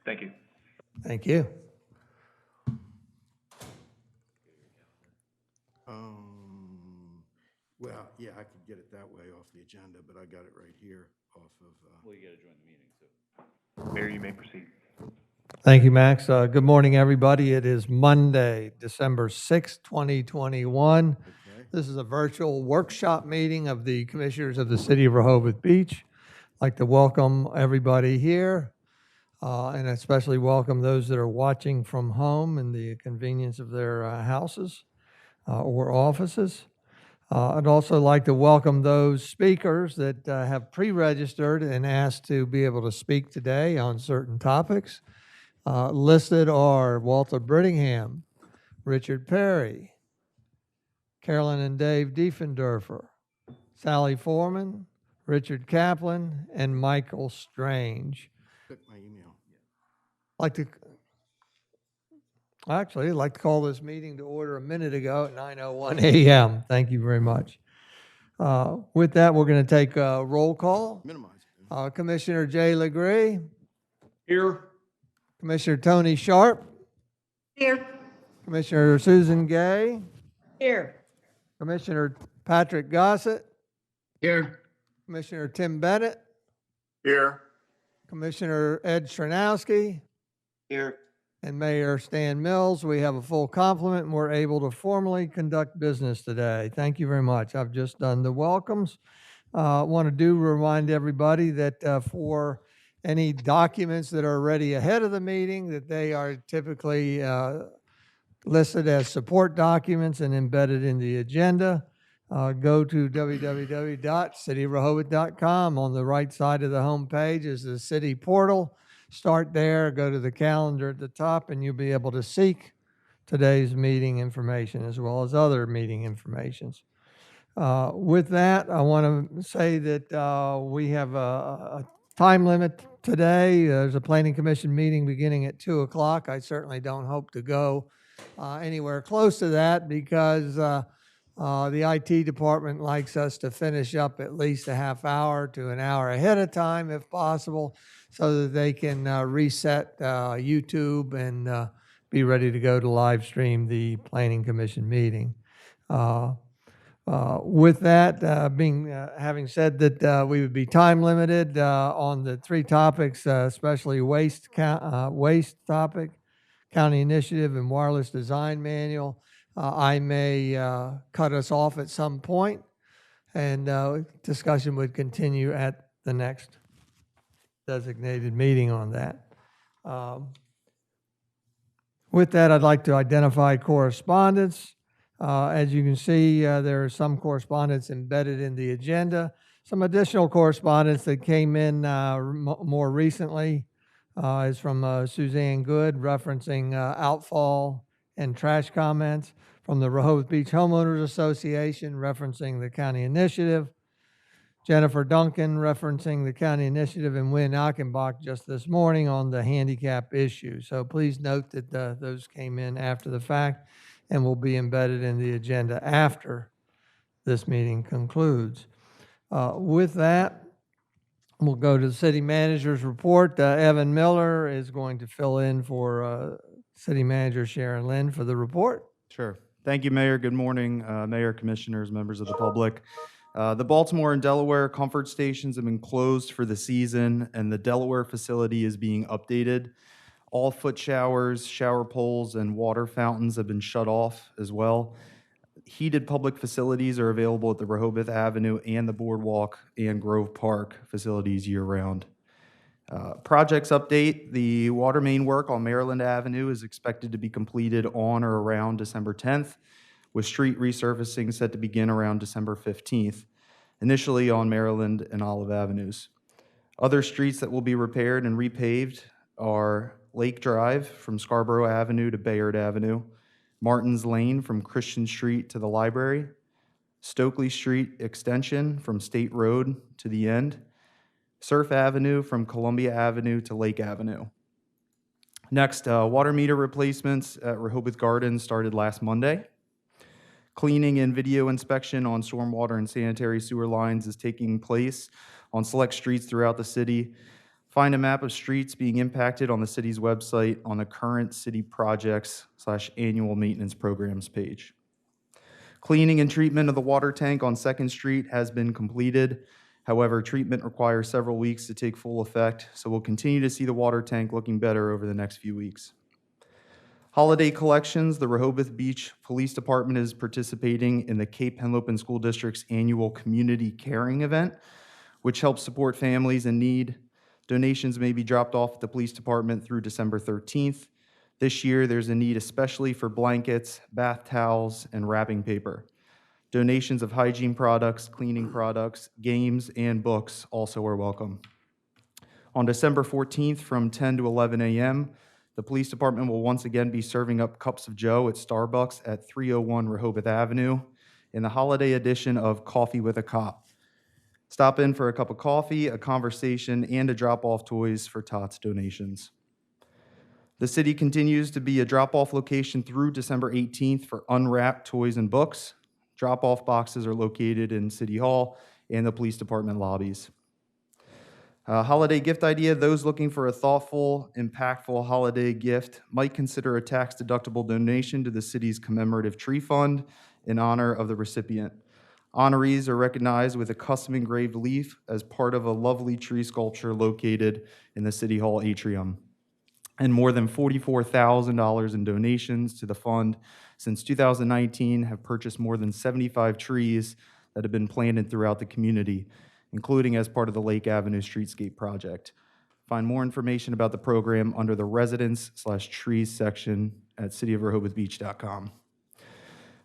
Thank you. Thank you. Well, yeah, I could get it that way off the agenda, but I got it right here off of. Well, you got to join the meeting, so. Mayor, you may proceed. Thank you, Max. Good morning, everybody. It is Monday, December 6th, 2021. Okay. This is a virtual workshop meeting of the Commissioners of the City of Rehoboth Beach. I'd like to welcome everybody here, and especially welcome those that are watching from home in the convenience of their houses or offices. I'd also like to welcome those speakers that have pre-registered and asked to be able to speak today on certain topics. Listed are Walter Brittingham, Richard Perry, Carolyn and Dave Diefendorfer, Sally Foreman, Richard Kaplan, and Michael Strange. Check my email. I'd like to call this meeting to order a minute ago at 9:01 a.m. Thank you very much. With that, we're going to take a roll call. Minimize. Commissioner Jay Legree, Here. Commissioner Tony Sharp, Here. Commissioner Susan Gay, Here. Commissioner Patrick Gossett, Here. Commissioner Tim Bennett, Here. Commissioner Ed Stranowski, Here. and Mayor Stan Mills. We have a full complement and we're able to formally conduct business today. Thank you very much. I've just done the welcomes. Want to remind everybody that for any documents that are already ahead of the meeting, that they are typically listed as support documents and embedded in the agenda. Go to www.cityofrehoboth.com. On the right side of the home page is the city portal. Start there, go to the calendar at the top, and you'll be able to seek today's meeting information as well as other meeting informations. With that, I want to say that we have a time limit today. There's a planning commission meeting beginning at 2 o'clock. I certainly don't hope to go anywhere close to that because the IT department likes us to finish up at least a half hour to an hour ahead of time if possible, so that they can reset YouTube and be ready to go to live stream the Planning Commission meeting. With that, having said that we would be time limited on the three topics, especially waste topic, county initiative, and wireless design manual. I may cut us off at some point, and discussion would continue at the next designated meeting on that. With that, I'd like to identify correspondence. As you can see, there is some correspondence embedded in the agenda. Some additional correspondence that came in more recently is from Suzanne Good referencing outfall and trash comments, from the Rehoboth Beach Homeowners Association referencing the county initiative, Jennifer Duncan referencing the county initiative, and Wynn Achenbach just this morning on the handicap issue. So please note that those came in after the fact and will be embedded in the agenda after this meeting concludes. With that, we'll go to the city manager's report. Evan Miller is going to fill in for City Manager Sharon Lynn for the report. Sure. Thank you, Mayor. Good morning, Mayor, Commissioners, members of the public. The Baltimore and Delaware comfort stations have been closed for the season, and the Delaware facility is being updated. All foot showers, shower poles, and water fountains have been shut off as well. Heated public facilities are available at the Rehoboth Avenue and the Boardwalk and Grove Park facilities year-round. Projects update: the water main work on Maryland Avenue is expected to be completed on or around December 10th, with street resurfacing set to begin around December 15th, initially on Maryland and Olive Avenues. Other streets that will be repaired and repaved are Lake Drive from Scarborough Avenue to Bayard Avenue, Martins Lane from Christian Street to the library, Stokely Street extension from State Road to the end, Surf Avenue from Columbia Avenue to Lake Avenue. Next, water meter replacements at Rehoboth Gardens started last Monday. Cleaning and video inspection on stormwater and sanitary sewer lines is taking place on select streets throughout the city. Find a map of streets being impacted on the city's website on the current city projects/annual maintenance programs page. Cleaning and treatment of the water tank on 2nd Street has been completed. However, treatment requires several weeks to take full effect, so we'll continue to see the water tank looking better over the next few weeks. Holiday collections, the Rehoboth Beach Police Department is participating in the Cape Henlopen School District's annual Community Caring event, which helps support families in need. Donations may be dropped off at the police department through December 13th. This year, there's a need especially for blankets, bath towels, and wrapping paper. Donations of hygiene products, cleaning products, games, and books also are welcome. On December 14th from 10 to 11 a.m., the police department will once again be serving up cups of joe at Starbucks at 301 Rehoboth Avenue in the holiday edition of Coffee with a Cop. Stop in for a cup of coffee, a conversation, and to drop off toys for TOTS donations. The city continues to be a drop-off location through December 18th for unwrapped toys and books. Drop-off boxes are located in City Hall and the police department lobbies. Holiday gift idea, those looking for a thoughtful, impactful holiday gift might consider a tax-deductible donation to the city's commemorative tree fund in honor of the recipient. Honorees are recognized with a custom engraved leaf as part of a lovely tree sculpture located in the City Hall atrium. And more than $44,000 in donations to the fund since 2019 have purchased more than 75 trees that have been planted throughout the community, including as part of the Lake Avenue Streetscape project. Find more information about the program under the residents/trees section at cityofrehobothbeach.com.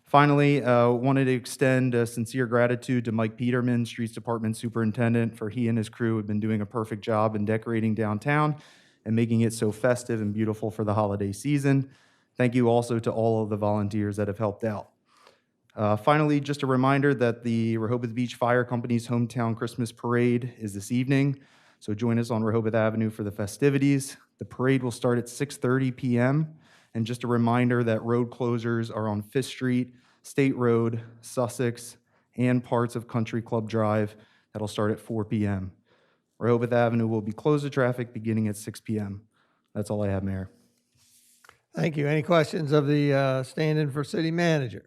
Finally, wanted to extend a sincere gratitude to Mike Peterman, Streets Department Superintendent, for he and his crew have been doing a perfect job in decorating downtown and making it so festive and beautiful for the holiday season. Thank you also to all of the volunteers that have helped out. Finally, just a reminder that the Rehoboth Beach Fire Company's hometown Christmas parade is this evening, so join us on Rehoboth Avenue for the festivities. The parade will start at 6:30 p.m., and just a reminder that road closures are on 5th Street, State Road, Sussex, and parts of Country Club Drive. That'll start at 4 p.m. Rehoboth Avenue will be closed to traffic beginning at 6 p.m. That's all I have, Mayor. Thank you. Any questions of the stand-in for city manager?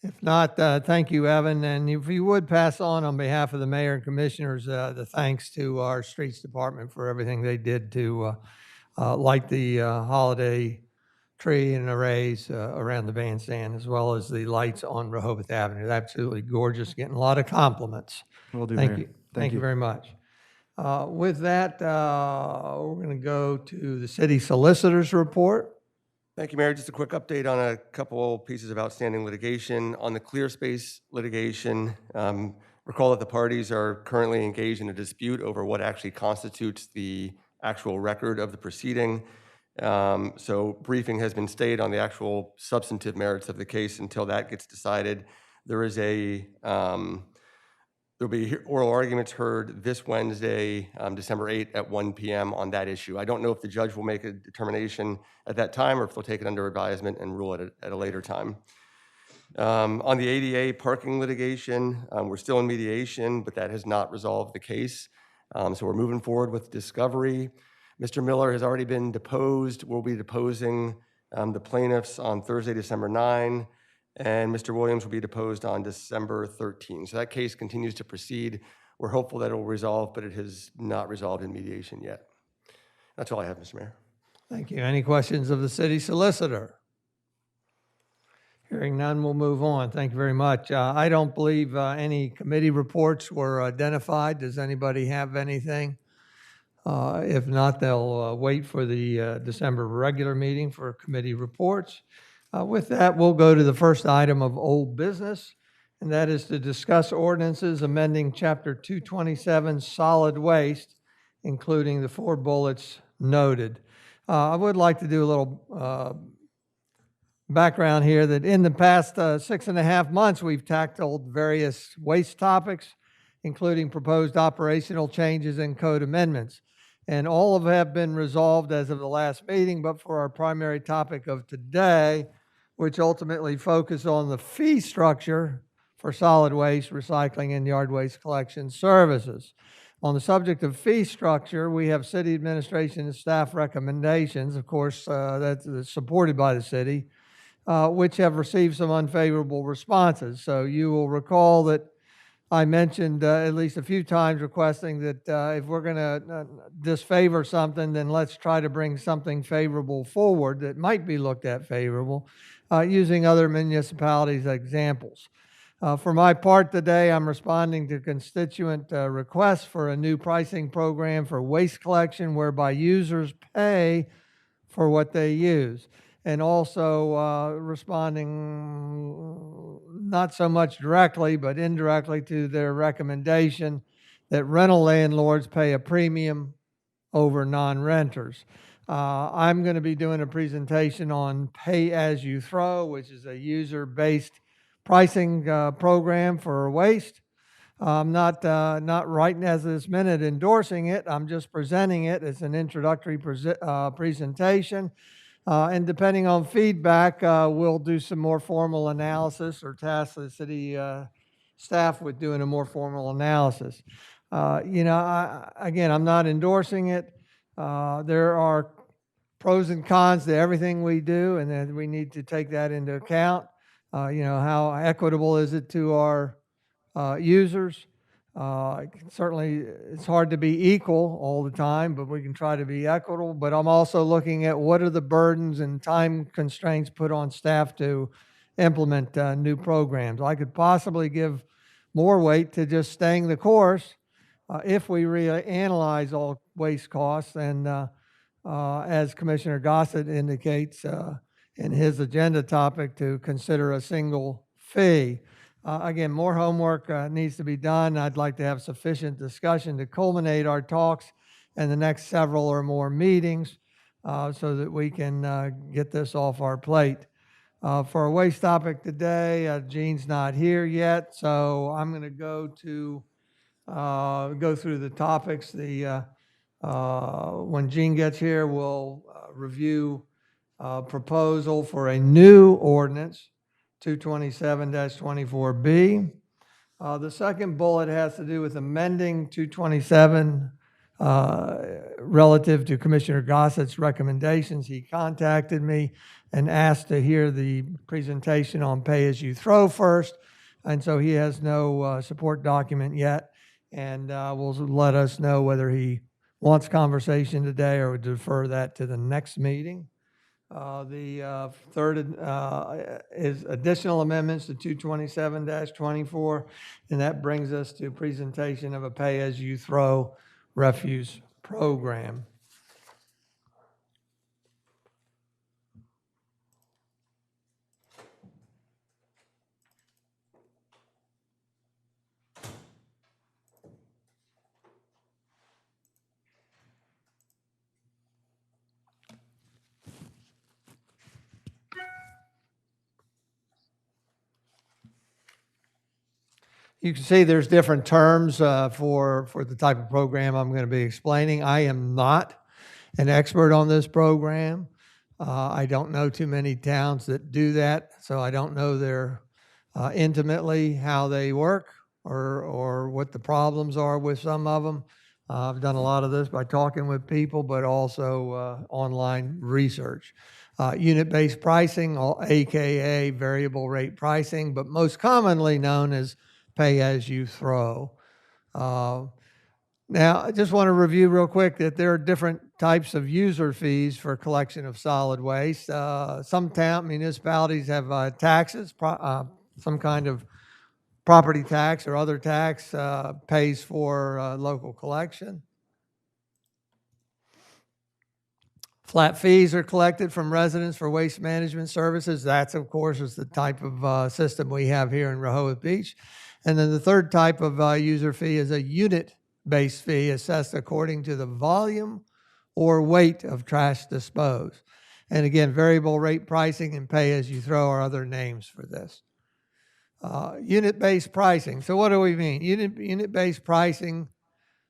If not, thank you, Evan. And if you would pass on behalf of the mayor and commissioners, the thanks to our streets department for everything they did to light the holiday tree and arrays around the bandstand, as well as the lights on Rehoboth Avenue. Absolutely gorgeous, getting a lot of compliments. Will do, Thank Mayor. you. Thank you very much. With that, we're going to go to the city solicitor's report. Thank you, Mayor. Just a quick update on a couple pieces of outstanding litigation. On the clear space litigation, recall that the parties are currently engaged in a dispute over what actually constitutes the actual record of the proceeding. So briefing has been stayed on the actual substantive merits of the case until that gets decided. There'll be oral arguments heard this Wednesday, December 8th at 1 p.m. on that issue. I don't know if the judge will make a determination at that time or if they'll take it under advisement and rule it at a later time. On the ADA parking litigation, we're still in mediation, but that has not resolved the case. So we're moving forward with discovery. Mr. Miller has already been deposed. We'll be deposing the plaintiffs on Thursday, December 9. And Mr. Williams will be deposed on December 13. So that case continues to proceed. We're hopeful that it will resolve, but it has not resolved in mediation yet. That's all I have, Mr. Mayor. Thank you. Any questions of the city solicitor? Hearing none, we'll move on. Thank you very much. I don't believe any committee reports were identified. Does anybody have anything? If not, they'll wait for the December regular meeting for committee reports. With that, we'll go to the first item of old business, and that is to discuss ordinances amending Chapter 227 solid waste, including the 4 bullets noted. I would like to do a little background here that in the past 6.5 months, we've tackled various waste topics, including proposed operational changes and code amendments. And all of them have been resolved as of the last meeting, but for our primary topic of today, which ultimately focus on the fee structure for solid waste, recycling, and yard waste collection services. On the subject of fee structure, we have city administration and staff recommendations, of course, that's supported by the city, which have received some unfavorable responses. So you will recall that I mentioned at least a few times requesting that if we're going to disfavor something, then let's try to bring something favorable forward that might be looked at favorable, using other municipalities' examples. For my part today, I'm responding to constituent requests for a new pricing program for waste collection whereby users pay for what they use. And also responding not so much directly, but indirectly to their recommendation that rental landlords pay a premium over non-renters. I'm going to be doing a presentation on pay-as-you-throw, which is a user-based pricing program for waste. I'm not right as this minute endorsing it. I'm just presenting it as an introductory presentation. And depending on feedback, we'll do some more formal analysis or task the city staff with doing a more formal analysis. Again, I'm not endorsing it. There are pros and cons to everything we do, and then we need to take that into account. How equitable is it to our users? Certainly, it's hard to be equal all the time, but we can try to be equitable. But I'm also looking at what are the burdens and time constraints put on staff to implement new programs. I could possibly give more weight to just staying the course if we reanalyze all waste costs. And as Commissioner Gossett indicates in his agenda topic, to consider a single fee. Again, more homework needs to be done. I'd like to have sufficient discussion to culminate our talks in the next several or more meetings so that we can get this off our plate. For our waste topic today, Jean's not here yet, so I'm going to go through the topics. When Jean gets here, we'll review proposal for a new ordinance, 227-24B. The second bullet has to do with amending 227 relative to Commissioner Gossett's recommendations. He contacted me and asked to hear the presentation on pay-as-you-throw first, and so he has no support document yet, and will let us know whether he wants conversation today or would defer that to the next meeting. The third is additional amendments to 227-24, and that brings us to presentation of a pay-as-you-throw refuse program. You can see there's different terms for the type of program I'm going to be explaining. I am not an expert on this program. I don't know too many towns that do that, so I don't know intimately how they work or what the problems are with some of them. I've done a lot of this by talking with people, but also online research. Unit-based pricing, aka variable rate pricing, but most commonly known as pay-as-you-throw. Now, I just want to review real quick that there are different types of user fees for collection of solid waste. Some municipalities have taxes, some kind of property tax or other tax pays for local collection. Flat fees are collected from residents for waste management services. That's, of course, is the type of system we have here in Rehoboth Beach. And then the third type of user fee is a unit-based fee assessed according to the volume or weight of trash disposed. And again, variable rate pricing and pay-as-you-throw are other names for this. Unit-based pricing. So what do we mean? Unit-based pricing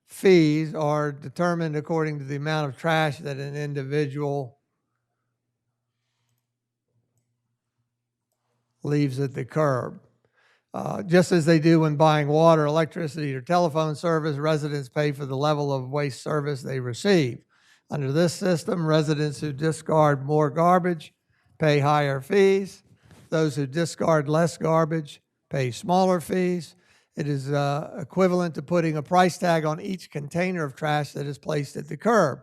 fees are determined according to the amount of trash that an individual leaves at the curb. Just as they do when buying water, electricity, or telephone service, residents pay for the level of waste service they receive. Under this system, residents who discard more garbage pay higher fees. Those who discard less garbage pay smaller fees. It is equivalent to putting a price tag on each container of trash that is placed at the curb.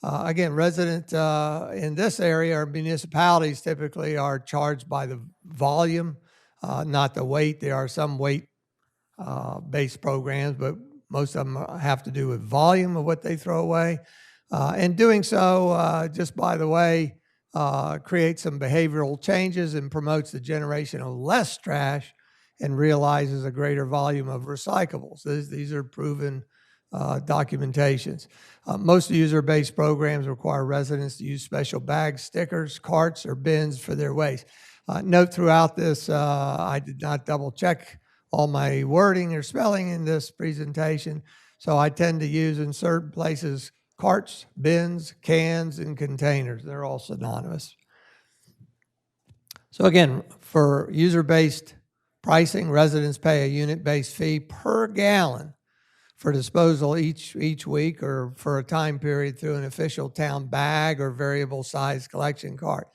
Again, residents in this area or municipalities typically are charged by the volume, not the weight. There are some weight-based programs, but most of them have to do with volume of what they throw away. And doing so, just by the way, creates some behavioral changes and promotes the generation of less trash and realizes a greater volume of recyclables. These are proven documentations. Most user-based programs require residents to use special bags, stickers, carts, or bins for their waste. Note throughout this, I did not double-check all my wording or spelling in this presentation, so I tend to use in certain places carts, bins, cans, and containers. They're all synonymous. So again, for user-based pricing, residents pay a unit-based fee per gallon for disposal each week or for a time period through an official town bag or variable size collection cart.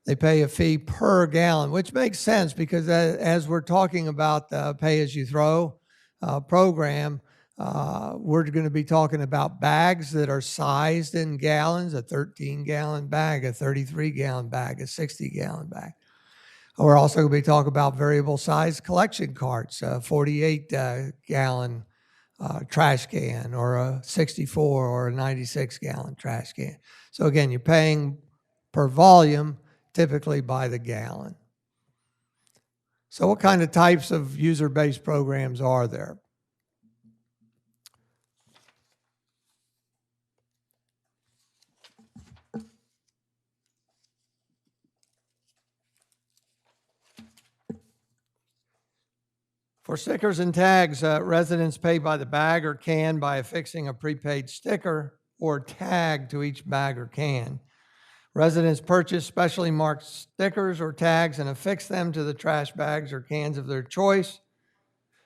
They pay a fee per gallon, which makes sense because as we're talking about the pay-as-you-throw program, we're going to be talking about bags that are sized in gallons, a 13-gallon bag, a 33-gallon bag, a 60-gallon bag. We're also going to be talking about variable size collection carts, a 48-gallon trash can or a 64 or a 96-gallon trash can. So again, you're paying per volume, typically by the gallon. So what kind of types of user-based programs are there? For stickers and tags, residents pay by the bag or can by affixing a prepaid sticker or tag to each bag or can. Residents purchase specially marked stickers or tags and affix them to the trash bags or cans of their choice.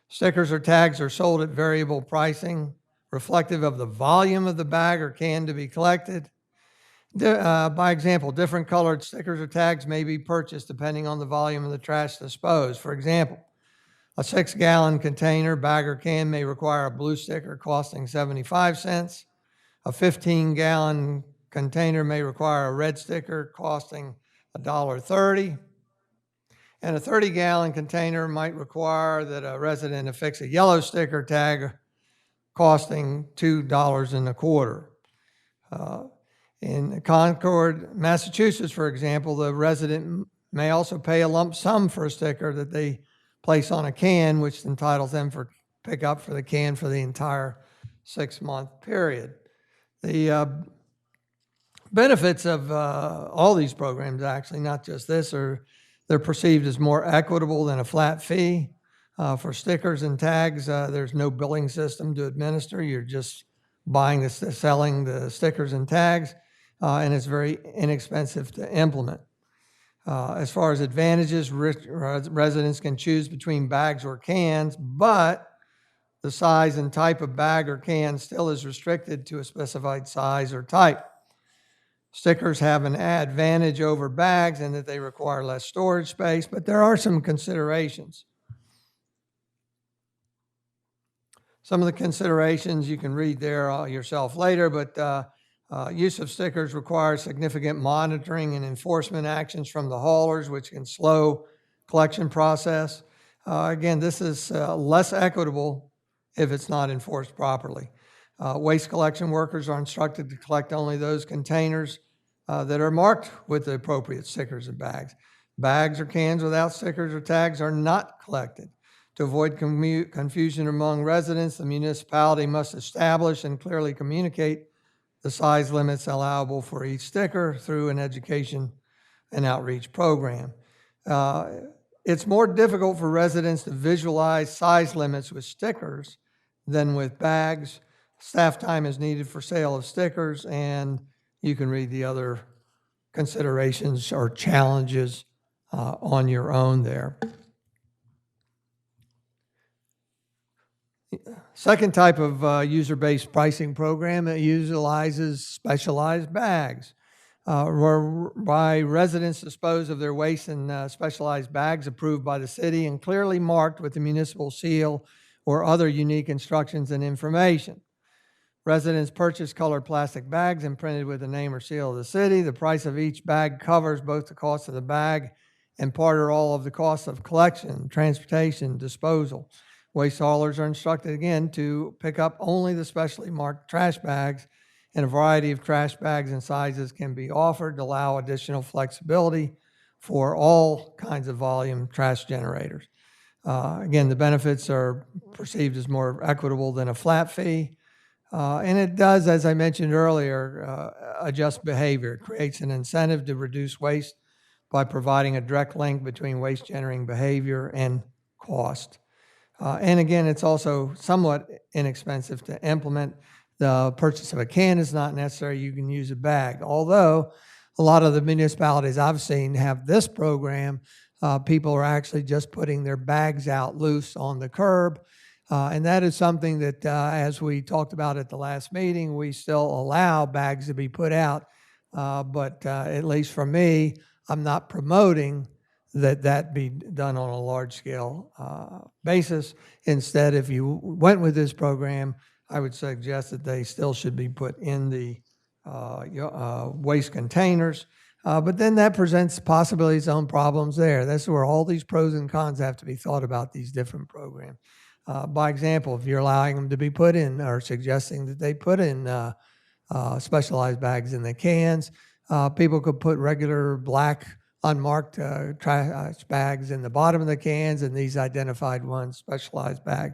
Stickers or tags are sold at variable pricing, reflective of the volume of the bag or can to be collected. By example, different colored stickers or tags may be purchased depending on the volume of the trash disposed. For example, a 6-gallon container, bag, or can may require a blue sticker costing 75 cents. A 15-gallon container may require a red sticker costing $1.30. And a 30-gallon container might require that a resident affix a yellow sticker tag costing $2.25. In Concord, Massachusetts, for example, the resident may also pay a lump sum for a sticker that they place on a can, which entitles them for pickup for the can for the entire 6-month period. The benefits of all these programs, actually, not just this, are they're perceived as more equitable than a flat fee. For stickers and tags, there's no billing system to administer. You're just selling the stickers and tags, and it's very inexpensive to implement. As far as advantages, residents can choose between bags or cans, but the size and type of bag or can still is restricted to a specified size or type. Stickers have an advantage over bags in that they require less storage space, but there are some considerations. Some of the considerations you can read there yourself later, but use of stickers requires significant monitoring and enforcement actions from the haulers, which can slow collection process. Again, this is less equitable if it's not enforced properly. Waste collection workers are instructed to collect only those containers that are marked with the appropriate stickers and bags. Bags or cans without stickers or tags are not collected. To avoid confusion among residents, the municipality must establish and clearly communicate the size limits allowable for each sticker through an education and outreach program. It's more difficult for residents to visualize size limits with stickers than with bags. Staff time is needed for sale of stickers, and you can read the other considerations or challenges on your own there. Second type of user-based pricing program, it utilizes specialized bags, whereby residents dispose of their waste in specialized bags approved by the city and clearly marked with the municipal seal or other unique instructions and information. Residents purchase colored plastic bags imprinted with the name or seal of the city. The price of each bag covers both the cost of the bag and part or all of the costs of collection, transportation, disposal. Waste haulers are instructed again to pick up only the specially marked trash bags, and a variety of trash bags and sizes can be offered to allow additional flexibility for all kinds of volume trash generators. Again, the benefits are perceived as more equitable than a flat fee. And it does, as I mentioned earlier, adjust behavior. It creates an incentive to reduce waste by providing a direct link between waste generating behavior and cost. And again, it's also somewhat inexpensive to implement. The purchase of a can is not necessary. You can use a bag. Although a lot of the municipalities I've seen have this program, people are actually just putting their bags out loose on the curb. And that is something that, as we talked about at the last meeting, we still allow bags to be put out. But at least for me, I'm not promoting that be done on a large-scale basis. Instead, if you went with this program, I would suggest that they still should be put in the waste containers. But then that presents possibly its own problems there. That's where all these pros and cons have to be thought about, these different programs. By example, if you're allowing them to be put in or suggesting that they put in specialized bags in the cans, people could put regular black unmarked trash bags in the bottom of the cans and these identified ones, specialized bag,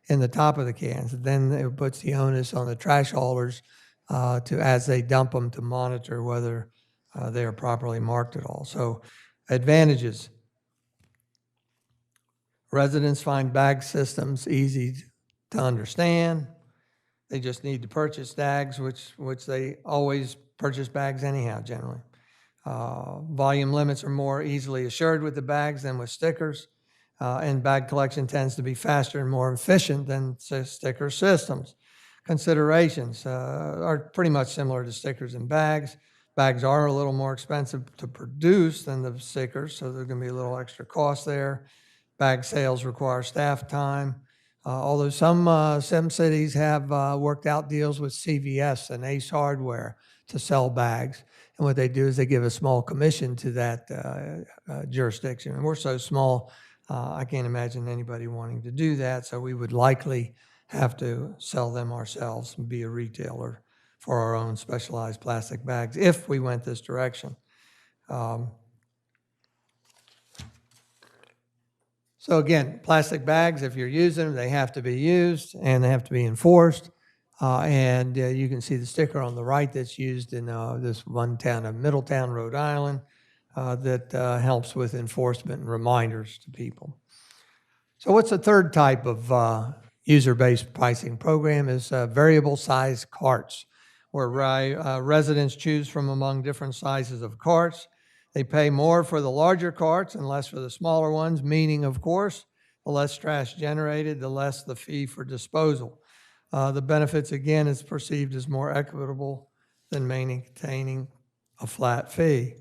in the top of the cans. And then it puts the onus on the trash haulers to, as they dump them, to monitor whether they are properly marked at all. So advantages. Residents find bag systems easy to understand. They just need to purchase bags, which they always purchase bags anyhow, generally. Volume limits are more easily assured with the bags than with stickers, and bag collection tends to be faster and more efficient than sticker systems. Considerations are pretty much similar to stickers and bags. Bags are a little more expensive to produce than the stickers, so there's going to be a little extra cost there. Bag sales require staff time, although some cities have worked out deals with CVS and Ace Hardware to sell bags. And what they do is they give a small commission to that jurisdiction. And we're so small, I can't imagine anybody wanting to do that, so we would likely have to sell them ourselves and be a retailer for our own specialized plastic bags if we went this direction. So again, plastic bags, if you're using them, they have to be used and they have to be enforced. And you can see the sticker on the right that's used in this one town of Middletown, Rhode Island, that helps with enforcement and reminders to people. So what's the third type of user-based pricing program is variable size carts, where residents choose from among different sizes of carts. They pay more for the larger carts and less for the smaller ones, meaning, of course, the less trash generated, the less the fee for disposal. The benefits, again, is perceived as more equitable than maintaining a flat fee.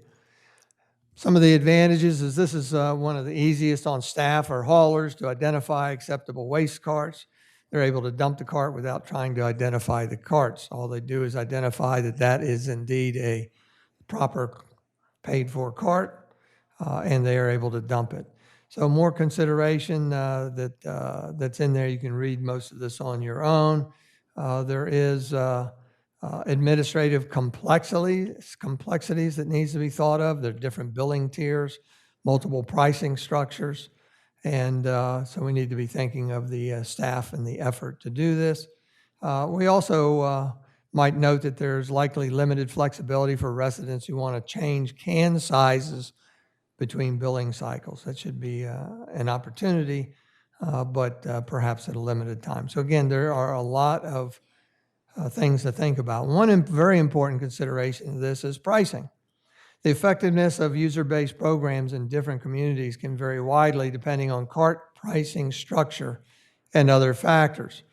Some of the advantages is this is one of the easiest on staff or haulers to identify acceptable waste carts. They're able to dump the cart without trying to identify the carts. All they do is identify that that is indeed a proper paid-for cart, and they are able to dump it. So more consideration that's in there. You can read most of this on your own. There is administrative complexities that needs to be thought of. There are different billing tiers, multiple pricing structures, and so we need to be thinking of the staff and the effort to do this. We also might note that there's likely limited flexibility for residents who want to change can sizes between billing cycles. That should be an opportunity, but perhaps at a limited time. So again, there are a lot of things to think about. One very important consideration of this is pricing. The effectiveness of user-based programs in different communities can vary widely depending on cart pricing structure and other factors.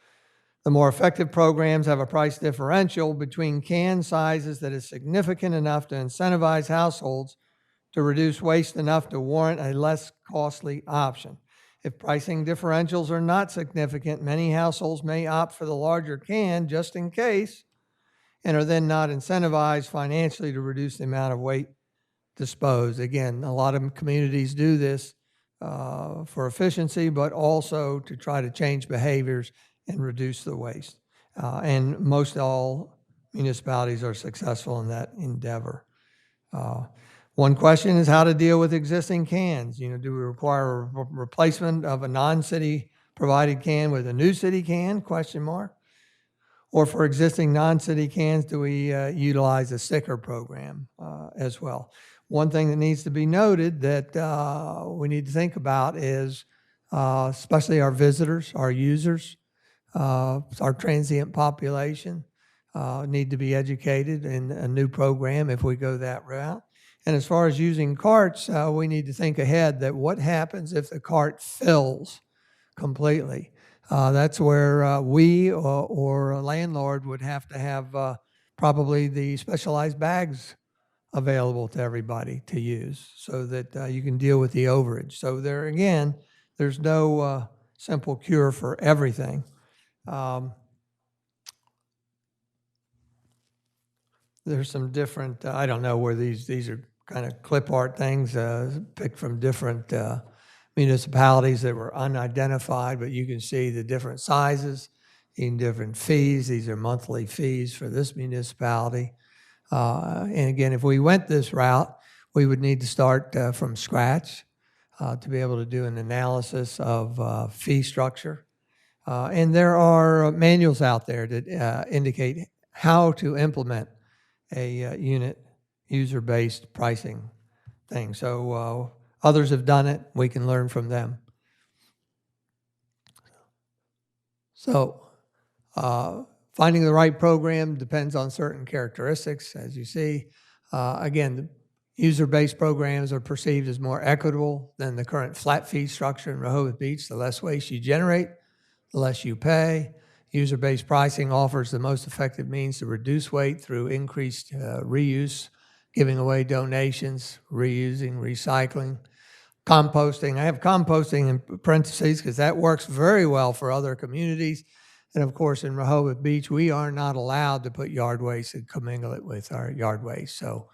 The more effective programs have a price differential between can sizes that is significant enough to incentivize households to reduce waste enough to warrant a less costly option. If pricing differentials are not significant, many households may opt for the larger can just in case, and are then not incentivized financially to reduce the amount of weight disposed. Again, a lot of communities do this for efficiency, but also to try to change behaviors and reduce the waste. And most all municipalities are successful in that endeavor. One question is how to deal with existing cans. Do we require a replacement of a non-city provided can with a new city can, ? Or for existing non-city cans, do we utilize a sticker program as well? One thing that needs to be noted that we need to think about is especially our visitors, our users, our transient population need to be educated in a new program if we go that route. And as far as using carts, we need to think ahead that what happens if the cart fills completely? That's where we or a landlord would have to have probably the specialized bags available to everybody to use so that you can deal with the overage. So there again, there's no simple cure for everything. There's some different, I don't know where these are kind of clip art things picked from different municipalities that were unidentified, but you can see the different sizes in different fees. These are monthly fees for this municipality. And again, if we went this route, we would need to start from scratch to be able to do an analysis of fee structure. And there are manuals out there that indicate how to implement a unit user-based pricing thing. So others have done it. We can learn from them. So finding the right program depends on certain characteristics, as you see. Again, the user-based programs are perceived as more equitable than the current flat fee structure in Rehoboth Beach. The less waste you generate, the less you pay. User-based pricing offers the most effective means to reduce weight through increased reuse, giving away donations, reusing, recycling, composting. I have composting in parentheses because that works very well for other communities. And of course, in Rehoboth Beach, we are not allowed to put yard waste and commingle it with our yard waste. So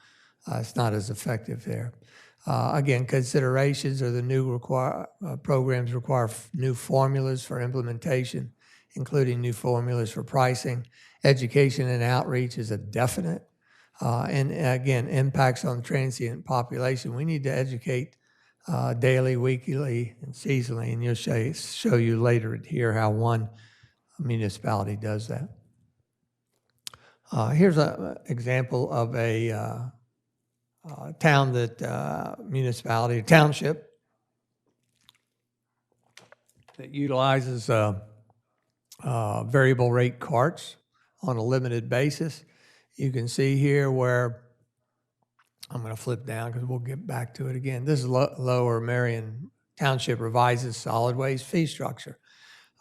it's not as effective there. Again, considerations are the new programs require new formulas for implementation, including new formulas for pricing. Education and outreach is a definite. And again, impacts on the transient population. We need to educate daily, weekly, and seasonally, and you'll show you later here how one municipality does that. Here's an example of a town that municipality, township that utilizes variable rate carts on a limited basis. You can see here where, I'm going to flip down because we'll get back to it again. This is Lower Marion Township revises solid waste fee structure.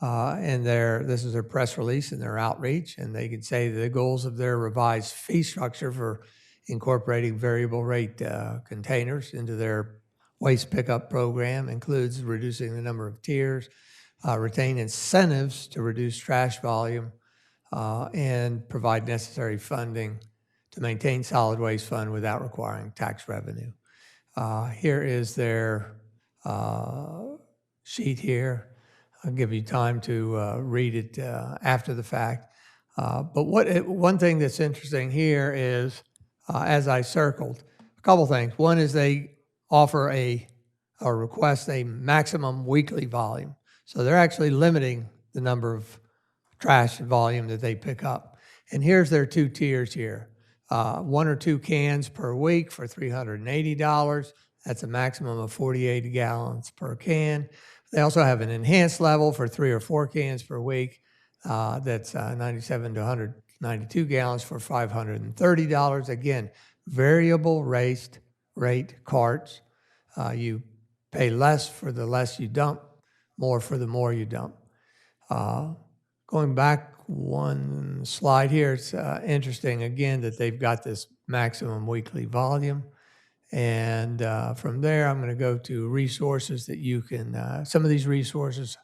And this is their press release and their outreach, and they can say the goals of their revised fee structure for incorporating variable rate containers into their waste pickup program includes reducing the number of tiers, retain incentives to reduce trash volume, and provide necessary funding to maintain solid waste fund without requiring tax revenue. Here is their sheet here. I'll give you time to read it after the fact. But one thing that's interesting here is, as I circled, a couple things. One is they offer or request a maximum weekly volume. So they're actually limiting the number of trash volume that they pick up. And here's their two tiers here. 1 or 2 cans per week for $380. That's a maximum of 48 gallons per can. They also have an enhanced level for 3 or 4 cans per week. That's 97 to 192 gallons for $530. Again, variable rate carts. You pay less for the less you dump, more for the more you dump. Going back one slide here, it's interesting again that they've got this maximum weekly volume. And from there, I'm going to go to resources that you can, some of these resources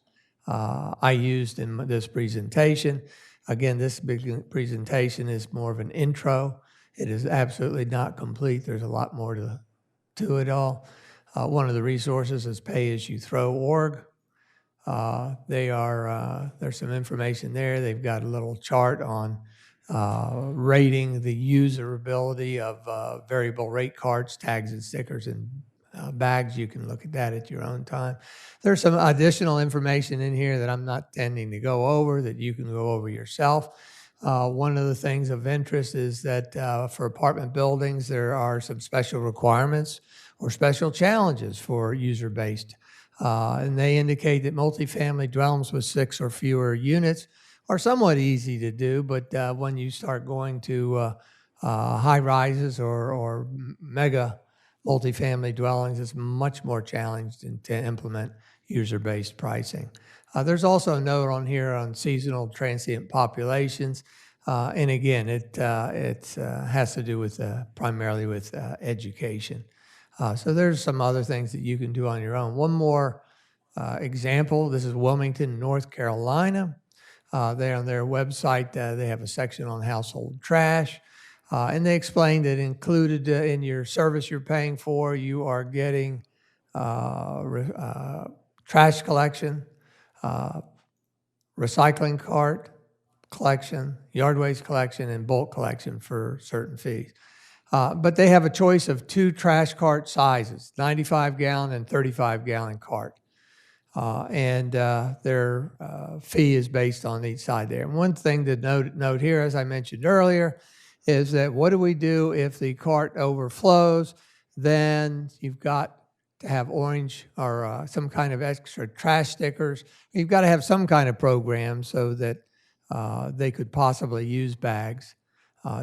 I used in this presentation. Again, this big presentation is more of an intro. It is absolutely not complete. There's a lot more to it all. One of the resources is payasyouthroworg. There's some information there. They've got a little chart on rating the usability of variable rate cards, tags and stickers, and bags. You can look at that at your own time. There's some additional information in here that I'm not tending to go over that you can go over yourself. One of the things of interest is that for apartment buildings, there are some special requirements or special challenges for user-based. And they indicate that multifamily dwellings with 6 or fewer units are somewhat easy to do, but when you start going to high rises or mega multifamily dwellings, it's much more challenging to implement user-based pricing. There's also a note on here on seasonal transient populations. And again, it has to do with primarily with education. So there's some other things that you can do on your own. One more example, this is Wilmington, North Carolina. There on their website, they have a section on household trash. And they explain that included in your service you're paying for, you are getting trash collection, recycling cart collection, yard waste collection, and bulk collection for certain fees. But they have a choice of 2 trash cart sizes, 95-gallon and 35-gallon cart. And their fee is based on each side there. And one thing to note here, as I mentioned earlier, is that what do we do if the cart overflows? Then you've got to have orange or some kind of extra trash stickers. You've got to have some kind of program so that they could possibly use bags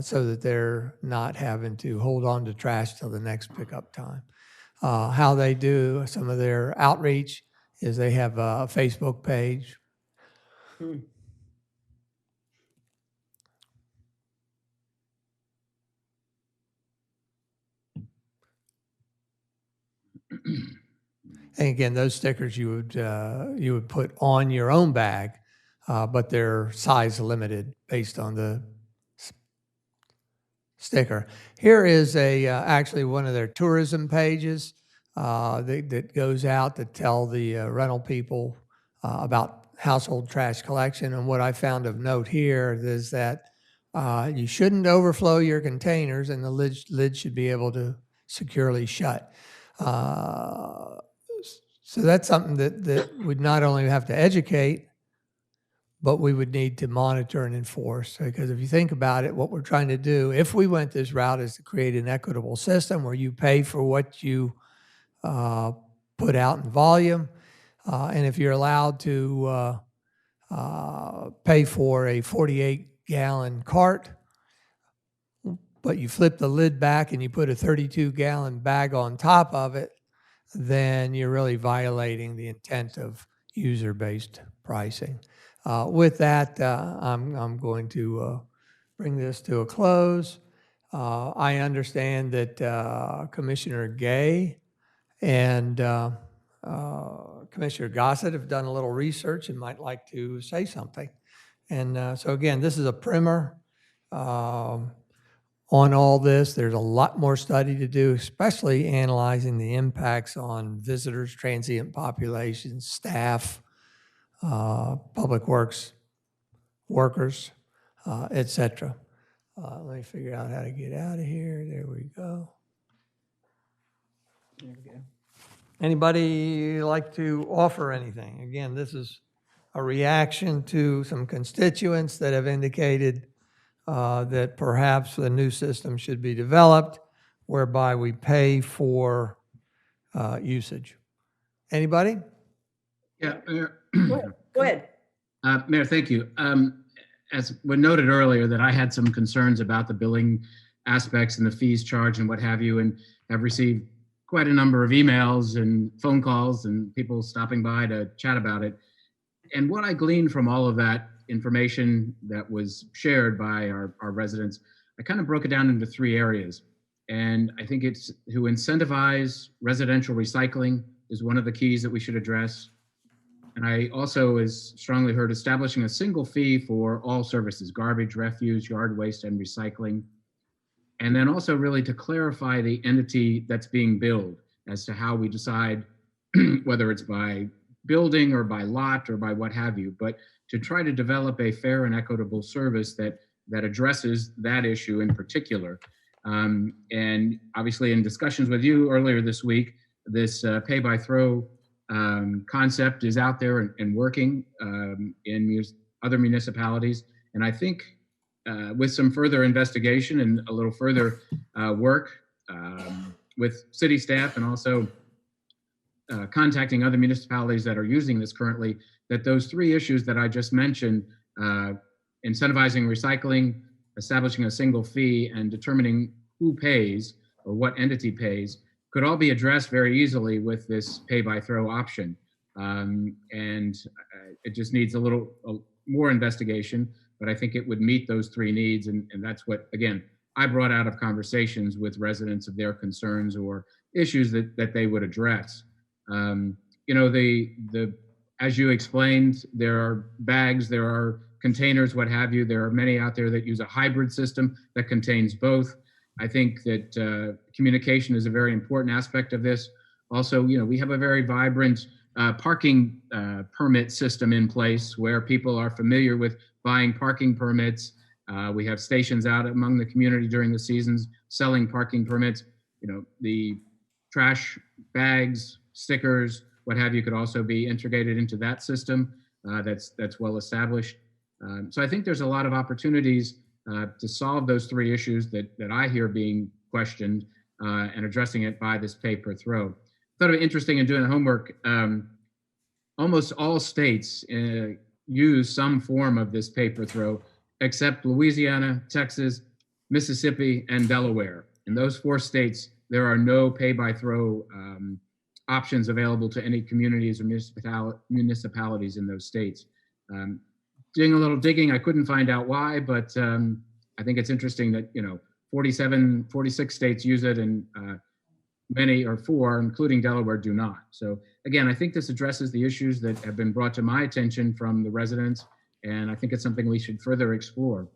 so that they're not having to hold on to trash till the next pickup time. How they do some of their outreach is they have a Facebook page. And again, those stickers you would put on your own bag, but they're size limited based on the sticker. Here is actually one of their tourism pages that goes out to tell the rental people about household trash collection. And what I found of note here is that you shouldn't overflow your containers, and the lid should be able to securely shut. So that's something that we'd not only have to educate, but we would need to monitor and enforce. Because if you think about it, what we're trying to do, if we went this route, is to create an equitable system where you pay for what you put out in volume. And if you're allowed to pay for a 48-gallon cart, but you flip the lid back and you put a 32-gallon bag on top of it, then you're really violating the intent of user-based pricing. With that, I'm going to bring this to a close. I understand that Commissioner Gay and Commissioner Gossett have done a little research and might like to say something. And so again, this is a primer on all this. There's a lot more study to do, especially analyzing the impacts on visitors, transient populations, staff, public works workers, etc. Let me figure out how to get out of here. There we go. There we go. Anybody like to offer anything? Again, this is a reaction to some constituents that have indicated that perhaps a new system should be developed whereby we pay for usage. Anybody? Yeah, Mayor. Go ahead. Mayor, thank you. As was noted earlier, that I had some concerns about the billing aspects and the fees charged and what have you, and have received quite a number of emails and phone calls and people stopping by to chat about it. And what I gleaned from all of that information that was shared by our residents, I kind of broke it down into 3 areas. And I think it's to incentivize residential recycling is one of the keys that we should address. And I also is strongly heard establishing a single fee for all services, garbage, refuse, yard waste, and recycling. And then also really to clarify the entity that's being billed as to how we decide whether it's by building or by lot or by what have you, but to try to develop a fair and equitable service that addresses that issue in particular. And obviously in discussions with you earlier this week, this pay-by-throw concept is out there and working in other municipalities. And I think with some further investigation and a little further work with city staff and also contacting other municipalities that are using this currently, that those 3 issues that I just mentioned, incentivizing recycling, establishing a single fee, and determining who pays or what entity pays, could all be addressed very easily with this pay-by-throw option. And it just needs a little more investigation, but I think it would meet those 3 needs. And that's what, again, I brought out of conversations with residents of their concerns or issues that they would address. You know, as you explained, there are bags, there are containers, what have you. There are many out there that use a hybrid system that contains both. I think that communication is a very important aspect of this. Also, you know, we have a very vibrant parking permit system in place where people are familiar with buying parking permits. We have stations out among the community during the seasons selling parking permits. You know, the trash bags, stickers, what have you, could also be integrated into that system that's well established. So I think there's a lot of opportunities to solve those 3 issues that I hear being questioned and addressing it by this pay-per-throw. Thought it interesting in doing the homework. Almost all states use some form of this pay-per-throw, except Louisiana, Texas, Mississippi, and Delaware. In those 4 states, there are no pay-by-throw options available to any communities or municipalities in those states. Doing a little digging, I couldn't find out why, but I think it's interesting that, you know, 46 states use it and many or 4, including Delaware, do not. So again, I think this addresses the issues that have been brought to my attention from the residents, and I think it's something we should further explore.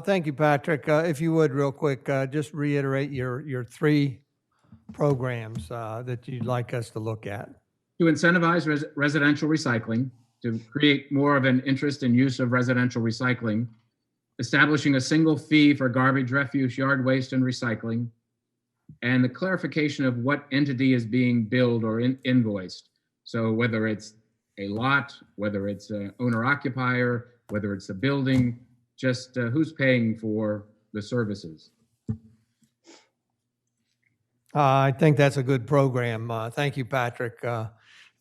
Thank you, Patrick. If you would, real quick, just reiterate your 3 programs that you'd like us to look at. To incentivize residential recycling, to create more of an interest in use of residential recycling, establishing a single fee for garbage, refuse, yard waste, and recycling, and the clarification of what entity is being billed or invoiced. So whether it's a lot, whether it's an owner-occupier, whether it's a building, just who's paying for the services. I think that's a good program. Thank you, Patrick.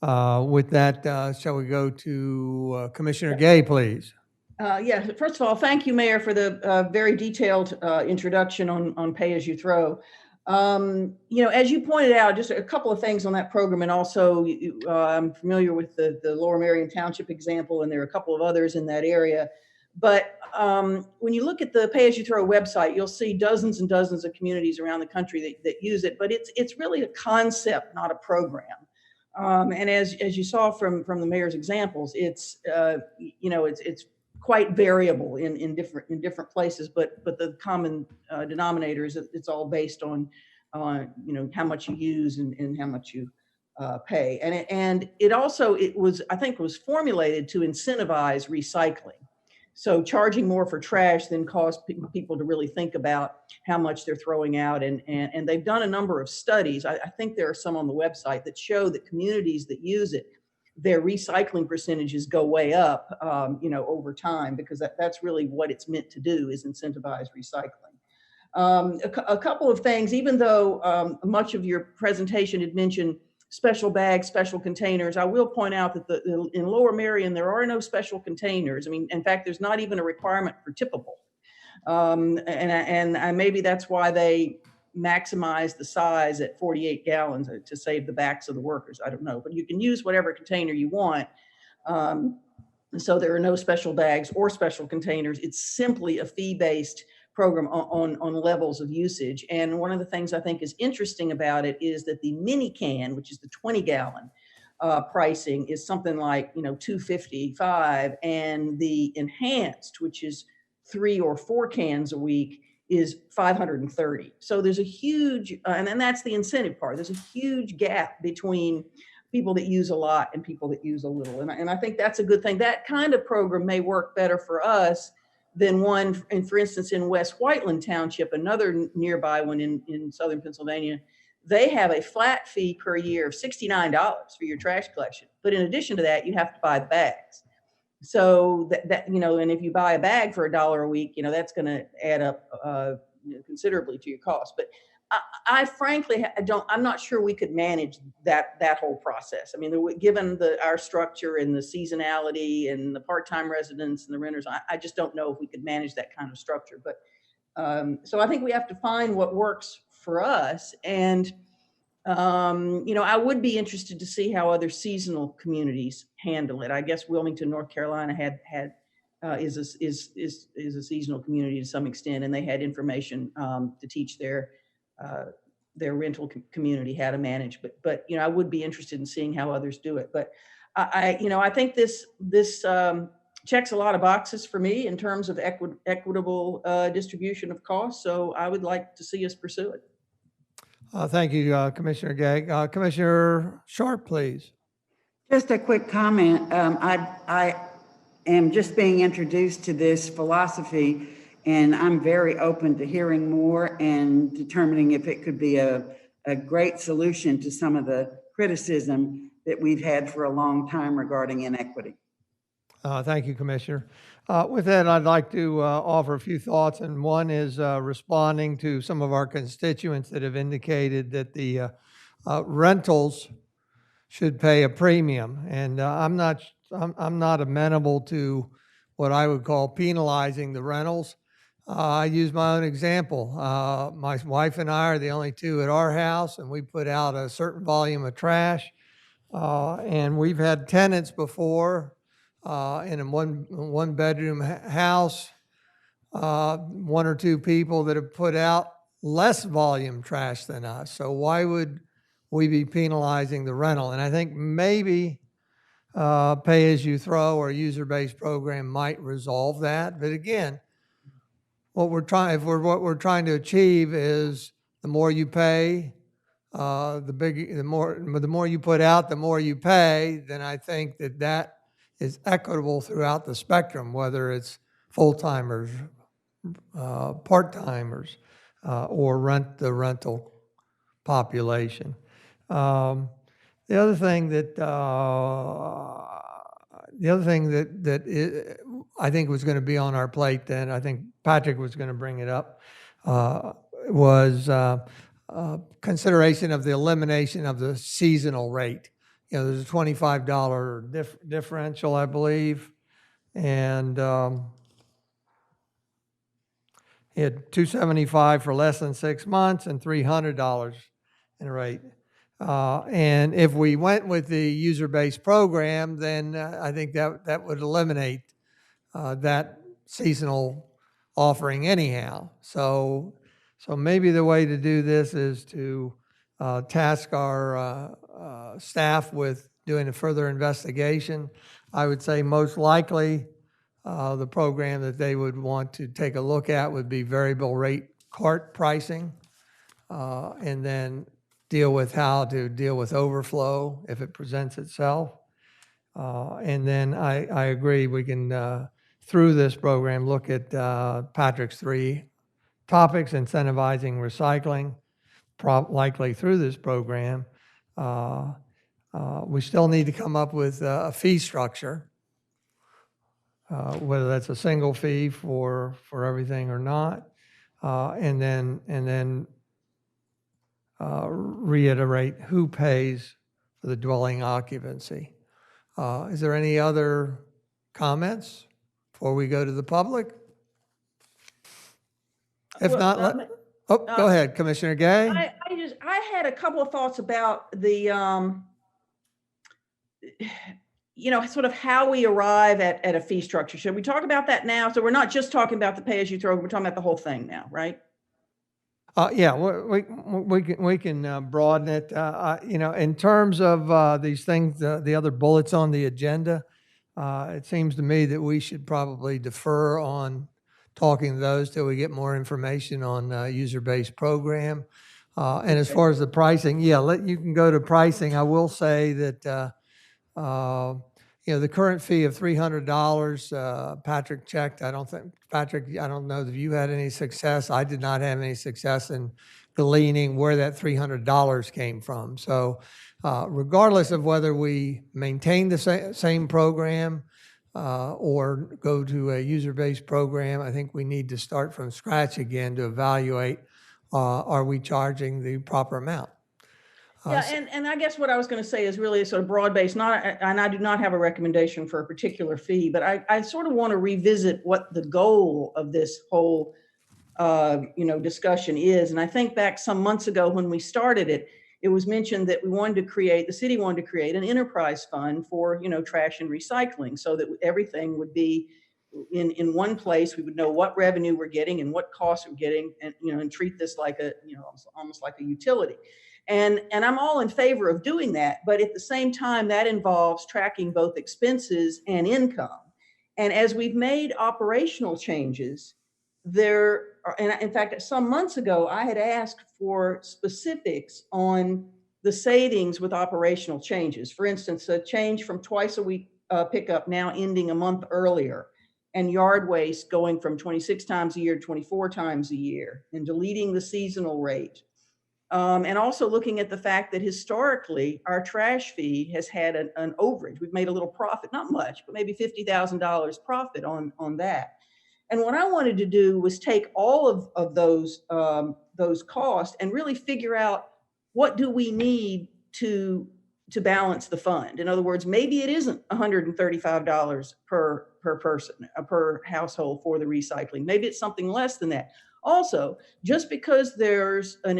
With that, shall we go to Commissioner Gay, please? Yeah, first of all, thank you, Mayor, for the very detailed introduction on pay-as-you-throw. You know, as you pointed out, just a couple of things on that program, and also I'm familiar with the Lower Merion Township example, and there are a couple of others in that area. But when you look at the pay-as-you-throw website, you'll see dozens and dozens of communities around the country that use it, but it's really a concept, not a program. And as you saw from the mayor's examples, it's you know, it's quite variable in different places, but the common denominator is it's all based on you know, how much you use and how much you pay. And it also, I think was formulated to incentivize recycling. So charging more for trash then caused people to really think about how much they're throwing out. And they've done a number of studies. I think there are some on the website that show that communities that use it, their recycling percentages go way up, you know, over time, because that's really what it's meant to do, is incentivize recycling. A couple of things, even though much of your presentation had mentioned special bags, special containers, I will point out that in Lower Merion, there are no special containers. I mean, in fact, there's not even a requirement for tippable. And maybe that's why they maximize the size at 48 gallons to save the backs of the workers. I don't know, but you can use whatever container you want. So there are no special bags or special containers. It's simply a fee-based program on levels of usage. And one of the things I think is interesting about it is that the mini can, which is the 20-gallon pricing, is something like $255, and the enhanced, which is 3 or 4 cans a week, is $530. So there's a huge, and then that's the incentive part. There's a huge gap between people that use a lot and people that use a little. And I think that's a good thing. That kind of program may work better for us than one, and for instance, in West Whiteland Township, another nearby one in southern Pennsylvania, they have a flat fee per year of $69 for your trash collection. But in addition to that, you have to buy the bags. So that and if you buy a bag for $1 a week, that's going to add up considerably to your cost. But I frankly I'm not sure we could manage that whole process. I mean, given our structure and the seasonality and the part-time residents and the renters, I just don't know if we could manage that kind of structure. But so I think we have to find what works for us. And I would be interested to see how other seasonal communities handle it. I guess Wilmington, North Carolina is a seasonal community to some extent, and they had information to teach their rental community how to manage. But I would be interested in seeing how others do it. But I think this checks a lot of boxes for me in terms of equitable distribution of costs. So I would like to see us pursue it. Thank you, Commissioner Gegg. Commissioner Sharp, please. Just a quick comment. I am just being introduced to this philosophy, and I'm very open to hearing more and determining if it could be a great solution to some of the criticism that we've had for a long time regarding inequity. Thank you, Commissioner. With that, I'd like to offer a few thoughts, and one is responding to some of our constituents that have indicated that the rentals should pay a premium, and I'm not amenable to what I would call penalizing the rentals. I use my own example. My wife and I are the only two at our house, and we put out a certain volume of trash, and we've had tenants before in a one bedroom house, 1 or 2 people that have put out less volume trash than us. So why would we be penalizing the rental? And I think maybe pay as you throw or user-based program might resolve that. But again, what we're trying to achieve is the more you pay, the more you put out, the more you pay. Then I think that is equitable throughout the spectrum, whether it's full-timers, part-timers, or the rental population. The other thing that I think was going to be on our plate then, I think Patrick was going to bring it up, was consideration of the elimination of the seasonal rate. There's a $25 differential, I believe, and he had $275 for less than 6 months and $300 in rate. And if we went with the user-based program, then I think that would eliminate that seasonal offering anyhow. So maybe the way to do this is to task our staff with doing a further investigation. I would say most likely the program that they would want to take a look at would be variable rate cart pricing, and then deal with how to deal with overflow if it presents itself. And then I agree we can, through this program, look at Patrick's 3 topics: incentivizing recycling, likely through this program. We still need to come up with a fee structure, whether that's a single fee for everything or not, and then reiterate who pays for the dwelling occupancy. Is there any other comments before we go to the public? If not, go ahead, Commissioner Gay. I had a couple of thoughts about the sort of how we arrive at a fee structure. Should we talk about that now? So we're not just talking about the pay-as-you-throw, we're talking about the whole thing now, right? Yeah, we can broaden it. In terms of these things, the other bullets on the agenda, it seems to me that we should probably defer on talking those till we get more information on user-based program. And as far as the pricing, you can go to pricing. I will say that the current fee of $300, Patrick checked. Patrick, I don't know if you had any success. I did not have any success in gleaning where that $300 came from. So regardless of whether we maintain the same program or go to a user-based program, I think we need to start from scratch again to evaluate, are we charging the proper amount? And I guess what I was going to say is really sort of broad-based, and I do not have a recommendation for a particular fee, but I sort of want to revisit what the goal of this whole, discussion is. And I think back some months ago when we started it, it was mentioned that the city wanted to create an enterprise fund for, trash and recycling so that everything would be in one place. We would know what revenue we're getting and what costs we're getting, and treat this like almost like a utility. And I'm all in favor of doing that, but at the same time, that involves tracking both expenses and income. And as we've made operational changes, and in fact, some months ago, I had asked for specifics on the savings with operational changes. For instance, a change from twice a week pickup now ending a month earlier, and yard waste going from 26 times a year to 24 times a year, and deleting the seasonal rate. And also looking at the fact that historically our trash fee has had an overage. We've made a little profit, not much, but maybe $50,000 profit on that. And what I wanted to do was take all of those costs and really figure out, what do we need to balance the fund? In other words, maybe it isn't $135 per person, per household for the recycling. Maybe it's something less than that. Also, just because there's an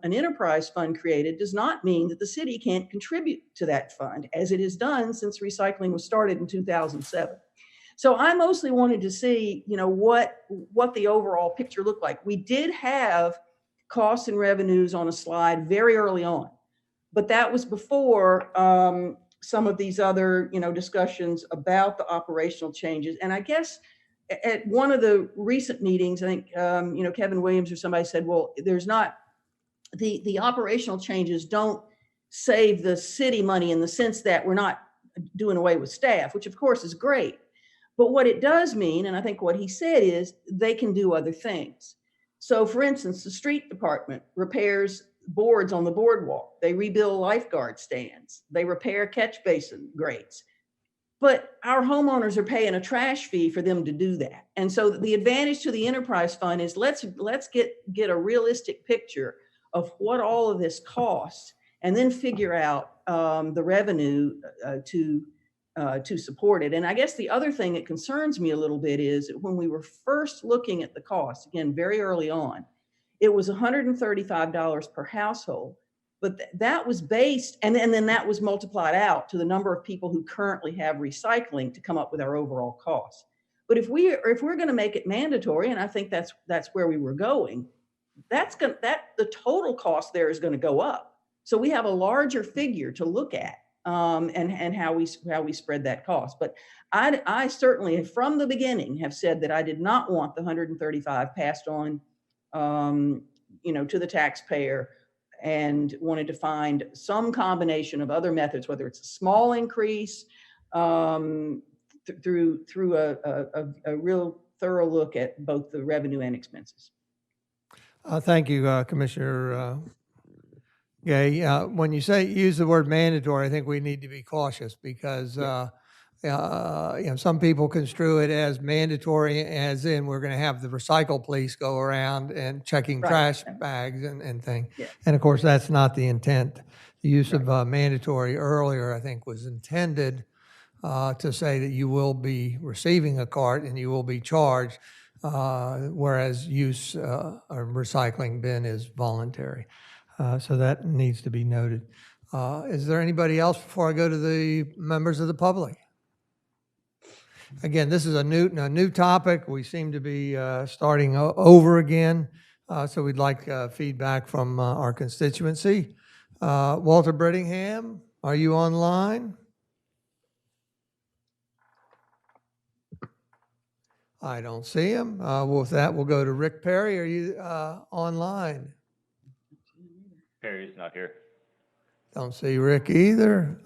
enterprise fund created does not mean that the city can't contribute to that fund, as it has done since recycling was started in 2007. So I mostly wanted to see, what the overall picture looked like. We did have costs and revenues on a slide very early on, but that was before some of these other, discussions about the operational changes. And I guess at one of the recent meetings, I think, Kevin Williams or somebody said, well, there's not, the operational changes don't save the city money in the sense that we're not doing away with staff, which of course is great. But what it does mean, and I think what he said is, they can do other things. So for instance, the street department repairs boards on the boardwalk. They rebuild lifeguard stands. They repair catch basin grates. But our homeowners are paying a trash fee for them to do that. And so the advantage to the enterprise fund is let's get a realistic picture of what all of this costs, and then figure out the revenue to support it. And I guess the other thing that concerns me a little bit is that when we were first looking at the costs, again, very early on, it was $135 per household. But that was based, and then that was multiplied out to the number of people who currently have recycling to come up with our overall costs. But if we're going to make it mandatory, and I think that's where we were going, the total cost there is going to go up. So we have a larger figure to look at, and how we spread that cost. But I certainly, from the beginning, have said that I did not want the $135 passed on, to the taxpayer, and wanted to find some combination of other methods, whether it's a small increase through a real thorough look at both the revenue and expenses. Thank you, Commissioner Gay. When you use the word mandatory, I think we need to be cautious because some people construe it as mandatory, as in we're going to have the recycle police go around and checking trash bags and things. Yeah. And of course, that's not the intent. The use of mandatory earlier, I think, was intended to say that you will be receiving a cart and you will be charged, whereas use a recycling bin is voluntary. So that needs to be noted. Is there anybody else before I go to the members of the public? Again, this is a new topic. We seem to be starting over again, so we'd like feedback from our constituency. Walter Brittingham, are you online? I don't see him. With that, we'll go to Rick Perry. Are you online? Perry's not here. Don't see Rick either.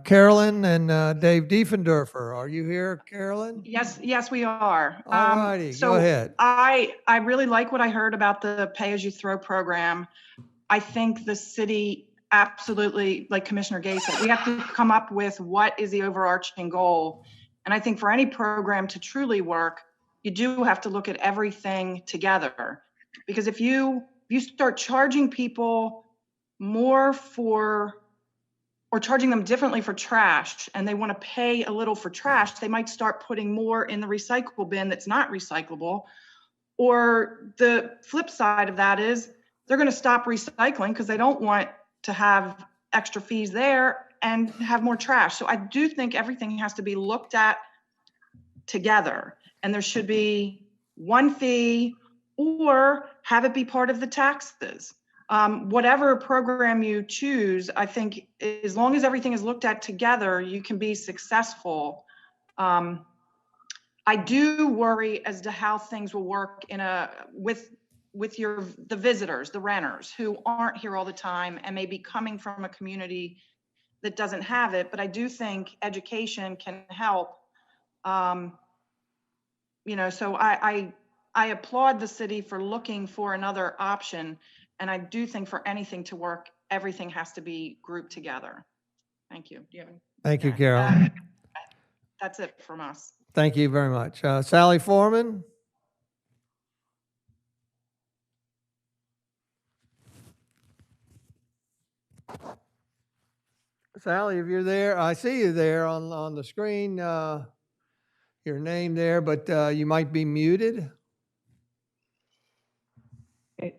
Carolyn and Dave Diefendorfer, are you here, Carolyn? Yes, we are. All righty, So go ahead. I really like what I heard about the pay-as-you-throw program. I think the city absolutely, like Commissioner Gay said, we have to come up with what is the overarching goal. And I think for any program to truly work, you do have to look at everything together. Because if you start charging people more for, or charging them differently for trash, and they want to pay a little for trash, they might start putting more in the recyclable bin that's not recyclable. Or the flip side of that is they're going to stop recycling because they don't want to have extra fees there and have more trash. So I do think everything has to be looked at together, and there should be one fee or have it be part of the taxes. Whatever program you choose, I think as long as everything is looked at together, you can be successful. I do worry as to how things will work with the visitors, the renters who aren't here all the time and may be coming from a community that doesn't have it. But I do think education can help. So I applaud the city for looking for another option. And I do think for anything to work, everything has to be grouped together. Thank you. Do you have any? Thank you, Carolyn. That's it from us. Thank you very much. Sally Foreman? Sally, if you're there, I see you there on the screen, your name there, but you might be muted.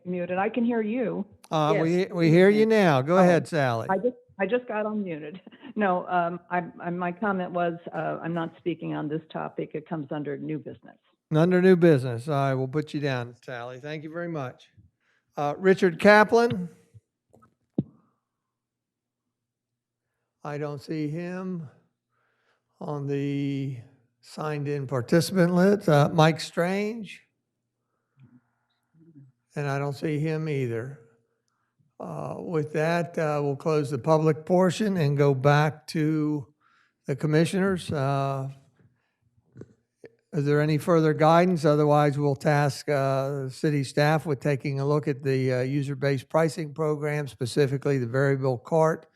Muted. I can hear you. We hear you now. Go ahead, Sally. I just got unmuted. No, my comment was I'm not speaking on this topic. It comes under new business. Under new business. I will put you down, Sally. Thank you very much. Richard Kaplan. I don't see him on the signed in participant list. Mike Strange. And I don't see him either. With that, we'll close the public portion and go back to the commissioners. Is there any further guidance? Otherwise, we'll task city staff with taking a look at the user-based pricing program, specifically the variable cart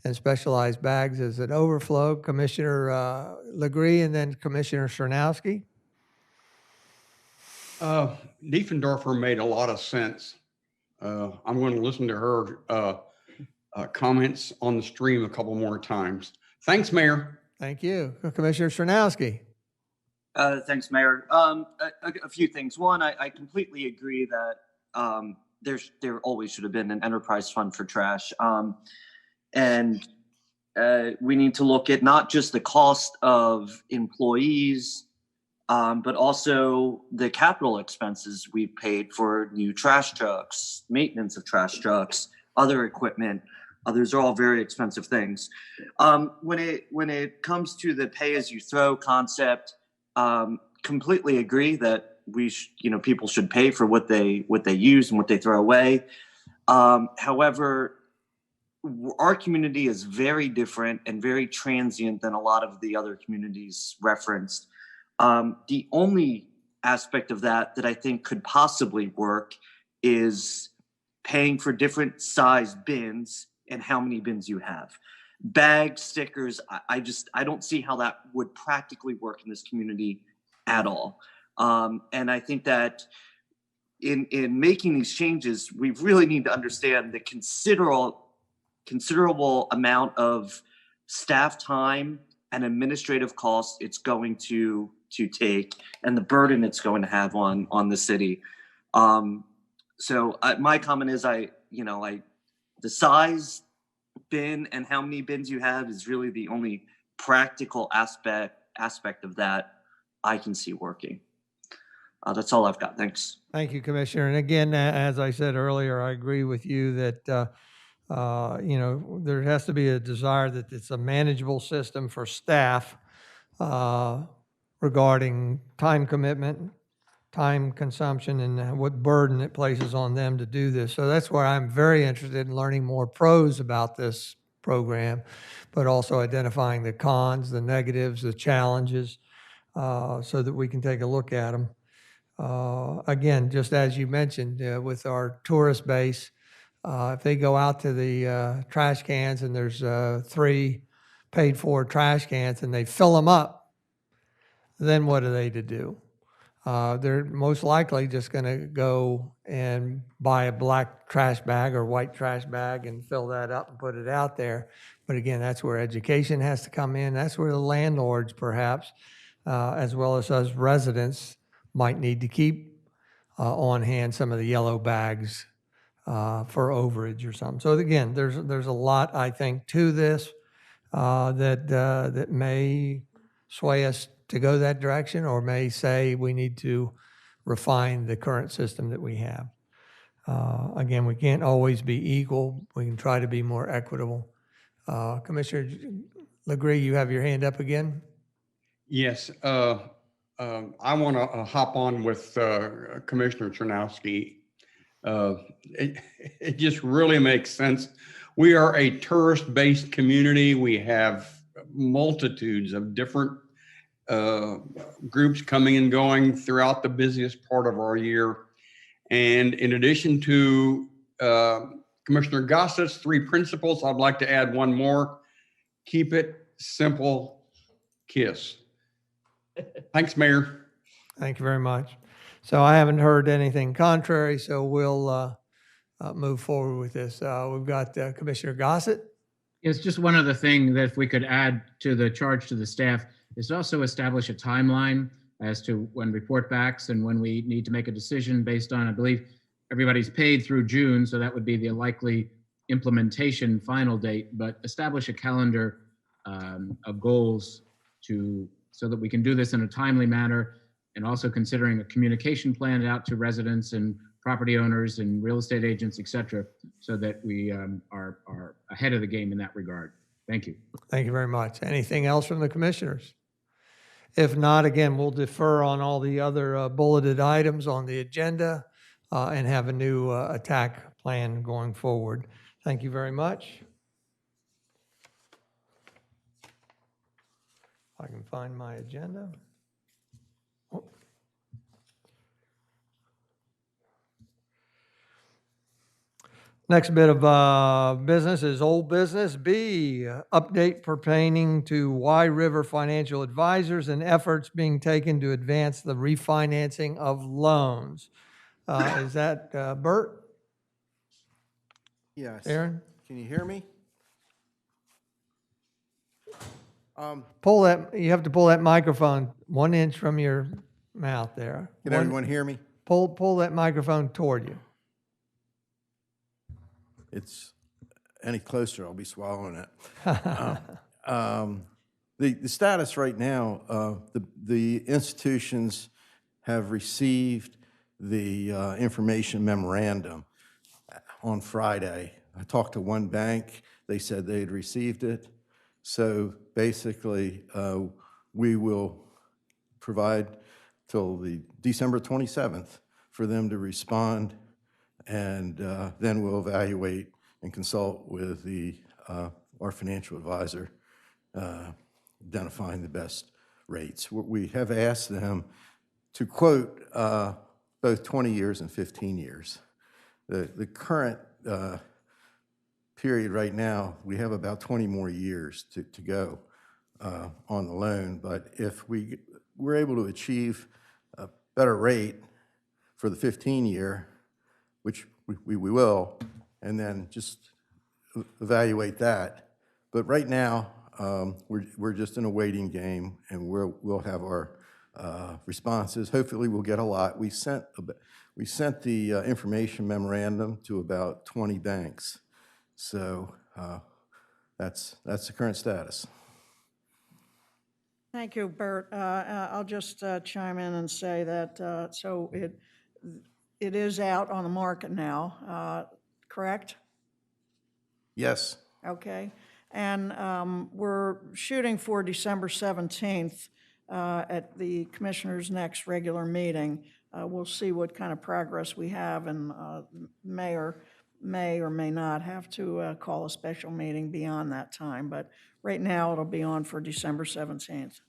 and specialized bags as an overflow. Commissioner Legree and then Commissioner Chernowski. Diefendorfer made a lot of sense. I'm going to listen to her comments on the stream a couple more times. Thanks, Mayor. Thank you. Commissioner Chernowski. Thanks, Mayor. A few things. One, I completely agree that there always should have been an enterprise fund for trash. And we need to look at not just the cost of employees, but also the capital expenses we've paid for new trash trucks, maintenance of trash trucks, other equipment. Those are all very expensive things. When it comes to the pay-as-you-throw concept, completely agree that people should pay for what they use and what they throw away. However, our community is very different and very transient than a lot of the other communities referenced. The only aspect of that I think could possibly work is paying for different size bins and how many bins you have. Bags, stickers, I don't see how that would practically work in this community at all. And I think that in making these changes, we really need to understand the considerable amount of staff time and administrative costs it's going to take and the burden it's going to have on the city. So my comment is the size bin and how many bins you have is really the only practical aspect of that I can see working. That's all I've got. Thanks. Thank you, Commissioner. And again, as I said earlier, I agree with you that, there has to be a desire that it's a manageable system for staff regarding time commitment, time consumption, and what burden it places on them to do this. So that's why I'm very interested in learning more pros about this program, but also identifying the cons, the negatives, the challenges, so that we can take a look at them. Again, just as you mentioned, with our tourist base, if they go out to the trash cans and there's 3 paid-for trash cans and they fill them up, then what are they to do? They're most likely just going to go and buy a black trash bag or white trash bag and fill that up and put it out there. But again, that's where education has to come in. That's where the landlords, perhaps, as well as us residents, might need to keep on hand some of the yellow bags for overage or something. So again, there's a lot, I think, to this that may sway us to go that direction, or may say we need to refine the current system that we have. Again, we can't always be equal. We can try to be more equitable. Commissioner Legree, you have your hand up again? Yes, I want to hop on with Commissioner Chernowski. It just really makes sense. We are a tourist-based community. We have multitudes of different groups coming and going throughout the busiest part of our year. And in addition to Commissioner Gossett's 3 principles, I'd like to add one more. Keep it simple, KISS. Thanks, Mayor. Thank you very much. So I haven't heard anything contrary, so we'll move forward with this. We've got Commissioner Gossett. It's just one other thing that if we could add to the charge to the staff is also establish a timeline as to when report backs and when we need to make a decision based on, I believe everybody's paid through June, so that would be the likely implementation final date, but establish a calendar of goals so that we can do this in a timely manner, and also considering a communication plan out to residents and property owners and real estate agents, et cetera, so that we are ahead of the game in that regard. Thank you. Thank you very much. Anything else from the commissioners? If not, again, we'll defer on all the other bulleted items on the agenda and have a new attack plan going forward. Thank you very much. If I can find my agenda. Oh. Next bit of business is old business. B, update pertaining to Wye River Financial Advisors and efforts being taken to advance the refinancing of loans. Is that Burt? Yes. Aaron? Can you hear me? Pull that, you have to pull that microphone 1 inch from your mouth there. Can everyone hear me? Pull that microphone toward you. It's any closer, I'll be swallowing it. The status right now, the institutions have received the information memorandum on Friday. I talked to one bank. They said they had received it. So basically, we will provide till the December 27th for them to respond, and then we'll evaluate and consult with our financial advisor, identifying the best rates. We have asked them to quote both 20 years and 15 years. The current period right now, we have about 20 more years to go on the loan, but if we're able to achieve a better rate for the 15-year, which we will, and then just evaluate that. But right now, we're just in a waiting game, and we'll have our responses. Hopefully, we'll get a lot. We sent the information memorandum to about 20 banks. So that's the current status. Thank you, Bert. I'll just chime in and say that, so it is out on the market now, correct? Yes, Okay. And we're shooting for December 17th at the Commissioners' next regular meeting. We'll see what kind of progress we have, and Mayor may or may not have to call a special meeting beyond that time. But right now, it'll be on for December 17th.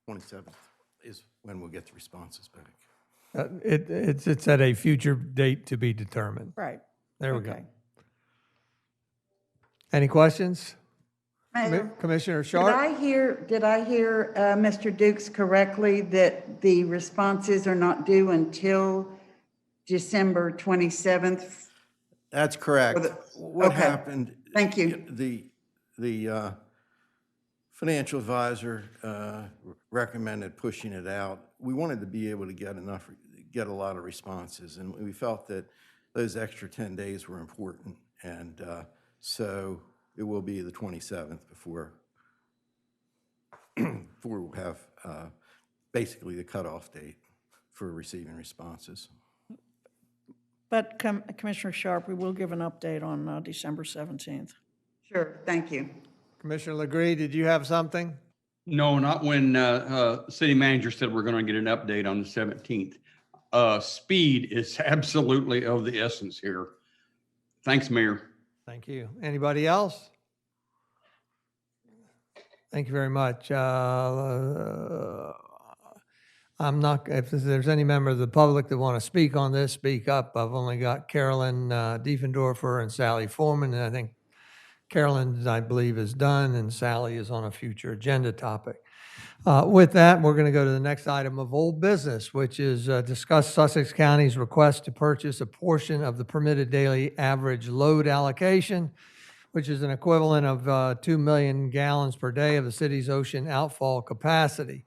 '27th is when we'll get the responses back. It's at a future date to be determined. Right. There we go. Okay. Any questions? Mayor, Commissioner did Sharp? I hear Mr. Dukes correctly that the responses are not due until December 27th? That's correct. What okay. happened? Thank you. The financial advisor recommended pushing it out. We wanted to be able to get a lot of responses, and we felt that those extra 10 days were important, and so it will be the 27th before we'll have basically the cutoff date for receiving responses. But Commissioner Sharp, we will give an update on December 17th. Sure, thank you. Commissioner Legree, did you have something? No, not when city manager said we're going to get an update on the 17th. Speed is absolutely of the essence here. Thanks, Mayor. Thank you. Anybody else? Thank you very much. I'm not, if there's any member of the public that want to speak on this, speak up. I've only got Carolyn Diefendorfer and Sally Foreman, and I think Carolyn, I believe, is done, and Sally is on a future agenda topic. With that, we're going to go to the next item of old business, which is discuss Sussex County's request to purchase a portion of the permitted daily average load allocation, which is an equivalent of 2 million gallons per day of the city's ocean outfall capacity.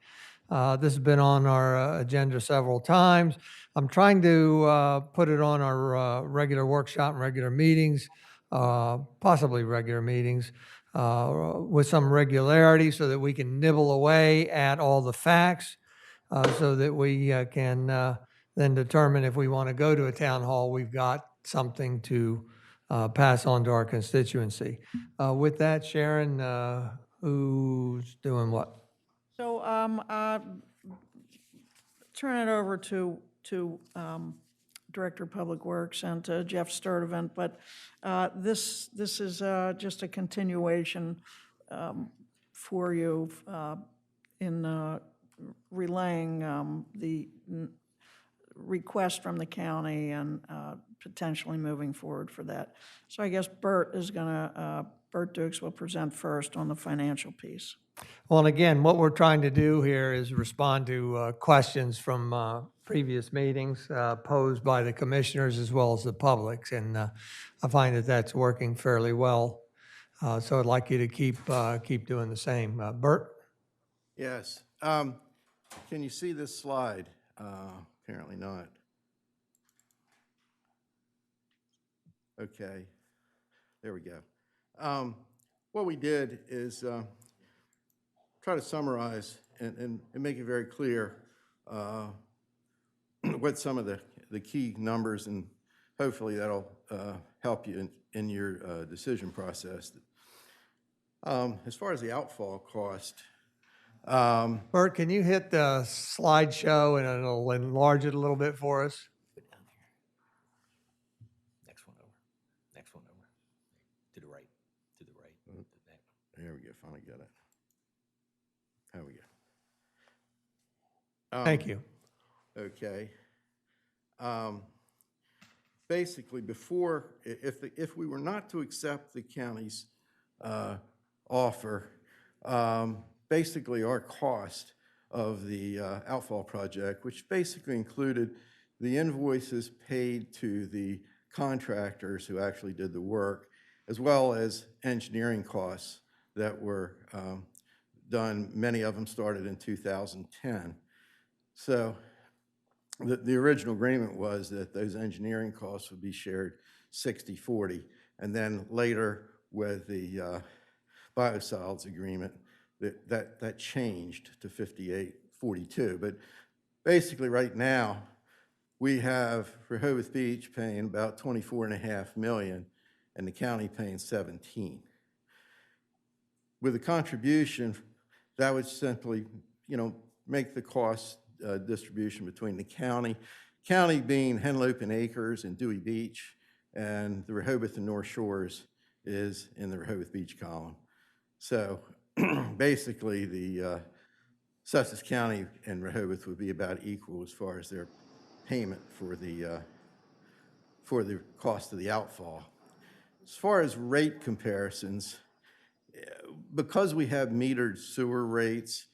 This has been on our agenda several times. I'm trying to put it on our regular workshop and regular meetings, possibly regular meetings, with some regularity so that we can nibble away at all the facts so that we can then determine if we want to go to a town hall, we've got something to pass on to our constituency. With that, Sharon, who's doing what? So turn it over to Director of Public Works and to Jeff Sturdivant, but this is just a continuation for you in relaying the request from the county and potentially moving forward for that. So I guess Burt Dukes will present first on the financial piece. Well, and again, what we're trying to do here is respond to questions from previous meetings posed by the commissioners as well as the public, and I find that that's working fairly well. So I'd like you to keep doing the same. Burt? Yes. Can you see this slide? Apparently not. Okay. There we go. What we did is try to summarize and make it very clear what some of the key numbers, and hopefully that'll help you in your decision process. As far as the outfall cost, Burt, can you hit the slideshow and it'll enlarge it a little bit for us? Next one over. Next one over. To the right. To the right. There we go. Finally got it. There we go. Thank you. Okay. Basically, before, if we were not to accept the county's offer, basically our cost of the outfall project, which basically included the invoices paid to the contractors who actually did the work, as well as engineering costs that were done. Many of them started in 2010. So the original agreement was that those engineering costs would be shared 60-40, and then later with the biosolids agreement, that changed to 58-42. But basically right now, we have Rehoboth Beach paying about $24.5 million and the county paying 17. With a contribution, that would simply, make the cost distribution between the county being Henlopen Acres and Dewey Beach, and the Rehoboth and North Shores is in the Rehoboth Beach column. So basically, the Sussex County and Rehoboth would be about equal as far as their payment for the cost of the outfall. As far as rate comparisons, because we have metered sewer rates,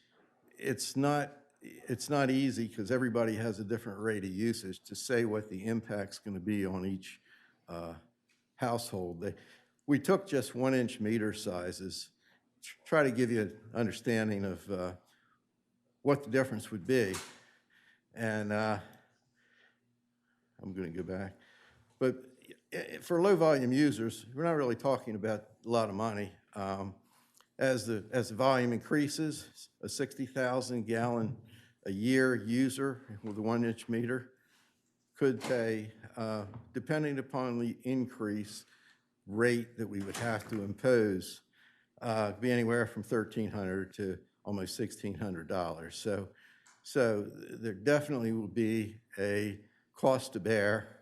it's not easy because everybody has a different rate of usage to say what the impact's going to be on each household. We took just 1-inch meter sizes, try to give you an understanding of what the difference would be. And I'm going to go back. But for low volume users, we're not really talking about a lot of money. As the volume increases, a 60,000 gallon a year user with a 1-inch meter could pay, depending upon the increase rate that we would have to impose, be anywhere from $1,300 to almost $1,600. So there definitely will be a cost to bear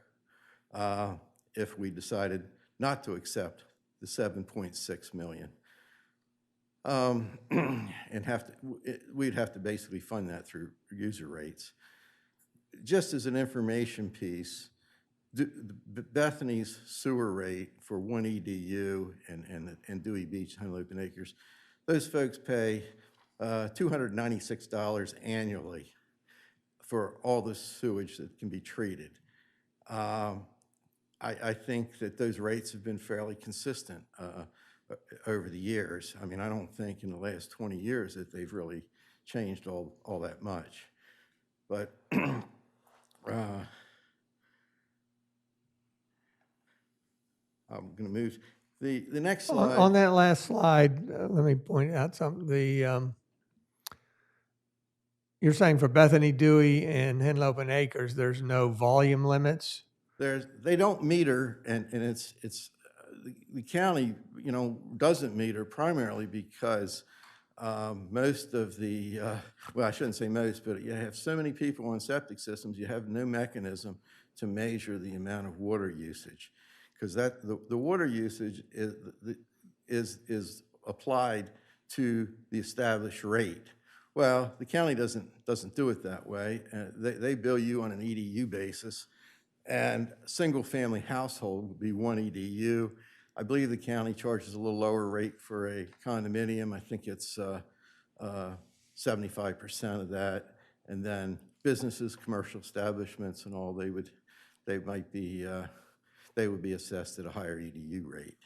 if we decided not to accept the $7.6 million. And we'd have to basically fund that through user rates. Just as an information piece, Bethany's sewer rate for 1 EDU and Dewey Beach, Henlopen Acres, those folks pay $296 annually for all the sewage that can be treated. I think that those rates have been fairly consistent over the years. I mean, I don't think in the last 20 years that they've really changed all that much. But I'm going to move. The next slide. On that last slide, let me point out something. You're saying for Bethany, Dewey, and Henlopen Acres, there's no volume limits? They don't meter, and it's the county, doesn't meter primarily because most of the, well, I shouldn't say most, but you have so many people on septic systems, you have no mechanism to measure the amount of water usage, because the water usage is applied to the established rate. Well, the county doesn't do it that way. They bill you on an EDU basis, and a single-family household would be 1 EDU. I believe the county charges a little lower rate for a condominium. I think it's 75% of that. And then businesses, commercial establishments, and all they would be assessed at a higher EDU rate.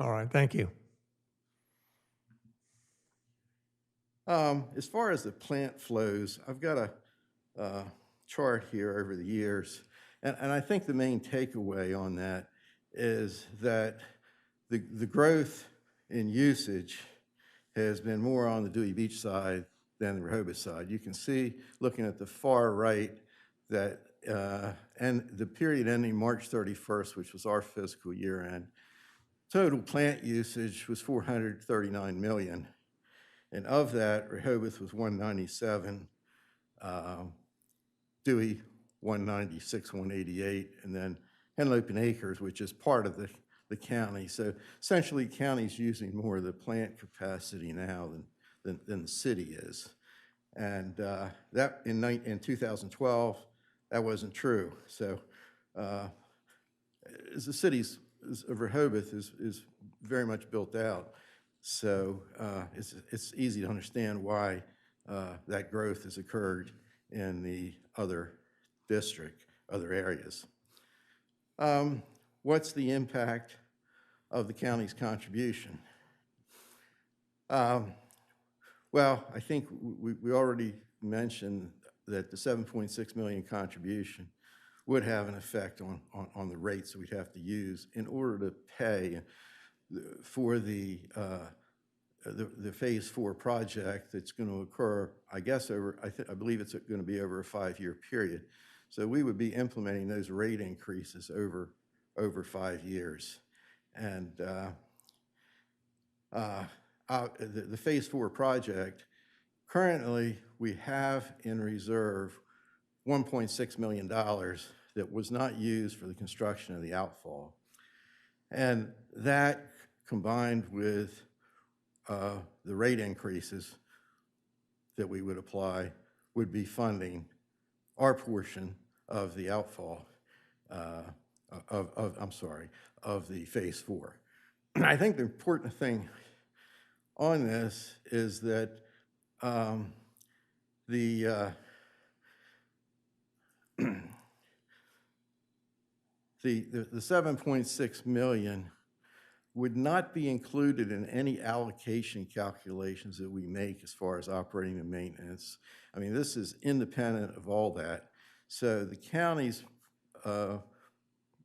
All right, thank you. As far as the plant flows, I've got a chart here over the years, and I think the main takeaway on that is that the growth in usage has been more on the Dewey Beach side than the Rehoboth side. You can see, looking at the far right, that and the period ending March 31st, which was our fiscal year end, total plant usage was 439 million. And of that, Rehoboth was 197, Dewey 196, 188, and then Henlopen Acres, which is part of the county. So essentially, county's using more of the plant capacity now than the city is. And that in 2012, that wasn't true. So as the cities of Rehoboth is very much built out, so it's easy to understand why that growth has occurred in the other district, other areas. What's the impact of the county's contribution? Well, I think we already mentioned that the 7.6 million contribution would have an effect on the rates that we'd have to use in order to pay for the Phase 4 project that's going to occur, I guess, I believe it's going to be over a 5-year period. So we would be implementing those rate increases over 5 years. And the Phase 4 project, currently we have in reserve $1.6 million that was not used for the construction of the outfall. And that, combined with the rate increases that we would apply, would be funding our portion of the outfall, of the Phase 4. I think the important thing on this is that the 7.6 million would not be included in any allocation calculations that we make as far as operating and maintenance. I mean, this is independent of all that. So the county's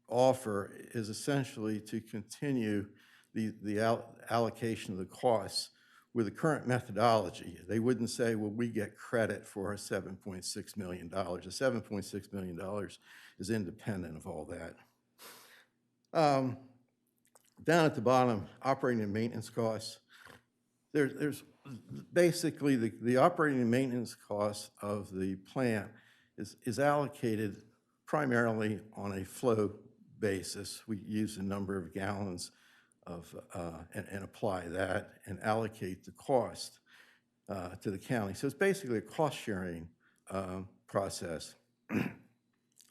offer is essentially to continue the allocation of the costs with the current methodology. They wouldn't say, well, we get credit for our $7.6 million. The $7.6 million is independent of all that. Down at the bottom, operating and maintenance costs. There's basically the operating and maintenance costs of the plant is allocated primarily on a flow basis. We use a number of gallons of and apply that and allocate the cost to the county. So it's basically a cost-sharing process.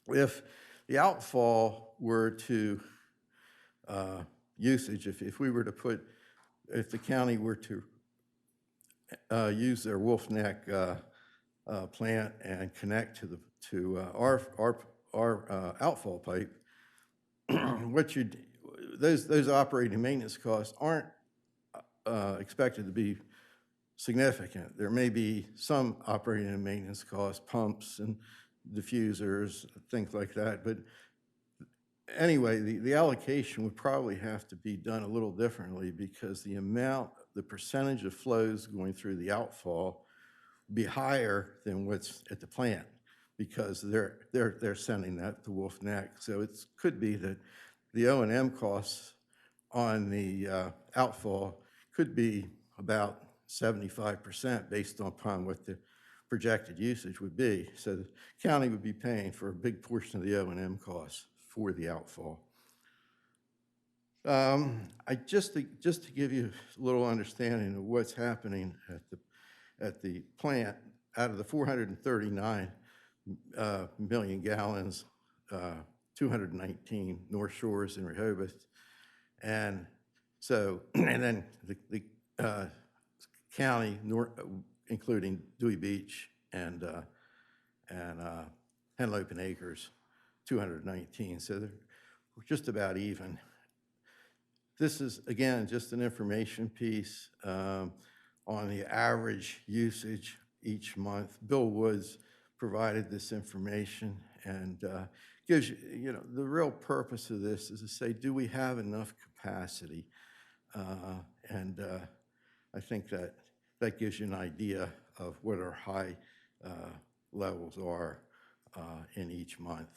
If the outfall were to usage, if we were to put, if the county were to use their Wolf Neck plant and connect to our outfall pipe, those operating maintenance costs aren't expected to be significant. There may be some operating and maintenance costs, pumps and diffusers, things like that, but anyway, the allocation would probably have to be done a little differently because the percentage of flows going through the outfall would be higher than what's at the plant because they're sending that to Wolf Neck. So it could be that the O&M costs on the outfall could be about 75% based upon what the projected usage would be. So the county would be paying for a big portion of the O&M costs for the outfall. Just to give you a little understanding of what's happening at the plant, out of the 439 million gallons, 219 North Shores in Rehoboth, and then the county, including Dewey Beach and Henlopen and Acres, 219. So they're just about even. This is, again, just an information piece on the average usage each month. Bill Woods provided this information and gives you, the real purpose of this is to say, do we have enough capacity? And I think that gives you an idea of what our high levels are in each month.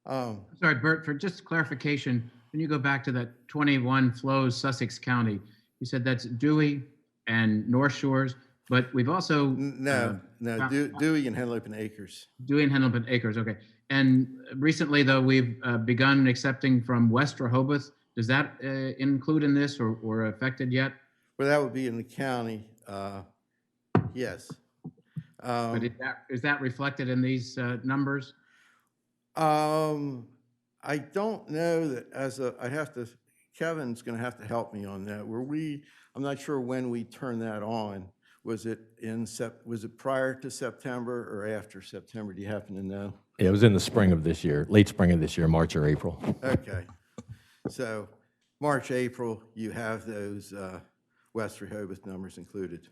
Sorry, Burt, for just clarification, when you go back to that 21 flows Sussex County, you said that's Dewey and North Shores, but we've also... Dewey and Henlopen Acres. Dewey and Henlopen Acres, okay. And recently, though, we've begun accepting from West Rehoboth. Does that include in this or affected yet? Well, that would be in the county, yes. But is that reflected in these numbers? I don't know that Kevin's going to have to help me on that. I'm not sure when we turned that on. Was it prior to September or after September? Do you happen to know? Yeah, it was in the spring of this year, late spring of this year, March or April. Okay. So March, April, you have those West Rehoboth numbers included.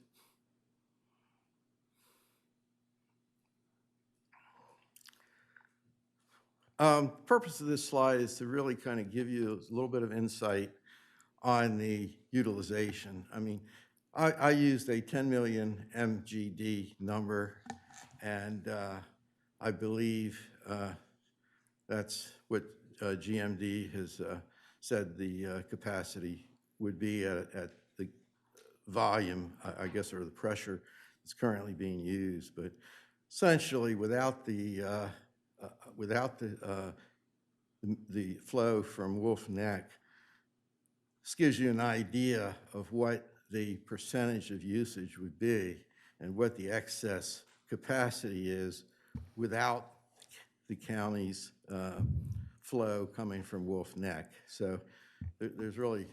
Purpose of this slide is to really kind of give you a little bit of insight on the utilization. I mean, I used a 10 million MGD number, and I believe that's what GMD has said the capacity would be at the volume, I guess, or the pressure that's currently being used. But essentially, without the flow from Wolf Neck, this gives you an idea of what the percentage of usage would be and what the excess capacity is without the county's flow coming from Wolf Neck. So there's really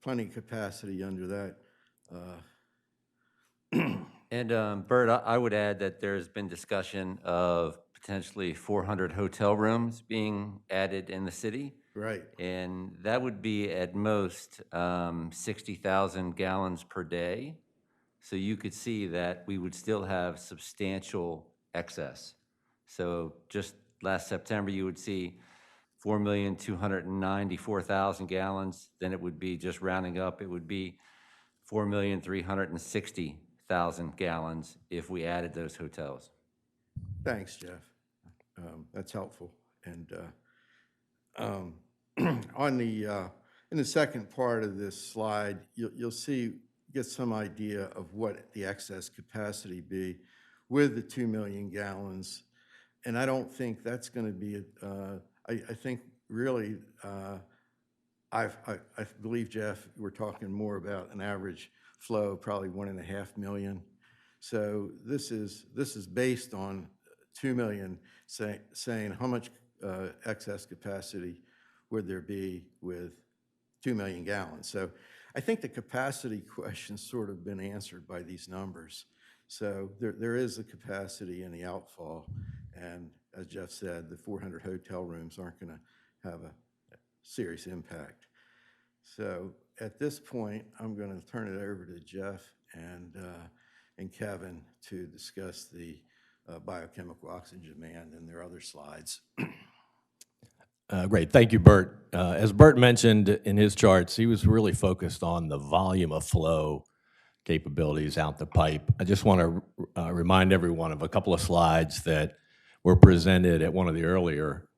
plenty of capacity under that. And Bert, I would add that there's been discussion of potentially 400 hotel rooms being added in the city. Right. And that would be at most 60,000 gallons per day. So you could see that we would still have substantial excess. So just last September, you would see 4,294,000 gallons. Then it would be, just rounding up, it would be 4,360,000 gallons if we added those hotels. Thanks, Jeff. That's helpful. And on the in the second part of this slide, you'll get some idea of what the excess capacity be with the 2 million gallons. And I don't think that's going to be, I think really, I believe, Jeff, we're talking more about an average flow, probably 1.5 million. So this is based on 2 million, saying how much excess capacity would there be with 2 million gallons. So I think the capacity question's sort of been answered by these numbers. So there is a capacity in the outfall, and as Jeff said, the 400 hotel rooms aren't going to have a serious impact. So at this point, I'm going to turn it over to Jeff and Kevin to discuss the biochemical oxygen demand and their other slides. Great, thank you, Burt. As Burt mentioned in his charts, he was really focused on the volume of flow capabilities out the pipe. I just want to remind everyone of a couple of slides that were presented at one of the earlier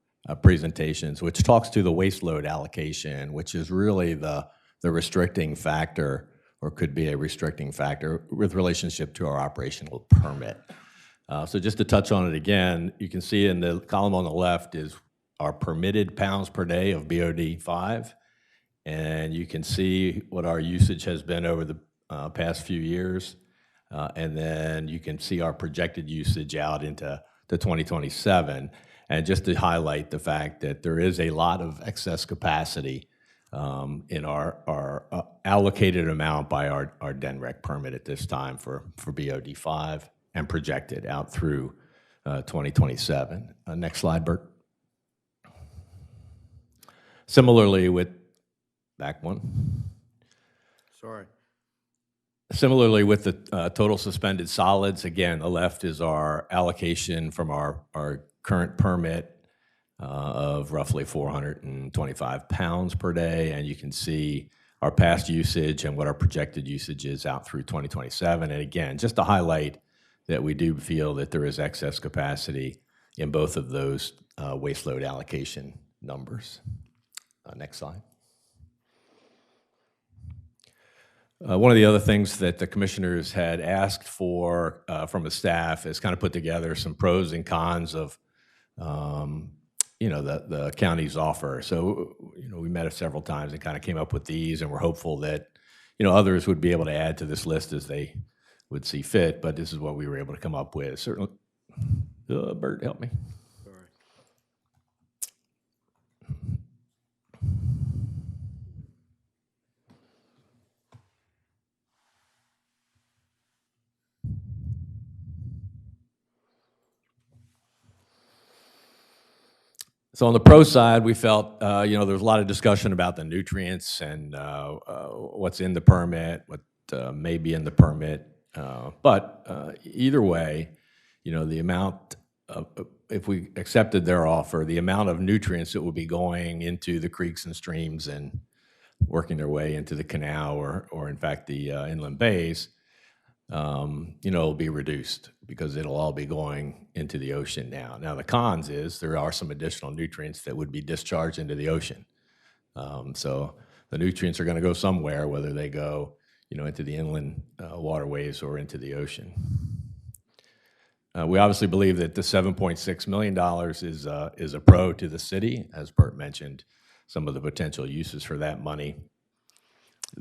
presentations, which talks to the waste load allocation, which is really the restricting factor, or could be a restricting factor with relationship to our operational permit. So just to touch on it again, you can see in the column on the left is our permitted pounds per day of BOD5, and you can see what our usage has been over the past few years, and then you can see our projected usage out into 2027. And just to highlight the fact that there is a lot of excess capacity in our allocated amount by our DENREC permit at this time for BOD5 and projected out through 2027. Next slide, Bert. Similarly with, back one. Sorry. Similarly with the total suspended solids, again, the left is our allocation from our current permit of roughly 425 pounds per day, and you can see our past usage and what our projected usage is out through 2027. And again, just to highlight that we do feel that there is excess capacity in both of those waste load allocation numbers. Next slide. One of the other things that the commissioners had asked for from the staff is kind of put together some pros and cons of, the county's offer. So, we met several times and kind of came up with these, and we're hopeful that, others would be able to add to this list as they would see fit, but this is what we were able to come up with. Certainly, Bert, help me. So on the pro side, we felt, there was a lot of discussion about the nutrients and what's in the permit, what may be in the permit. But either way, the amount if we accepted their offer, the amount of nutrients that would be going into the creeks and streams and working their way into the canal or in fact, the inland bays, will be reduced because it'll all be going into the ocean now. Now, the cons is there are some additional nutrients that would be discharged into the ocean. So the nutrients are going to go somewhere, whether they go, into the inland waterways or into the ocean. We obviously believe that the $7.6 million is a pro to the city, as Burt mentioned, some of the potential uses for that money.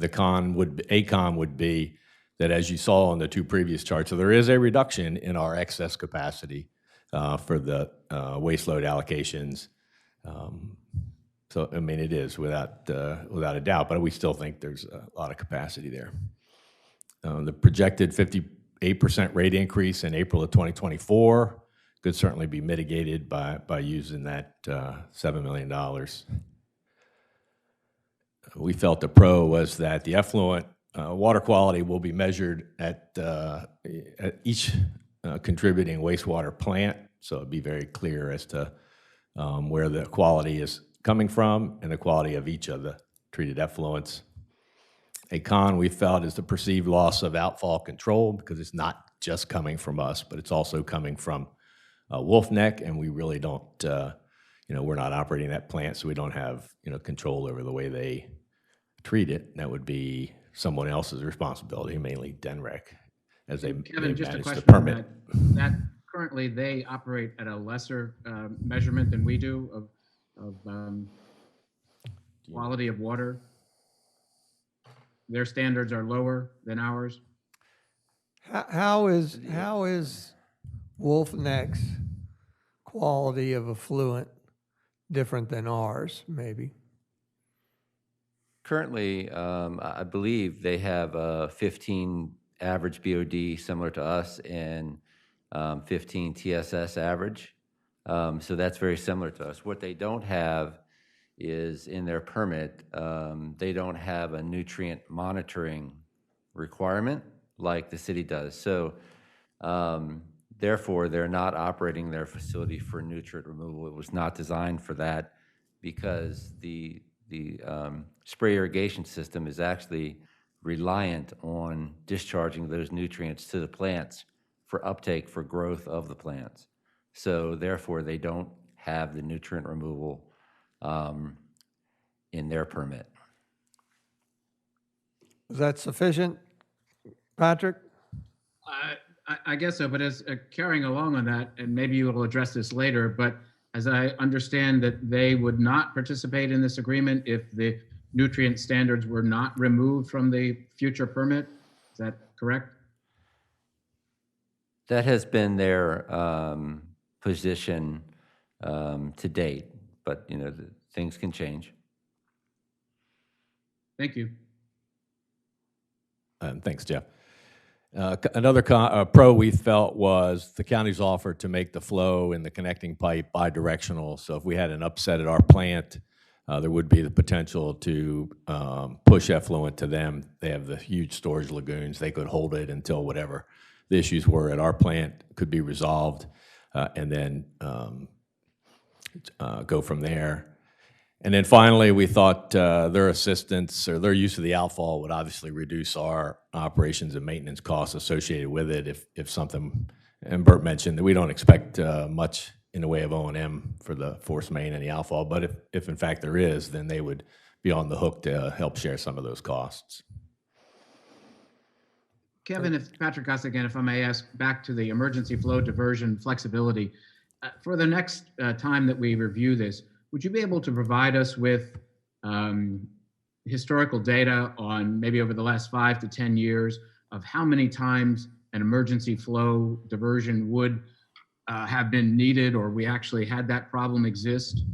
A con would be that, as you saw on the two previous charts, so there is a reduction in our excess capacity for the waste load allocations. So, I mean, it is without a doubt, but we still think there's a lot of capacity there. The projected 58% rate increase in April of 2024 could certainly be mitigated by using that $7 million. We felt the pro was that the effluent water quality will be measured at each contributing wastewater plant, so it'd be very clear as to where the quality is coming from and the quality of each of the treated effluents. A con we felt is the perceived loss of outfall control, because it's not just coming from us, but it's also coming from Wolf Neck, and we really don't, we're not operating that plant, so we don't have, control over the way they treat it. That would be someone else's responsibility, mainly DENREC, as they Kevin, just a manage question the on permit. that currently they operate at a lesser measurement than we do of quality of water. Their standards are lower than ours. How is Wolf Neck's quality of effluent different than ours, maybe? Currently, I believe they have 15 average BOD similar to us and 15 TSS average. So that's very similar to us. What they don't have is in their permit, they don't have a nutrient monitoring requirement like the city does. So therefore, they're not operating their facility for nutrient removal. It was not designed for that, because the spray irrigation system is actually reliant on discharging those nutrients to the plants for uptake for growth of the plants. So therefore, they don't have the nutrient removal in their permit. Is that sufficient, Patrick? I guess so, but as carrying along on that, and maybe you will address this later, but as I understand that they would not participate in this agreement if the nutrient standards were not removed from the future permit. Is that correct? That has been their position to date, but things can change. Thank you. Thanks, Jeff. Another pro we felt was the county's offer to make the flow in the connecting pipe bidirectional. So if we had an upset at our plant, there would be the potential to push effluent to them. They have the huge storage lagoons. They could hold it until whatever the issues were at our plant could be resolved, and then go from there. And then finally, we thought their assistance or their use of the outfall would obviously reduce our operations and maintenance costs associated with it if something, and Burt mentioned that we don't expect much in the way of O&M for the force main and the outfall, but if in fact there is, then they would be on the hook to help share some of those costs. Kevin, if Patrick Goss again, if I may ask back to the emergency flow diversion flexibility, for the next time that we review this, would you be able to provide us with historical data on maybe over the last 5 to 10 years of how many times an emergency flow diversion would have been needed, or we actually had that problem exist?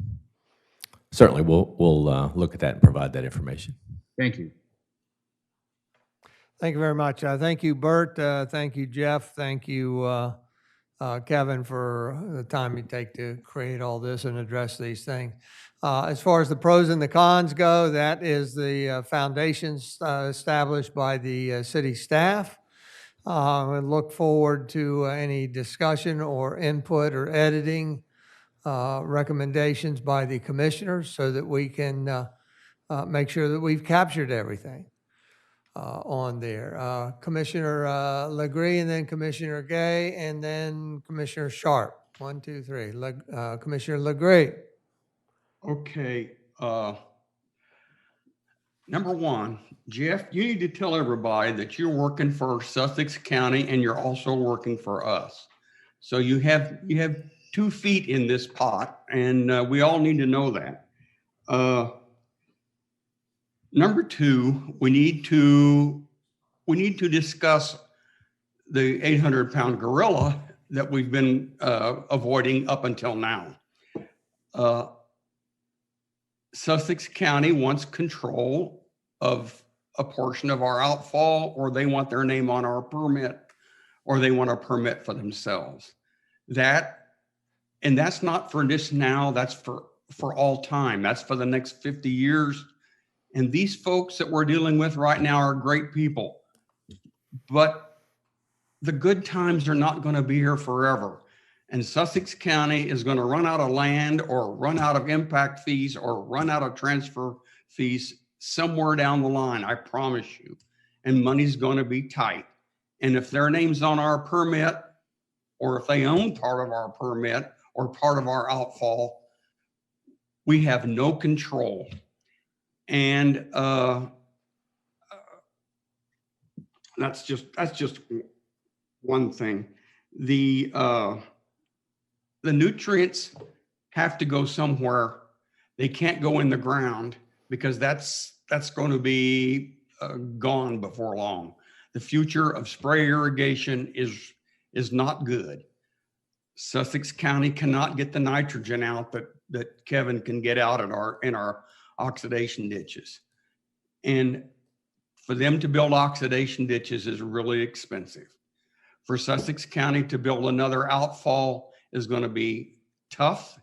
Certainly, we'll look at that and provide that information. Thank you. Thank you very much. Thank you, Burt. Thank you, Jeff. Thank you, Kevin, for the time you take to create all this and address these things. As far as the pros and the cons go, that is the foundations established by the city staff. And look forward to any discussion or input or editing recommendations by the commissioners so that we can make sure that we've captured everything on there. Commissioner Legree, and then Commissioner Gay, and then Commissioner Sharp. 1, 2, 3. Commissioner Legree. Okay, number one, Jeff, you need to tell everybody that you're working for Sussex County and you're also working for us. So you have 2 feet in this pot, and we all need to know that. Number 2, we need to discuss the 800-pound gorilla that we've been avoiding up until now. Sussex County wants control of a portion of our outfall, or they want their name on our permit, or they want a permit for themselves. And that's not for just now, that's for all time. That's for the next 50 years. And these folks that we're dealing with right now are great people. But the good times are not going to be here forever. And Sussex County is going to run out of land, or run out of impact fees, or run out of transfer fees somewhere down the line, I promise you. And money's going to be tight. And if their name's on our permit, or if they own part of our permit or part of our outfall, we have no control. And that's just one thing. The nutrients have to go somewhere. They can't go in the ground, because that's going to be gone before long. The future of spray irrigation is not good. Sussex County cannot get the nitrogen out that Kevin can get out in our oxidation ditches. And for them to build oxidation ditches is really expensive. For Sussex County to build another outfall is going to be tough,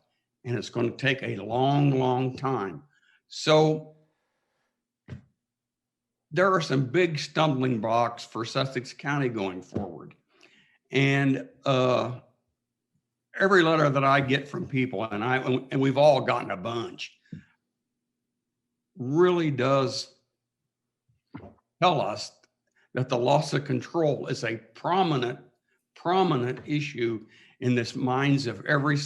and it's going to take a long, long time. So there are some big stumbling blocks for Sussex County going forward. And every letter that I get from people, and we've all gotten a bunch, really does tell us that the loss of control is a prominent issue in the minds of every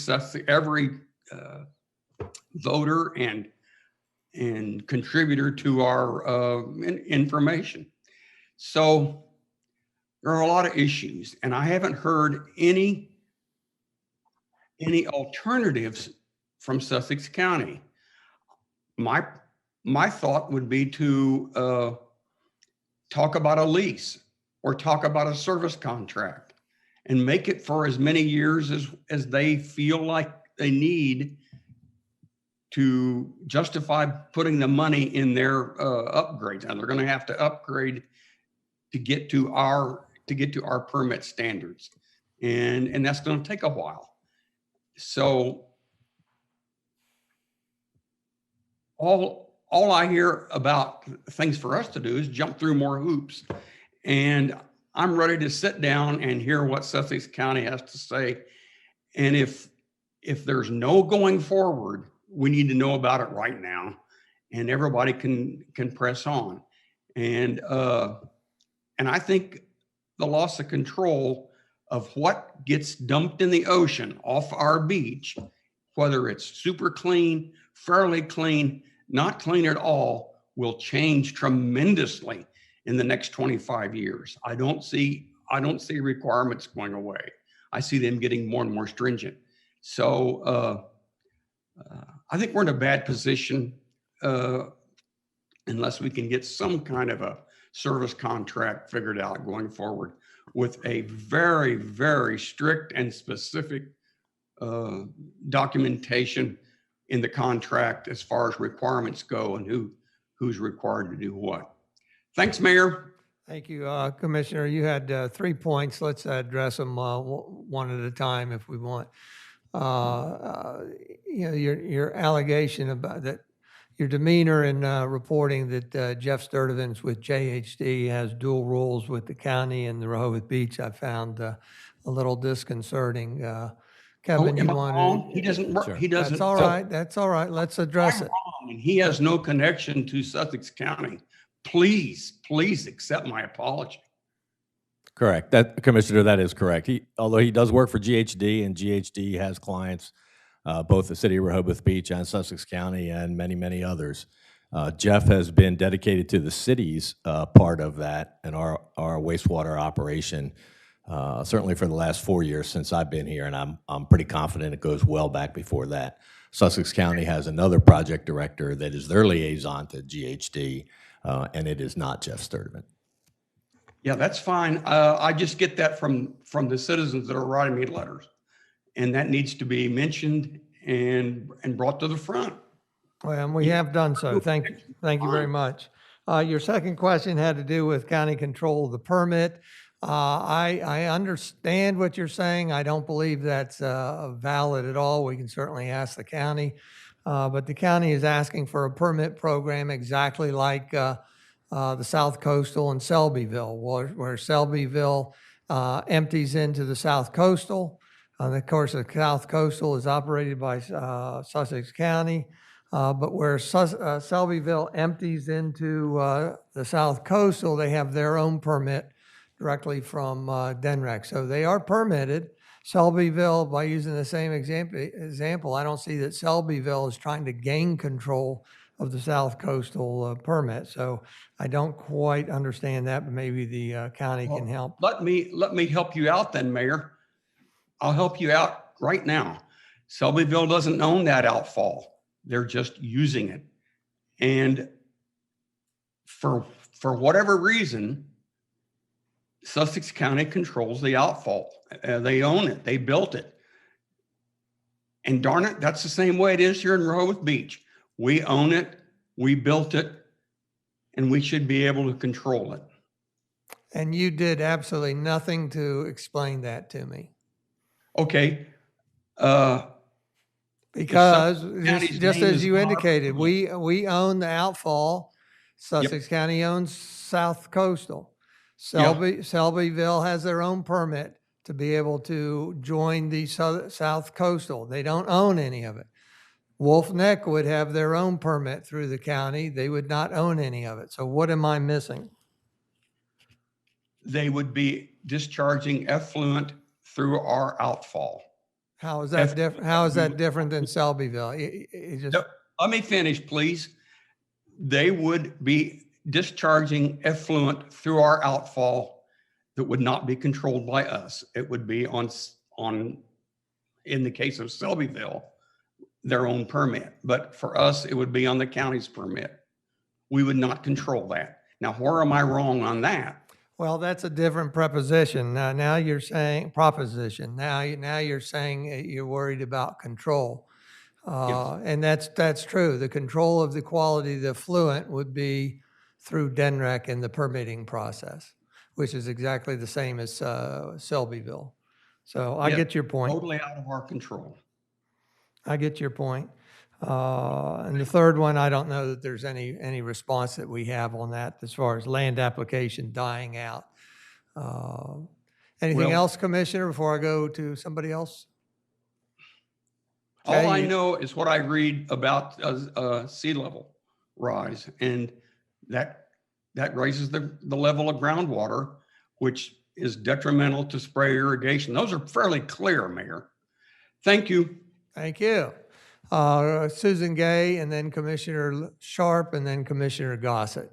voter and contributor to our information. So there are a lot of issues, and I haven't heard any alternatives from Sussex County. My thought would be to talk about a lease, or talk about a service contract, and make it for as many years as they feel like they need to justify putting the money in their upgrades. And they're going to have to upgrade to get to our permit standards, and that's going to take a while. So all I hear about things for us to do is jump through more hoops. And I'm ready to sit down and hear what Sussex County has to say. And if there's no going forward, we need to know about it right now, and everybody can press on. And I think the loss of control of what gets dumped in the ocean off our beach, whether it's super clean, fairly clean, not clean at all, will change tremendously in the next 25 years. I don't see requirements going away. I see them getting more and more stringent. So I think we're in a bad position unless we can get some kind of a service contract figured out going forward with a very, very strict and specific documentation in the contract as far as requirements go, and who's required to do what. Thanks, Mayor. Thank you, Commissioner. You had 3 points. Let's address them one at a time if we want. Your allegation about that your demeanor in reporting that Jeff Sturdivant's with JHD has dual roles with the county and the Rehoboth Beach, I found a little disconcerting. Kevin, Am you I want wrong? He to? doesn't work, he doesn't. That's all right. That's all right. Let's address I'm it. wrong, and he has no connection to Sussex County. Please accept my apology. Correct. Commissioner, that is correct. Although he does work for GHD, and GHD has clients, both the city of Rehoboth Beach and Sussex County and many, many others. Jeff has been dedicated to the city's part of that and our wastewater operation, certainly for the last 4 years since I've been here, and I'm pretty confident it goes well back before that. Sussex County has another project director that is their liaison to GHD, and it is not Jeff Sturdivant. Yeah, that's fine. I just get that from the citizens that are writing me letters. And that needs to be mentioned and brought to the front. Well, we have done so. Thank you. Thank you very much. Your second question had to do with county control of the permit. I understand what you're saying. I don't believe that's valid at all. We can certainly ask the county. But the county is asking for a permit program exactly like the South Coastal and Selbyville, where Selbyville empties into the South Coastal. And of course, the South Coastal is operated by Sussex County, but where Selbyville empties into the South Coastal, they have their own permit directly from DNREC. So they are permitted. Selbyville, by using the same example, I don't see that Selbyville is trying to gain control of the South Coastal permit. So I don't quite understand that, but maybe the county can help. Let me help you out then, Mayor. I'll help you out right now. Selbyville doesn't own that outfall. They're just using it. And for whatever reason, Sussex County controls the outfall. They own it. They built it. And darn it, that's the same way it is here in Rehoboth Beach. We own it, we built it, and we should be able to control it. And you did absolutely nothing to explain that to me. Okay. Because County's just name as is you not- indicated, we own the outfall. Sussex County owns South Coastal. Selbyville has their own permit to be able to join the South Coastal. They don't own any of it. Wolf Neck would have their own permit through the county. They would not own any of it. So what am I missing? They would be discharging effluent through our outfall. How is that different? How is that different than Selbyville? It just, Let me finish, please. They would be discharging effluent through our outfall that would not be controlled by us. It would be on in the case of Selbyville, their own permit. But for us, it would be on the county's permit. We would not control that. Now, where am I wrong on that? well, that's a different preposition. Now you're saying proposition. Now you're saying you're worried about control. And that's true. The control of the quality of the effluent would be through DNREC in the permitting process, which is exactly the same as Selbyville. So I get your point. Totally out of our control. I get your point. And the third one, I don't know that there's any response that we have on that as far as land application dying out. Anything else, Commissioner, before I go to somebody else? All I know is what I read about sea level rise, and that raises the level of groundwater, which is detrimental to spray irrigation. Those are fairly clear, Mayor. Thank you. Thank you. Susan Gay, and then Commissioner Sharp, and then Commissioner Gossett.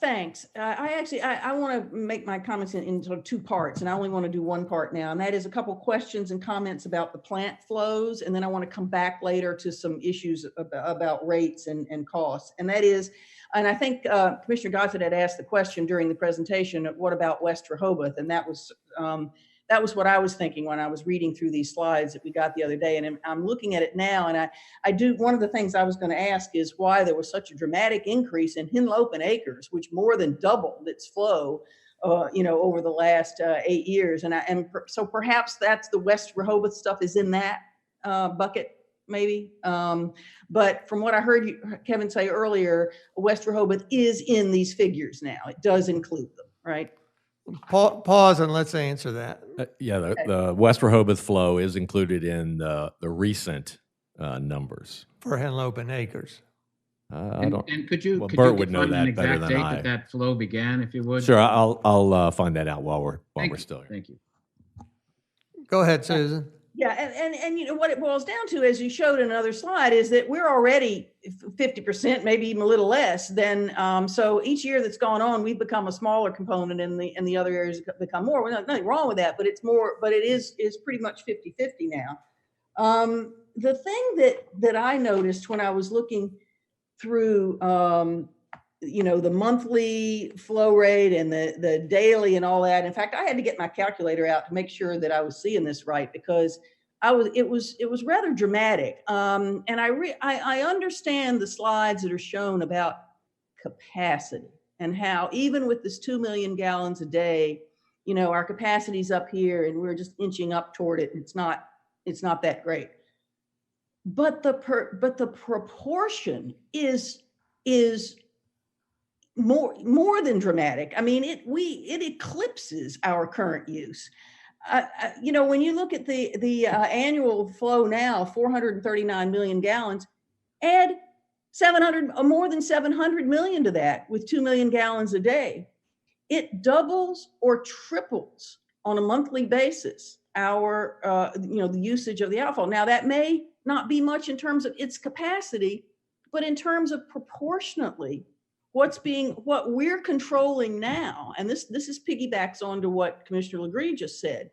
Thanks. I want to make my comments in sort of two parts, and I only want to do one part now, and that is a couple questions and comments about the plant flows, and then I want to come back later to some issues about rates and costs. And that is, and I think Commissioner Gossett had asked the question during the presentation, what about West Rehoboth? And that was what I was thinking when I was reading through these slides that we got the other day. And I'm looking at it now, and I do, one of the things I was going to ask is why there was such a dramatic increase in Henlopen acres, which more than doubled its flow, over the last 8 years. So perhaps that's the West Rehoboth stuff is in that bucket. maybe. But from what I heard Kevin say earlier, West Rehoboth is in these figures now. It does include them, right? Pause and let's answer that. Yeah, the West Rehoboth flow is included in the recent numbers. For Henlopen Acres. I don't. And could you, well, could Burt you would know define an that better exact than date I. that that flow began, if you would? Sure, I'll find that out while we're Thank still here. Thank you. Go ahead, Susan. Yeah, and you know what it boils down to, as you showed in another slide, is that we're already 50%, maybe even a little less than. So each year that's gone on, we've become a smaller component, and the other areas become more. Well, nothing wrong with that, but it's more. But it is pretty much 50-50 now. The thing that I noticed when I was looking through, the monthly flow rate and the daily and all that. In fact, I had to get my calculator out to make sure that I was seeing this right, because it was rather dramatic. And I understand the slides that are shown about capacity and how even with this 2 million gallons a day, our capacity's up here and we're just inching up toward it. It's not that great. But the proportion is more than dramatic. I mean, it eclipses our current use. When you look at the annual flow now, 439 million gallons, add more than 700 million to that with 2 million gallons a day. It doubles or triples on a monthly basis the usage of the outfall. Now that may not be much in terms of its capacity, but in terms of proportionately what we're controlling now, and this is piggybacks onto what Commissioner LaGree just said.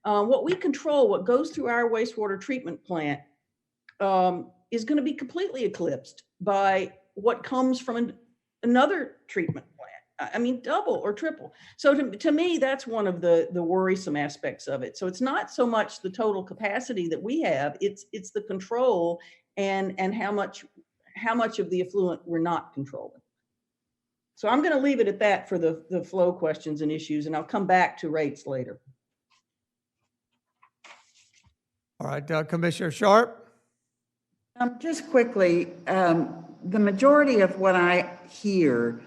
What we control, what goes through our wastewater treatment plant, is going to be completely eclipsed by what comes from another treatment plant. I mean, double or triple. So to me, that's one of the worrisome aspects of it. So it's not so much the total capacity that we have; it's the control and how much of the effluent we're not controlling. So I'm going to leave it at that for the flow questions and issues, and I'll come back to rates later. All right, Commissioner Sharp. Just quickly, the majority of what I hear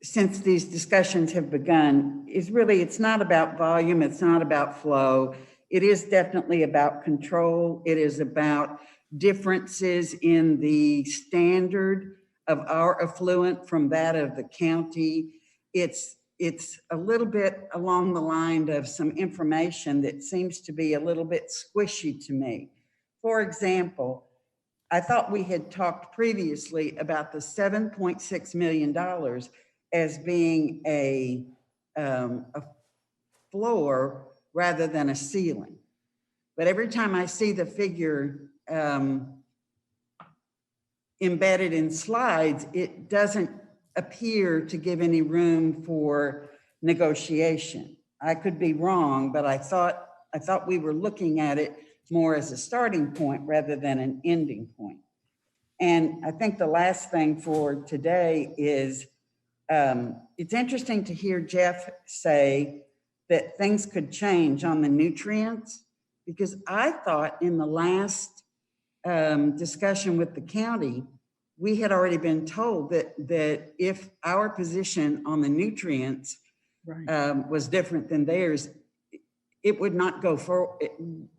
since these discussions have begun is really, it's not about volume, it's not about flow. It is definitely about control. It is about differences in the standard of our effluent from that of the county. It's a little bit along the line of some information that seems to be a little bit squishy to me. For example, I thought we had talked previously about the $7.6 million as being a floor rather than a ceiling. But every time I see the figure embedded in slides, it doesn't appear to give any room for negotiation. I could be wrong, but I thought we were looking at it more as a starting point rather than an ending point. And I think the last thing for today is it's interesting to hear Jeff say that things could change on the nutrients, because I thought in the last discussion with the county, we had already been told that if our position on the nutrients was different than theirs, it would not go forward.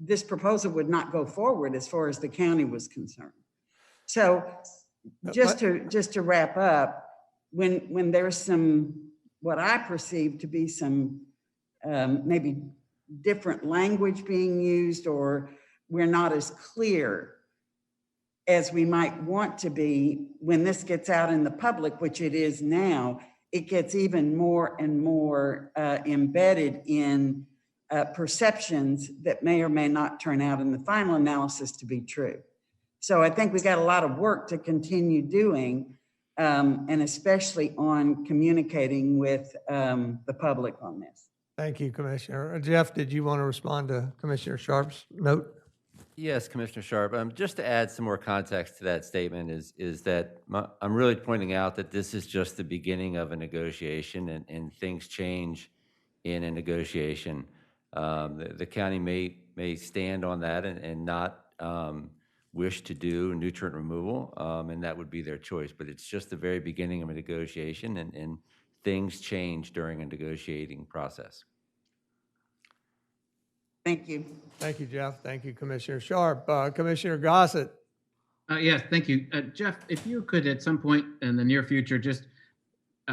This proposal would not go forward as far as the county was concerned. So just to wrap up, when there's some, what I perceive to be some maybe different language being used, or we're not as clear as we might want to be, when this gets out in the public, which it is now, it gets even more and more embedded in perceptions that may or may not turn out in the final analysis to be true. So I think we got a lot of work to continue doing, and especially on communicating with the public on this. Thank you, Commissioner. Jeff, did you want to respond to Commissioner Sharp's note? Yes, Commissioner Sharp. Just to add some more context to that statement is that I'm really pointing out that this is just the beginning of a negotiation, and things change in a negotiation. The county may stand on that and not wish to do nutrient removal, and that would be their choice. But it's just the very beginning of a negotiation, and things change during a negotiating process. Thank you. Thank you, Jeff. Thank you, Commissioner Sharp. Commissioner Gossett. Yes, thank you. Jeff, if you could at some point in the near future just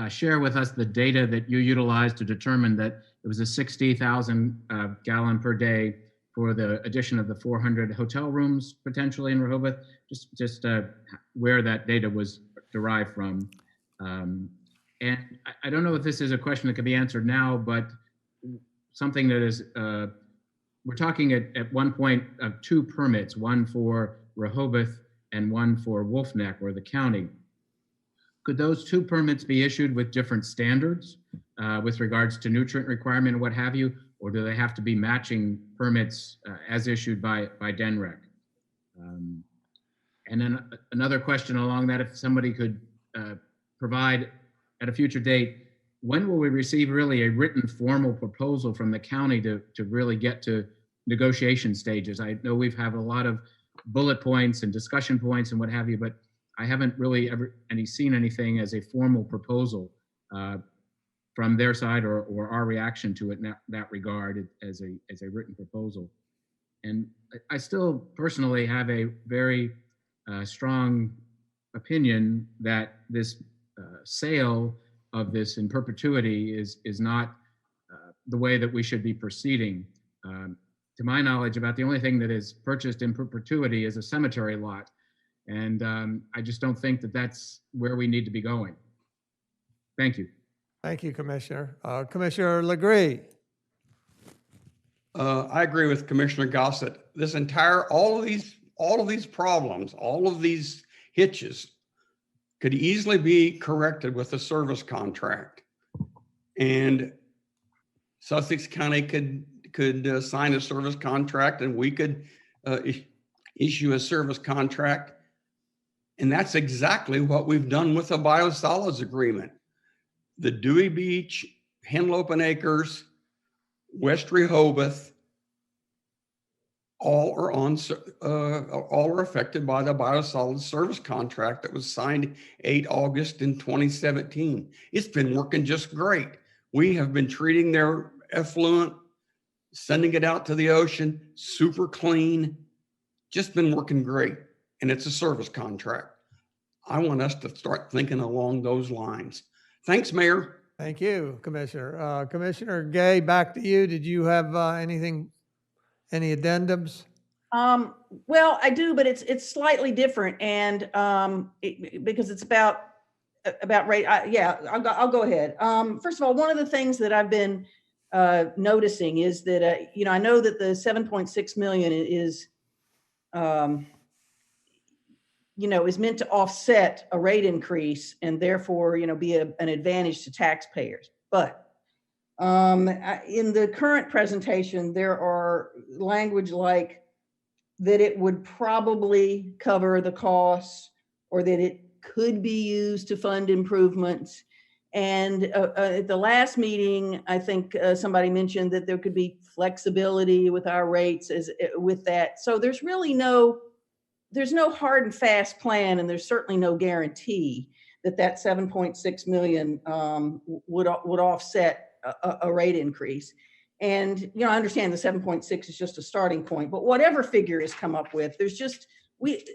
share with us the data that you utilized to determine that it was a 60,000 gallon per day for the addition of the 400 hotel rooms potentially in Rehoboth, just where that data was derived from. And I don't know if this is a question that could be answered now, but something that is, we're talking at one point of 2 permits, one for Rehoboth and one for Wolf Neck or the county. Could those 2 permits be issued with different standards with regards to nutrient requirement and what have you, or do they have to be matching permits as issued by DENREC? And then another question along that, if somebody could provide at a future date, when will we receive really a written formal proposal from the county to really get to negotiation stages? I know we've had a lot of bullet points and discussion points and what have you, but I haven't really ever seen anything as a formal proposal from their side or our reaction to it in that regard as a written proposal. And I still personally have a very strong opinion that this sale of this in perpetuity is not the way that we should be proceeding. To my knowledge, about the only thing that is purchased in perpetuity is a cemetery lot. And I just don't think that that's where we need to be going. Thank you. Thank you, Commissioner. Commissioner Legree. I agree with Commissioner Gossett. All of these problems, all of these hitches could easily be corrected with a service contract. And Sussex County could sign a service contract, and we could issue a service contract. And that's exactly what we've done with the biosolids agreement. The Dewey Beach, Henlopen Acres, West Rehoboth, all are affected by the biosolids service contract that was signed 8 August in 2017. It's been working just great. We have been treating their effluent, sending it out to the ocean, super clean, just been working great. And it's a service contract. I want us to start thinking along those lines. Thanks, Mayor. Thank you, Commissioner. Commissioner Gay, back to you. Did you have any addendums? Well, I do, but it's slightly different, and because it's about rate. I'll go ahead. First of all, one of the things that I've been noticing is that I know that the 7.6 million is is meant to offset a rate increase and therefore be an advantage to taxpayers. But in the current presentation, there are language like that it would probably cover the costs, or that it could be used to fund improvements. And at the last meeting, I think somebody mentioned that there could be flexibility with our rates with that. So there's really no hard and fast plan, and there's certainly no guarantee that 7.6 million would offset a rate increase. And I understand the 7.6 is just a starting point, but whatever figure is come up with,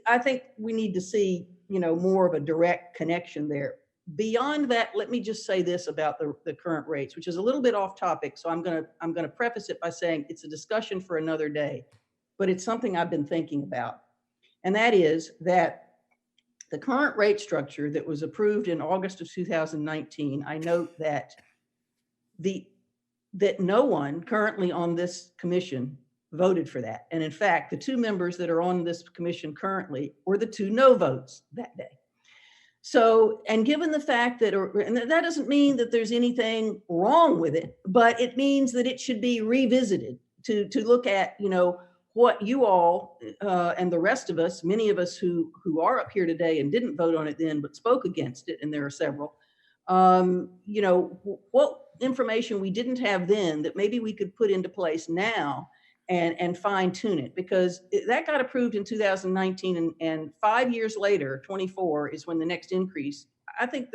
I think we need to see more of a direct connection there. Beyond that, let me just say this about the current rates, which is a little bit off topic. So I'm gonna preface it by saying it's a discussion for another day, but it's something I've been thinking about. And that is that the current rate structure that was approved in August of 2019, I note that no one currently on this commission voted for that. And in fact, the 2 members that are on this commission currently were the 2 no votes that day. So, and given the fact that, and that doesn't mean that there's anything wrong with it, but it means that it should be revisited to look at, what you all and the rest of us, many of us who are up here today and didn't vote on it then, but spoke against it, and there are several, what information we didn't have then that maybe we could put into place now and fine tune it, because that got approved in 2019, and 5 years later, 24 is when the next increase. I think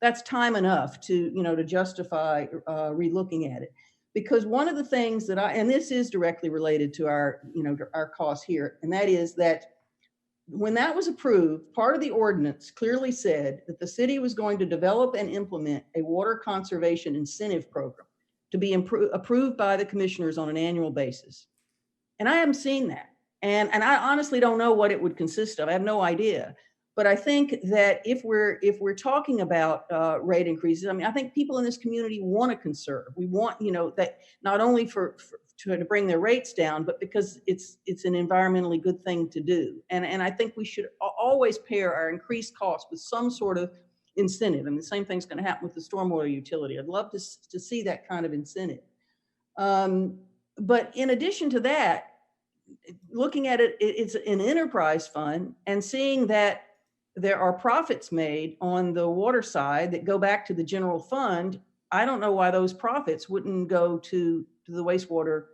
that's time enough to, to justify relooking at it. Because one of the things that and this is directly related to our, our costs here, and that is that when that was approved, part of the ordinance clearly said that the city was going to develop and implement a water conservation incentive program to be approved by the commissioners on an annual basis. And I haven't seen that. And I honestly don't know what it would consist of. I have no idea. But I think that if we're talking about rate increases, I mean, I think people in this community want to conserve. We want, that not only to bring their rates down, but because it's an environmentally good thing to do. And I think we should always pair our increased costs with some sort of incentive. And the same thing's going to happen with the stormwater utility. I'd love to see that kind of incentive. But in addition to that, looking at it, it's an enterprise fund, and seeing that there are profits made on the water side that go back to the general fund, I don't know why those profits wouldn't go to the wastewater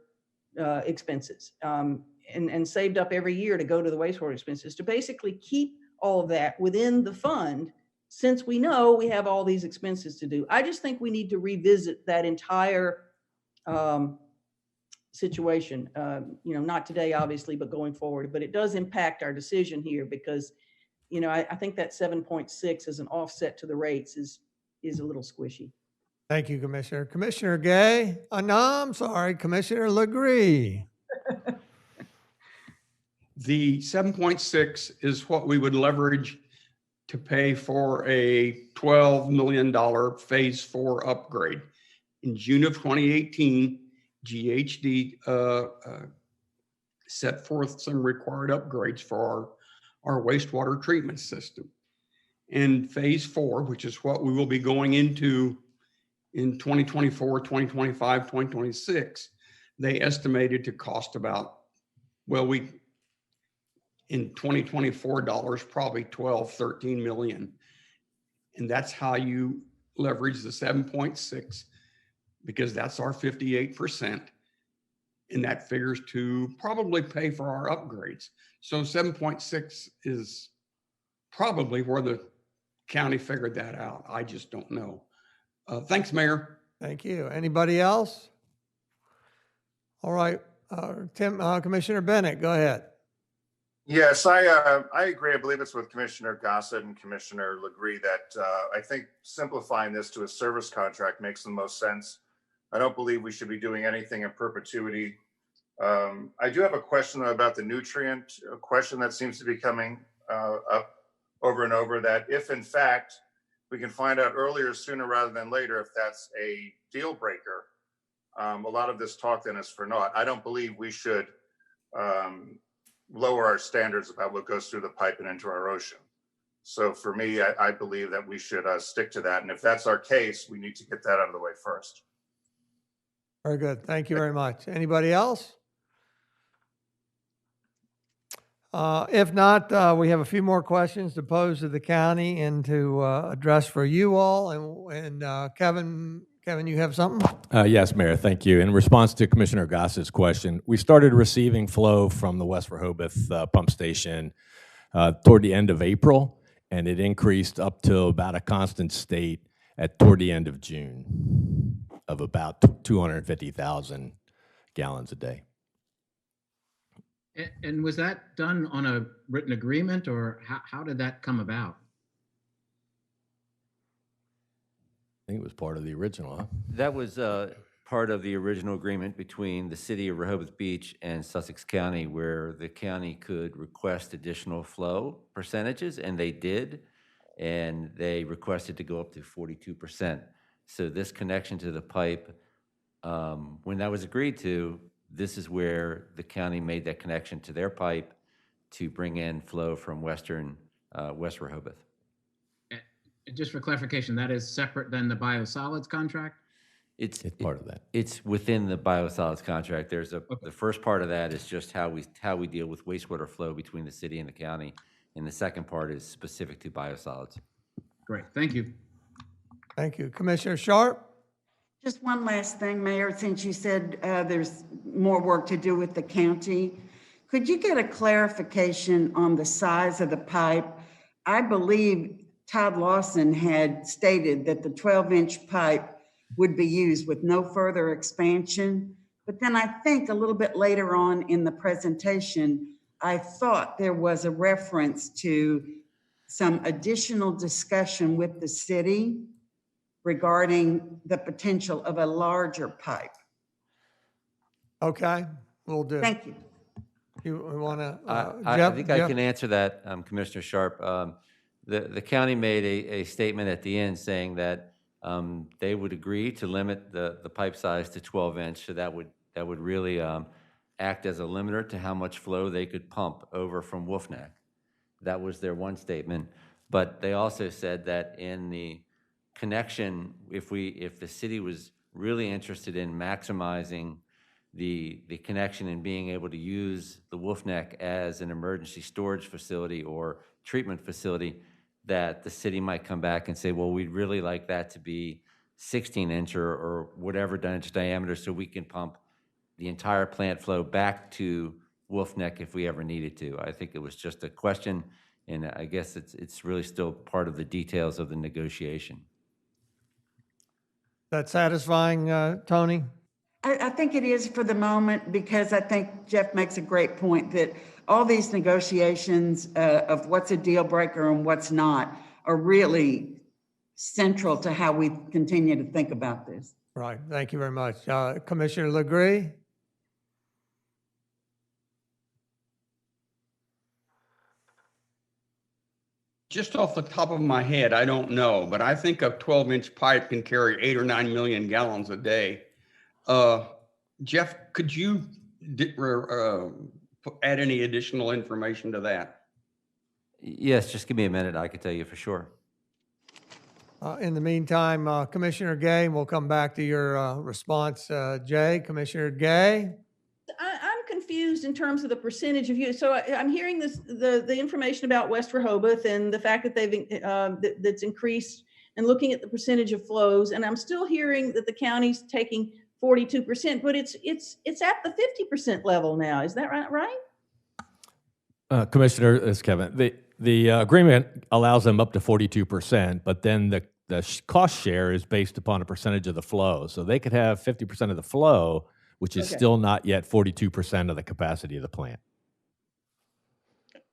expenses, and saved up every year to go to the wastewater expenses, to basically keep all of that within the fund, since we know we have all these expenses to do. I just think we need to revisit that entire situation, not today, obviously, but going forward. But it does impact our decision here, because I think that 7.6 as an offset to the rates is a little squishy. Thank you, Commissioner. Commissioner Gay? No, I'm sorry, Commissioner Legree. The 7.6 is what we would leverage to pay for a $12 million Phase 4 upgrade. In June of 2018, GHD set forth some required upgrades for our wastewater treatment system. And Phase 4, which is what we will be going into in 2024, 2025, 2026, they estimated to cost about, in 2024 dollars, probably 12, 13 million. And that's how you leverage the 7.6, because that's our 58%. And that figures to probably pay for our upgrades. So 7.6 is probably where the county figured that out. I just don't know. Thanks, Mayor. Thank you. Anybody else? All right, Commissioner Bennett, go ahead. Yes, I agree. I believe it's with Commissioner Gossett and Commissioner Legree that I think simplifying this to a service contract makes the most sense. I don't believe we should be doing anything in perpetuity. I do have a question about the nutrient question that seems to be coming up over and over, that if in fact we can find out earlier, sooner rather than later, if that's a deal breaker, a lot of this talk then is for naught. I don't believe we should lower our standards about what goes through the pipe and into our ocean. So for me, I believe that we should stick to that. And if that's our case, we need to get that out of the way first. Very good. Thank you very much. Anybody else? If not, we have a few more questions to pose to the county and to address for you all. And Kevin, you have something? Yes, Mayor, thank you. In response to Commissioner Gossett's question, we started receiving flow from the West Rehoboth pump station toward the end of April, and it increased up to about a constant state toward the end of June of about 250,000 gallons a day. And was that done on a written agreement, or how did that come about? I think it was part of the original, huh? That was part of the original agreement between the city of Rehoboth Beach and Sussex County, where the county could request additional flow percentages, and they did, and they requested to go up to 42%. So this connection to the pipe, when that was agreed to, this is where the county made that connection to their pipe to bring in flow from West Rehoboth. Just for clarification, that is separate than the biosolids contract? It's part of that. It's within the biosolids contract. There's the first part of that is just how we deal with wastewater flow between the city and the county, and the second part is specific to biosolids. Great, thank you. Thank you. Commissioner Sharp? Just one last thing, Mayor, since you said there's more work to do with the county. Could you get a clarification on the size of the pipe? I believe Todd Lawson had stated that the 12-inch pipe would be used with no further expansion. But then I think a little bit later on in the presentation, I thought there was a reference to some additional discussion with the city regarding the potential of a larger pipe. Okay, we'll do. Thank you. You want to, I think I can answer that, Commissioner Sharp. The county made a statement at the end saying that they would agree to limit the pipe size to 12-inch, so that would really act as a limiter to how much flow they could pump over from Wolf Neck. That was their one statement. But they also said that in the connection, if the city was really interested in maximizing the connection and being able to use the Wolf Neck as an emergency storage facility or treatment facility, that the city might come back and say, well, we'd really like that to be 16-inch or whatever inch diameter, so we can pump the entire plant flow back to Wolf Neck if we ever needed to. I think it was just a question, and I guess it's really still part of the details of the negotiation. that satisfying, Tony? I think it is for the moment, because I think Jeff makes a great point that all these negotiations of what's a deal breaker and what's not are really central to how we continue to think about this. Right, thank you very much. Commissioner Legree? Just off the top of my head, I don't know, but I think a 12-inch pipe can carry 8 or 9 million gallons a day. Jeff, could you add any additional information to that? Yes, just give me a minute. I can tell you for sure. In the meantime, Commissioner Gay, we'll come back to your response. Jay, Commissioner Gay? I'm confused in terms of the percentage of use. So I'm hearing the information about West Rehoboth and the fact that they've that's increased, and looking at the percentage of flows, and I'm still hearing that the county's taking 42%, but it's at the 50% level now. Is that right? Commissioner, this is Kevin. The agreement allows them up to 42%, but then the cost share is based upon a percentage of the flow. So they could have 50% of the flow, which is still not yet 42% of the capacity of the plant.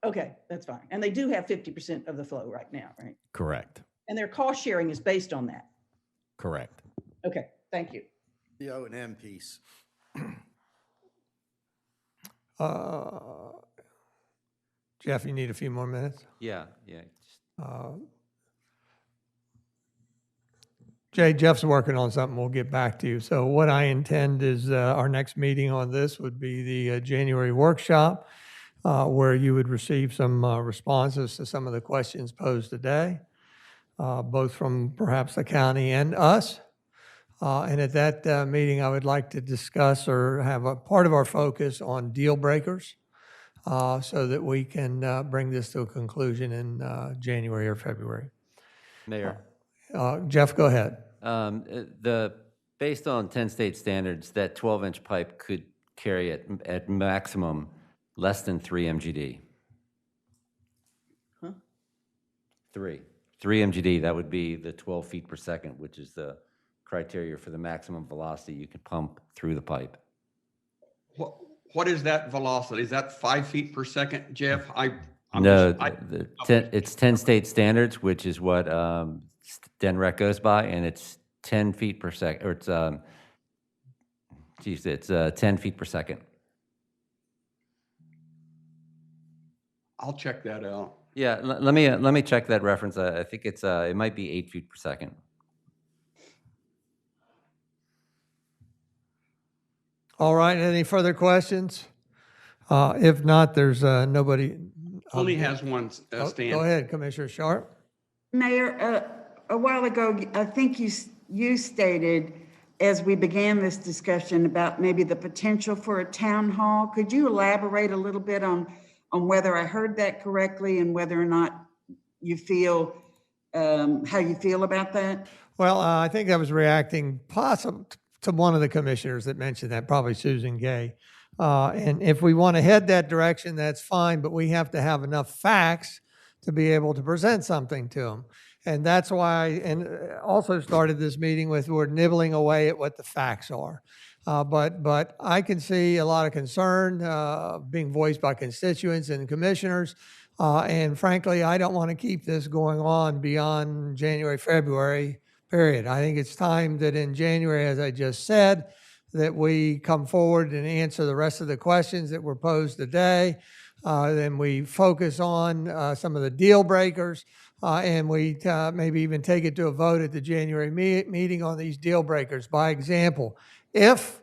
Okay, that's fine. And they do have 50% of the flow right now, right? Correct. And their cost sharing is based on that. Correct. Okay, thank you. The O&M piece. Jeff, you need a few more minutes? Yeah. Jay, Jeff's working on something. We'll get back to you. So what I intend is our next meeting on this would be the January workshop, where you would receive some responses to some of the questions posed today, both from perhaps the county and us. And at that meeting, I would like to discuss or have a part of our focus on deal breakers, so that we can bring this to a conclusion in January or February. Mayor. Jeff, go ahead. Based on 10 state standards, that 12-inch pipe could carry at maximum less than 3 MGD. Huh? 3 MGD, that would be the 12 feet per second, which is the criteria for the maximum velocity you can pump through the pipe. What is that velocity? Is that 5 feet per second, Jeff? It's 10 state standards, which is what DENREC goes by, and it's 10 feet per second, or it's 10 feet per second. I'll check that out. Yeah, let me check that reference. I think it might be 8 feet per second. All right, any further questions? If not, there's nobody. Tony has one stand. Go ahead, Commissioner Sharp. Mayor, a while ago, I think you stated, as we began this discussion, about maybe the potential for a town hall. Could you elaborate a little bit on whether I heard that correctly and whether or not you feel, how you feel about that? Well, I think I was reacting possibly to one of the commissioners that mentioned that, probably Susan Gay. And if we want to head that direction, that's fine, but we have to have enough facts to be able to present something to them. And that's why, and also started this meeting with, we're nibbling away at what the facts are. But I can see a lot of concern being voiced by constituents and commissioners. And frankly, I don't want to keep this going on beyond January, February, period. I think it's time that in January, as I just said, that we come forward and answer the rest of the questions that were posed today. Then we focus on some of the deal breakers, and we maybe even take it to a vote at the January meeting on these deal breakers. By example, if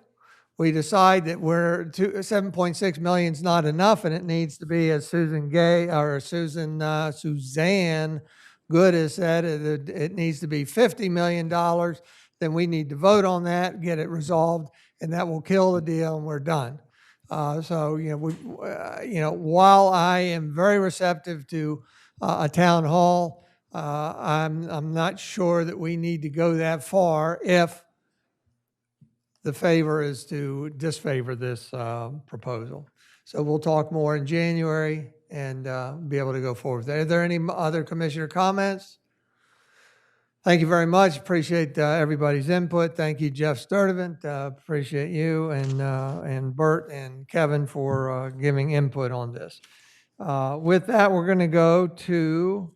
we decide that 7.6 million is not enough and it needs to be, as Susan Gay or Suzanne Good has said, it needs to be $50 million, then we need to vote on that, get it resolved, and that will kill the deal and we're done. So, while I am very receptive to a town hall, I'm not sure that we need to go that far if the favor is to disfavor this proposal. So we'll talk more in January and be able to go forward. Are there any other commissioner comments? Thank you very much. Appreciate everybody's input. Thank you, Jeff Sturdivant. Appreciate you and Burt and Kevin for giving input on this. With that, we're going to go to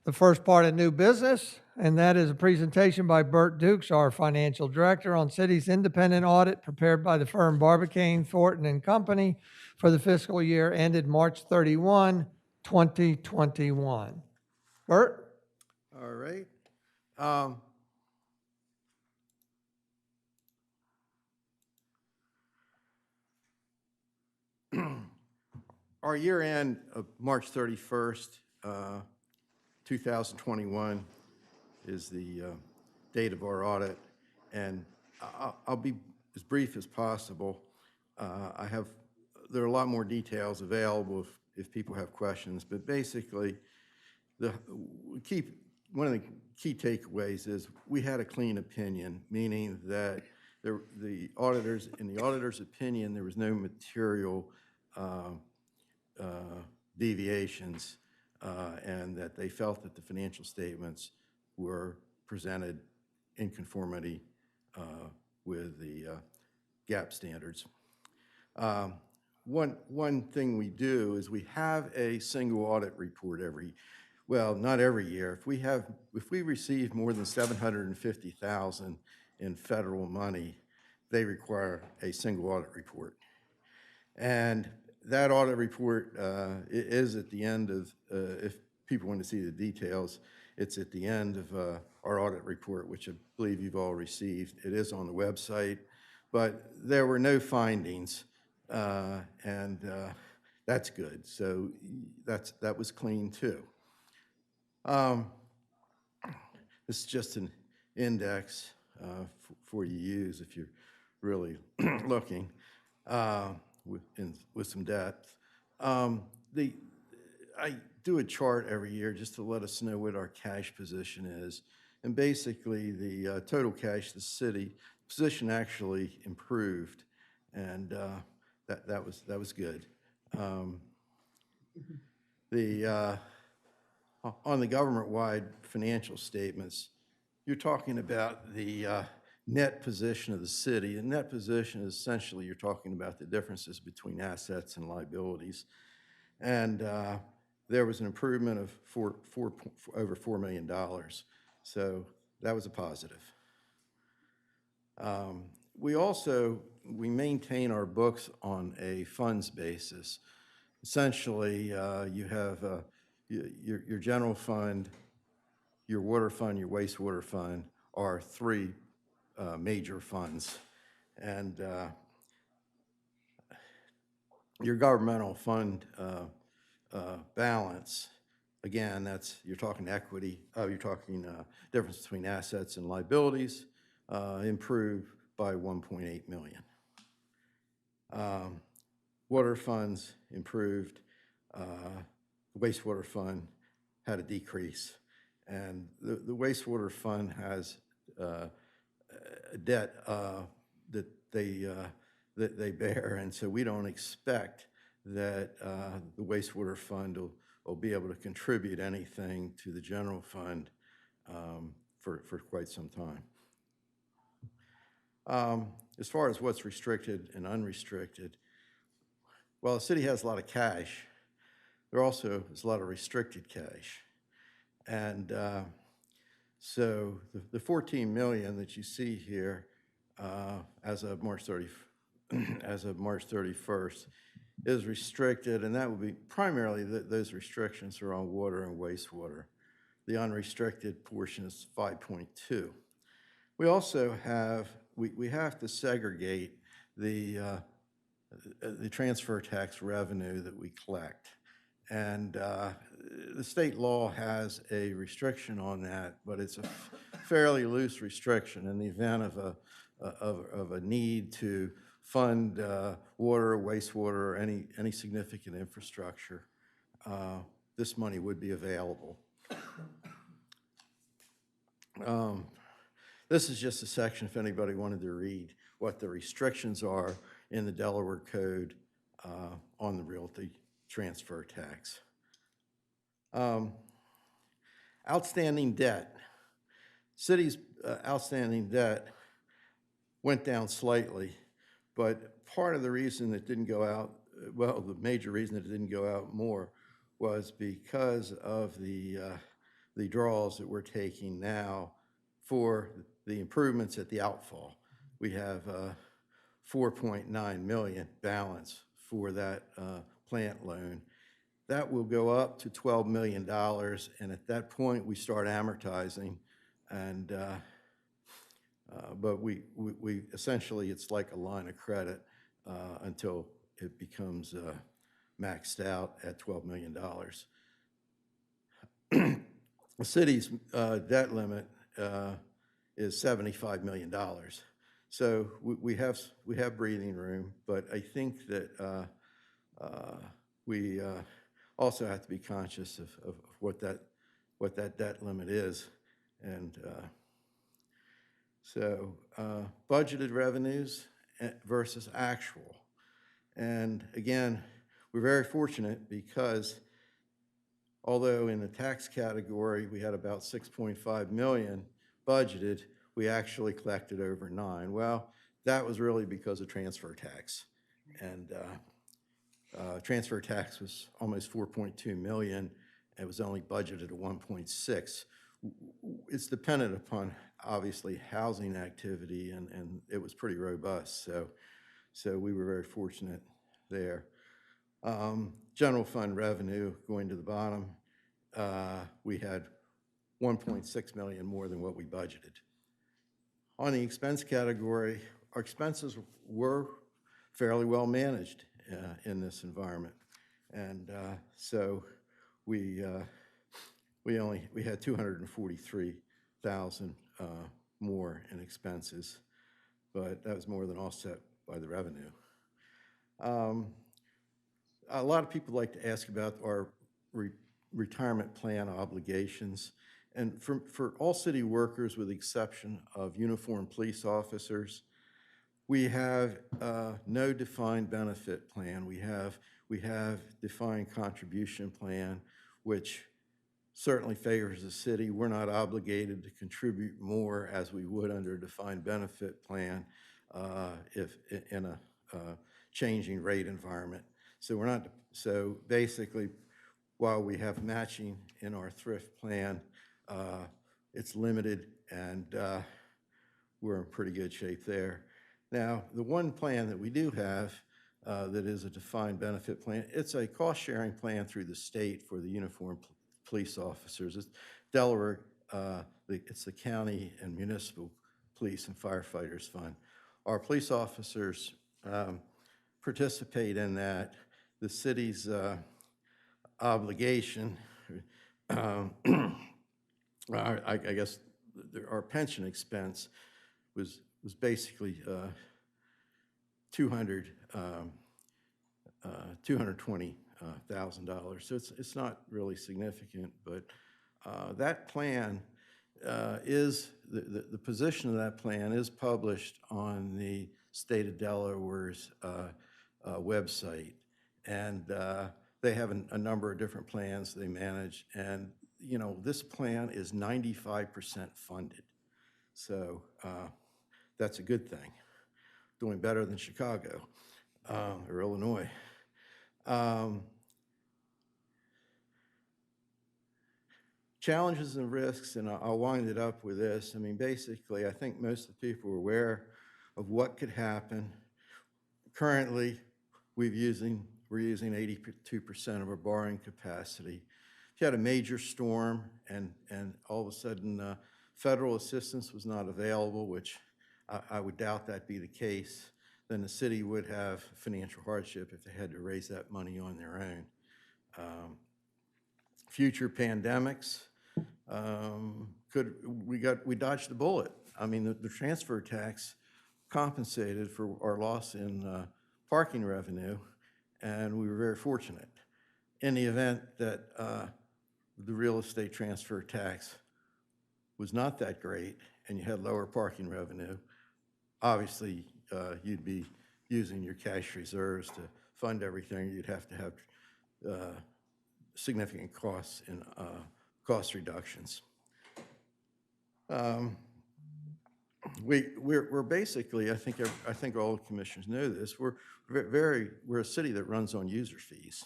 the first part of new business, and that is a presentation by Burt Dukes, our financial director, on city's independent audit prepared by the firm Barbacane, Thornton and Company for the fiscal year ended March 31, 2021. Burt? All right. Our year end of March 31st, 2021 is the date of our audit, and I'll be as brief as possible. There are a lot more details available if people have questions, but basically one of the key takeaways is we had a clean opinion, meaning that in the auditor's opinion, there was no material deviations, and that they felt that the financial statements were presented in conformity with the GAAP standards. One thing we do is we have a single audit report not every year. If we receive more than $750,000 in federal money, they require a single audit report. And that audit report is at the end of, if people want to see the details, it's at the end of our audit report, which I believe you've all received. It is on the website, but there were no findings, and that's good. So that was clean too. This is just an index for you to use if you're really looking with some depth. I do a chart every year just to let us know what our cash position is. And basically, the total cash of the city position actually improved, and that was good. On the government-wide financial statements, you're talking about the net position of the city. And net position is essentially you're talking about the differences between assets and liabilities. And there was an improvement of over $4 million. So that was a positive. We maintain our books on a funds basis. Essentially, you have your general fund, your water fund, your wastewater fund are three major funds. And your governmental fund balance, again, you're talking equity, you're talking difference between assets and liabilities, improved by $1.8 million. Water funds improved. The wastewater fund had a decrease, And the wastewater fund has a debt that they bear, and so we don't expect that the wastewater fund will be able to contribute anything to the general fund for quite some time. As far as what's restricted and unrestricted, well, the city has a lot of cash. There also is a lot of restricted cash. And so the 14 million that you see here as of March 31st is restricted, and that would be primarily those restrictions are on water and wastewater. The unrestricted portion is 5.2. We also have we have to segregate the transfer tax revenue that we collect. And the state law has a restriction on that, but it's a fairly loose restriction. In the event of a need to fund water, wastewater, or any significant infrastructure, this money would be available. This is just a section if anybody wanted to read what the restrictions are in the Delaware Code on the realty transfer tax. Outstanding debt. City's outstanding debt went down slightly, but part of the reason it didn't go out, well, the major reason it didn't go out more was because of the draws that we're taking now for the improvements at the Outfall. We have 4.9 million balance for that plant loan. That will go up to $12 million, and at that point we start amortizing, and but we essentially it's like a line of credit until it becomes maxed out at $12 million. The city's debt limit is $75 million. So we have breathing room, but I think that we also have to be conscious of what that debt limit is, and so budgeted revenues versus actual. And again, we're very fortunate because although in the tax category we had about 6.5 million budgeted, we actually collected over 9. Well, that was really because of transfer tax. And transfer tax was almost 4.2 million. It was only budgeted at 1.6. It's dependent upon, obviously, housing activity, and it was pretty robust. So we were very fortunate there. General fund revenue, going to the bottom, we had 1.6 million more than what we budgeted. On the expense category, our expenses were fairly well managed in this environment, and so we had 243,000 more in expenses, but that was more than offset by the revenue. A lot of people like to ask about our retirement plan obligations. And for all city workers, with the exception of uniformed police officers, we have no defined benefit plan. We have defined contribution plan, which certainly favors the city. We're not obligated to contribute more as we would under a defined benefit plan if in a changing rate environment. So we're not. So basically, while we have matching in our thrift plan, it's limited, and we're in pretty good shape there. Now, the one plan that we do have that is a defined benefit plan, it's a cost-sharing plan through the state for the uniformed police officers. It's Delaware, it's the county and municipal police and firefighters fund. Our police officers participate in that. The city's obligation, I guess our pension expense was basically $220,000. So it's not really significant, but That plan the position of that plan is published on the state of Delaware's website. And they have a number of different plans they manage. And, you know, this plan is 95% funded. So that's a good thing. Doing better than Chicago or Illinois. Challenges and risks, and I'll wind it up with this. I mean, basically, I think most of the people are aware of what could happen. Currently, we're using 82% of our borrowing capacity. If you had a major storm and all of a sudden federal assistance was not available, which I would doubt that be the case, then the city would have financial hardship if they had to raise that money on their own. Future pandemics, we dodged the bullet. I mean, the transfer tax compensated for our loss in parking revenue, and we were very fortunate. In the event that the real estate transfer tax was not that great and you had lower parking revenue, obviously you'd be using your cash reserves to fund everything. You'd have to have significant costs in cost reductions. We're basically, I think all commissioners know this, we're a city that runs on user fees.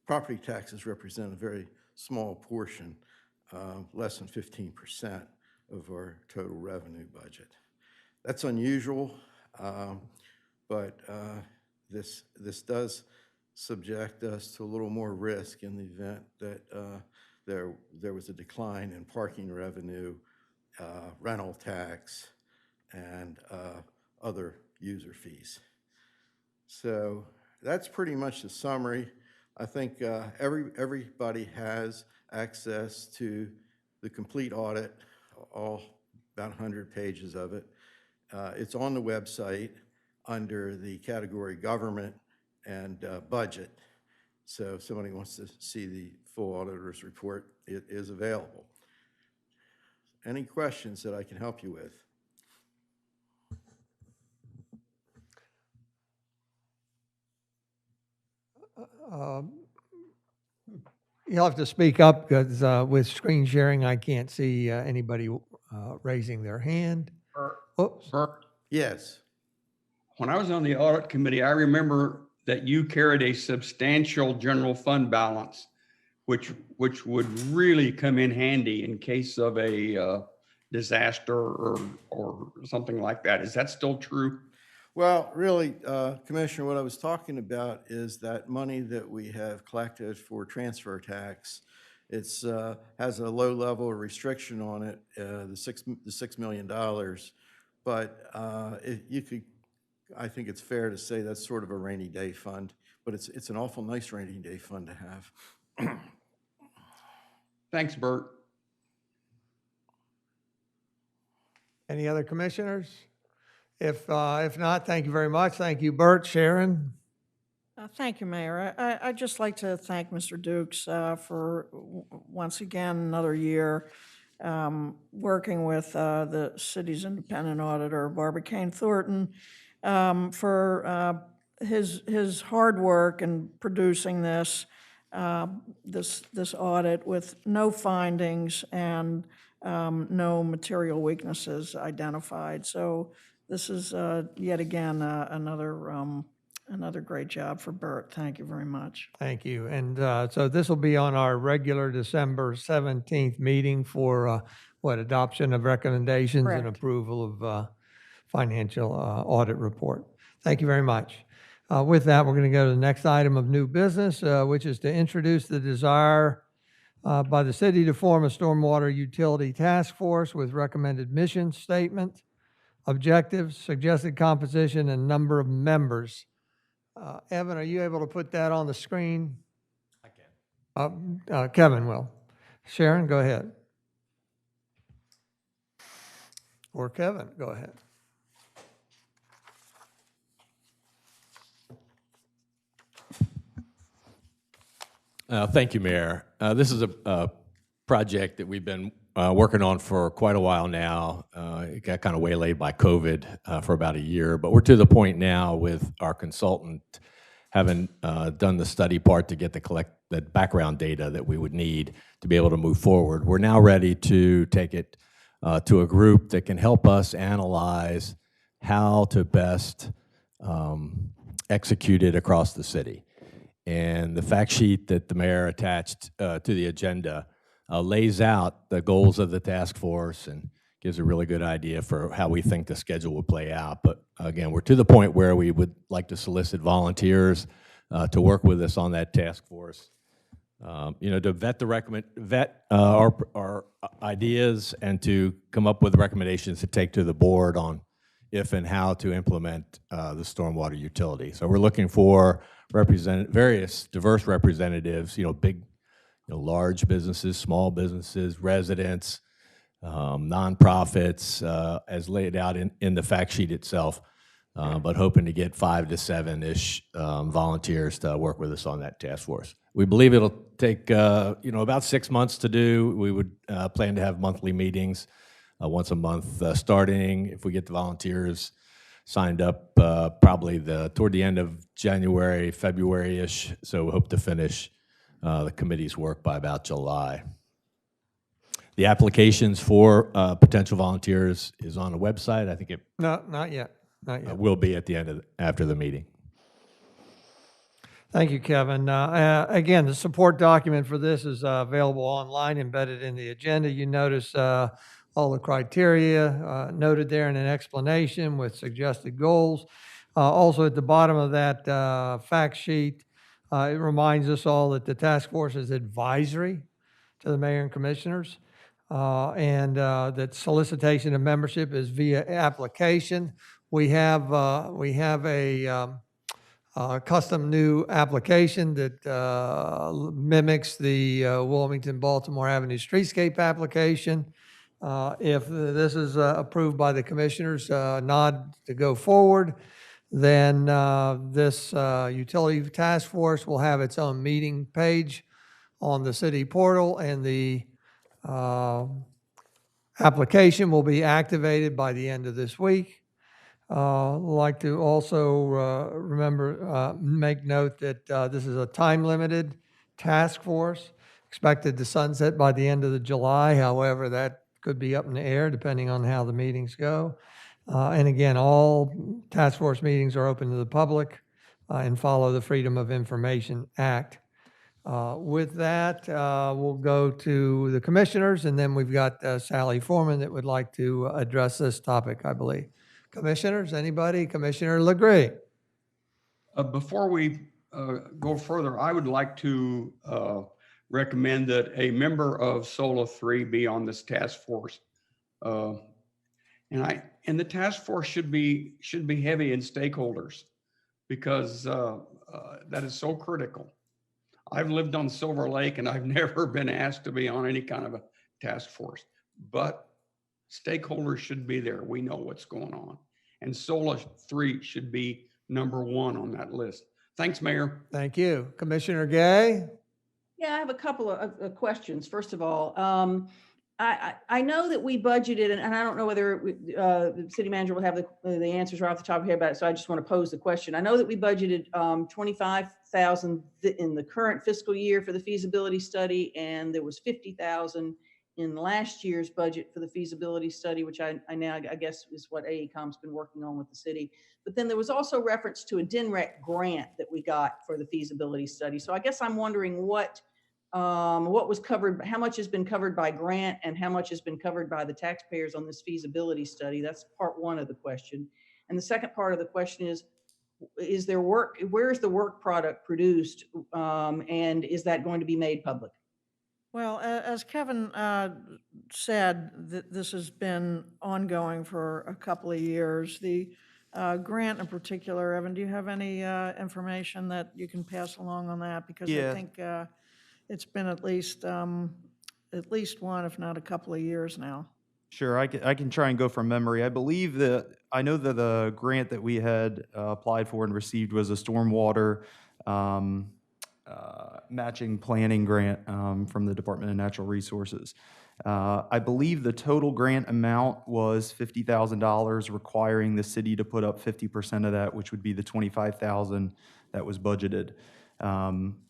Property taxes represent a very small portion, less than 15% of our total revenue budget. That's unusual, but this does subject us to a little more risk in the event that there was a decline in parking revenue, rental tax, and other user fees. So that's pretty much the summary. I think everybody has access to the complete audit, all about 100 pages of it. It's on the website under the category government and budget. So if somebody wants to see the full auditor's report, it is available. Any questions that I can help you with? You'll have to speak up because with screen sharing, I can't see anybody raising their hand. Oops. Burt, Yes. when I was on the audit committee, I remember that you carried a substantial general fund balance, which would really come in handy in case of a disaster or something like that. Is that still true? Well, really, Commissioner, what I was talking about is that money that we have collected for transfer tax. It's has a low level of restriction on it, the $6 million. But I think it's fair to say that's sort of a rainy day fund. But it's an awful nice rainy day fund to have. Thanks, Burt. Any other commissioners? If not, thank you very much. Thank you, Burt. Sharon? Thank you, Mayor. I'd just like to thank Mr. Dukes for, once again, another year working with the city's independent auditor, Barbacane Thornton, for his hard work in producing this audit with no findings and no material weaknesses identified. So this is yet again another great job for Burt. Thank you very much. Thank you. And so this will be on our regular December 17th meeting for adoption of recommendations and Correct. approval of financial audit report. Thank you very much. With that, we're going to go to the next item of new business, which is to introduce the desire by the city to form a stormwater utility task force with recommended mission statement, objectives, suggested composition, and number of members. Evan, are you able to put that on the screen? I can. Kevin will. Sharon, go ahead. Or Kevin, go ahead. Thank you, Mayor. This is a project that we've been working on for quite a while now. It got kind of waylaid by COVID for about a year, but we're to the point now with our consultant having done the study part to get the background data that we would need to be able to move forward. We're now ready to take it to a group that can help us analyze how to best execute it across the city. And the fact sheet that the mayor attached to the agenda lays out the goals of the task force and gives a really good idea for how we think the schedule will play out. But again, we're to the point where we would like to solicit volunteers to work with us on that task force. To vet our ideas and to come up with recommendations to take to the board on if and how to implement the stormwater utility. So we're looking for various diverse representatives, big, large businesses, small businesses, residents, nonprofits, as laid out in the fact sheet itself, but hoping to get 5 to 7-ish volunteers to work with us on that task force. We believe it'll take, about 6 months to do. We would plan to have monthly meetings, once a month, starting, if we get the volunteers signed up, probably toward the end of January, February-ish. So we hope to finish the committee's work by about July. The applications for potential volunteers is on the website. I think it No, not yet. Not yet. will be at the end after the meeting. Thank you, Kevin. Again, the support document for this is available online, embedded in the agenda. You notice all the criteria noted there in an explanation with suggested goals. Also, at the bottom of that fact sheet, it reminds us all that the task force is advisory to the mayor and commissioners, and that solicitation of membership is via application. We have a custom new application that mimics the Wilmington Baltimore Avenue Streetscape application. If this is approved by the commissioners, nod to go forward, then this utility task force will have its own meeting page on the city portal, and the application will be activated by the end of this week. Like to also make note that this is a time-limited task force, expected to sunset by the end of July. However, that could be up in the air depending on how the meetings go. And again, all task force meetings are open to the public and follow the Freedom of Information Act. With that, we'll go to the commissioners, and then we've got Sally Foreman that would like to address this topic, I believe. Commissioners, anybody? Commissioner Legree. Before we go further, I would like to recommend that a member of SOLA 3 be on this task force. And the task force should be heavy in stakeholders, because that is so critical. I've lived on Silver Lake and I've never been asked to be on any kind of a task force, but stakeholders should be there. We know what's going on. And SOLA 3 should be number 1 on that list. Thanks, Mayor. Thank you. Commissioner Gay? Yeah, I have a couple of questions. First of all, I know that we budgeted, and I don't know whether the city manager will have the answers right off the top of her head about it, so I just want to pose the question. I know that we budgeted $25,000 in the current fiscal year for the feasibility study, and there was $50,000 in last year's budget for the feasibility study, which I guess is what AECOM's been working on with the city. But then there was also reference to a DNREC grant that we got for the feasibility study. So I guess I'm wondering what was covered, how much has been covered by grant and how much has been covered by the taxpayers on this feasibility study. That's part one of the question. And the second part of the question is there work, where is the work product produced, and is that going to be made public? Well, as Kevin said, this has been ongoing for a couple of years. The grant in particular, Evan, do you have any information that you can pass along on that? Because I think it's been at least one, if not a couple of years now. Sure, I can try and go from memory. I know that the grant that we had applied for and received was a stormwater matching planning grant from the Department of Natural Resources. I believe the total grant amount was $50,000, requiring the city to put up 50% of that, which would be the $25,000 that was budgeted.